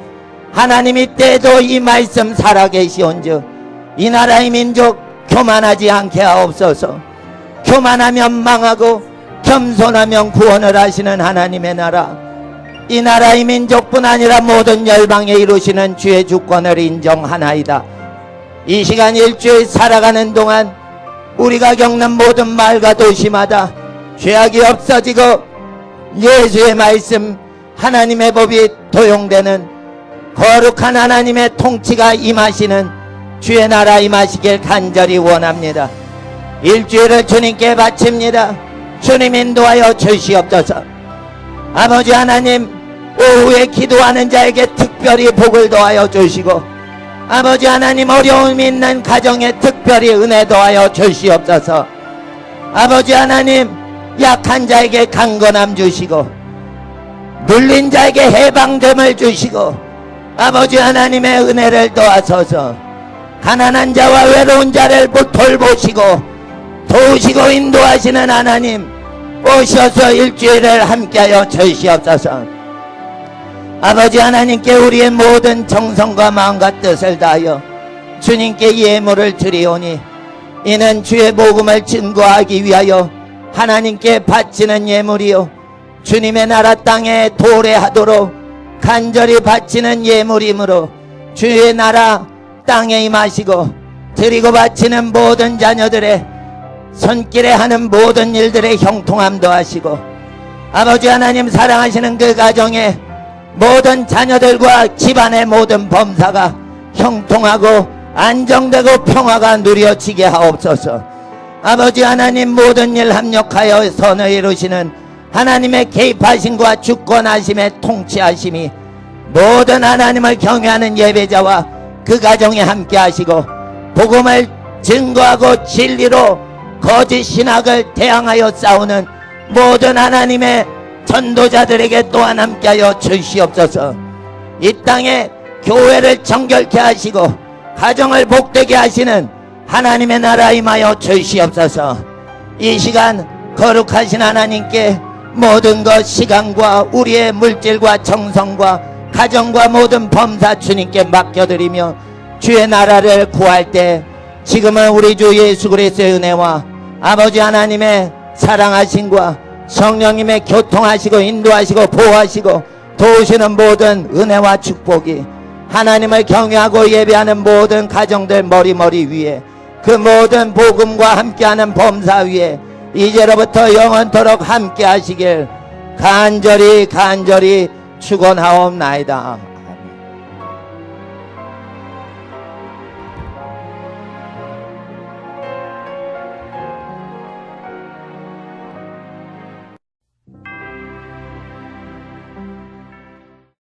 하나님 이때도 이 말씀 살아계시온즉 이 나라의 민족 교만하지 않게 하옵소서. 교만하면 망하고 겸손하면 구원을 하시는 하나님의 나라, 이 나라의 민족뿐 아니라 모든 열방에 이루시는 주의 주권을 인정하나이다. 이 시간 일주일 살아가는 동안 우리가 겪는 모든 마을과 도시마다 죄악이 없어지고 예수의 말씀 하나님의 법이 도용되는 거룩한 하나님의 통치가 임하시는 주의 나라 임하시길 간절히 원합니다. 일주일을 주님께 바칩니다. 주님 인도하여 주시옵소서. 아버지 하나님, 오후에 기도하는 자에게 특별히 복을 더하여 주시고 아버지 하나님, 어려움이 있는 가정에 특별히 은혜 더하여 주시옵소서. 아버지 하나님, 약한 자에게 강건함 주시고 눌린 자에게 해방됨을 주시고 아버지 하나님의 은혜를 더하소서. 가난한 자와 외로운 자를 돌보시고 도우시고 인도하시는 하나님, 오셔서 일주일을 함께하여 주시옵소서. 아버지 하나님께 우리의 모든 정성과 마음과 뜻을 다하여 주님께 예물을 드리오니 이는 주의 복음을 증거하기 위하여 하나님께 바치는 예물이요 주님의 나라 땅에 도래하도록 간절히 바치는 예물이므로 주의 나라 땅에 임하시고 드리고 바치는 모든 자녀들의 손길에 하는 모든 일들의 형통함도 하시고 아버지 하나님, 사랑하시는 그 가정에 모든 자녀들과 집안의 모든 범사가 형통하고 안정되고 평화가 누려지게 하옵소서. 아버지 하나님, 모든 일 합력하여 선을 이루시는 하나님의 개입하심과 주권하심의 통치하심이 모든 하나님을 경외하는 예배자와 그 가정에 함께 하시고 복음을 증거하고 진리로 거짓 신학을 대항하여 싸우는 모든 하나님의 전도자들에게 또한 함께하여 주시옵소서. 이 땅에 교회를 정결케 하시고 가정을 복되게 하시는 하나님의 나라 임하여 주시옵소서. 이 시간 거룩하신 하나님께 모든 것, 시간과 우리의 물질과 정성과 가정과 모든 범사 주님께 맡겨드리며 주의 나라를 구할 때 지금은 우리 주 예수 그리스도의 은혜와 아버지 하나님의 사랑하심과 성령님의 교통하시고 인도하시고 보호하시고 도우시는 모든 은혜와 축복이 하나님을 경외하고 예배하는 모든 가정들 머리 위에 그 모든 복음과 함께하는 범사 위에 이제로부터 영원토록 함께 하시길 간절히 축원하옵나이다.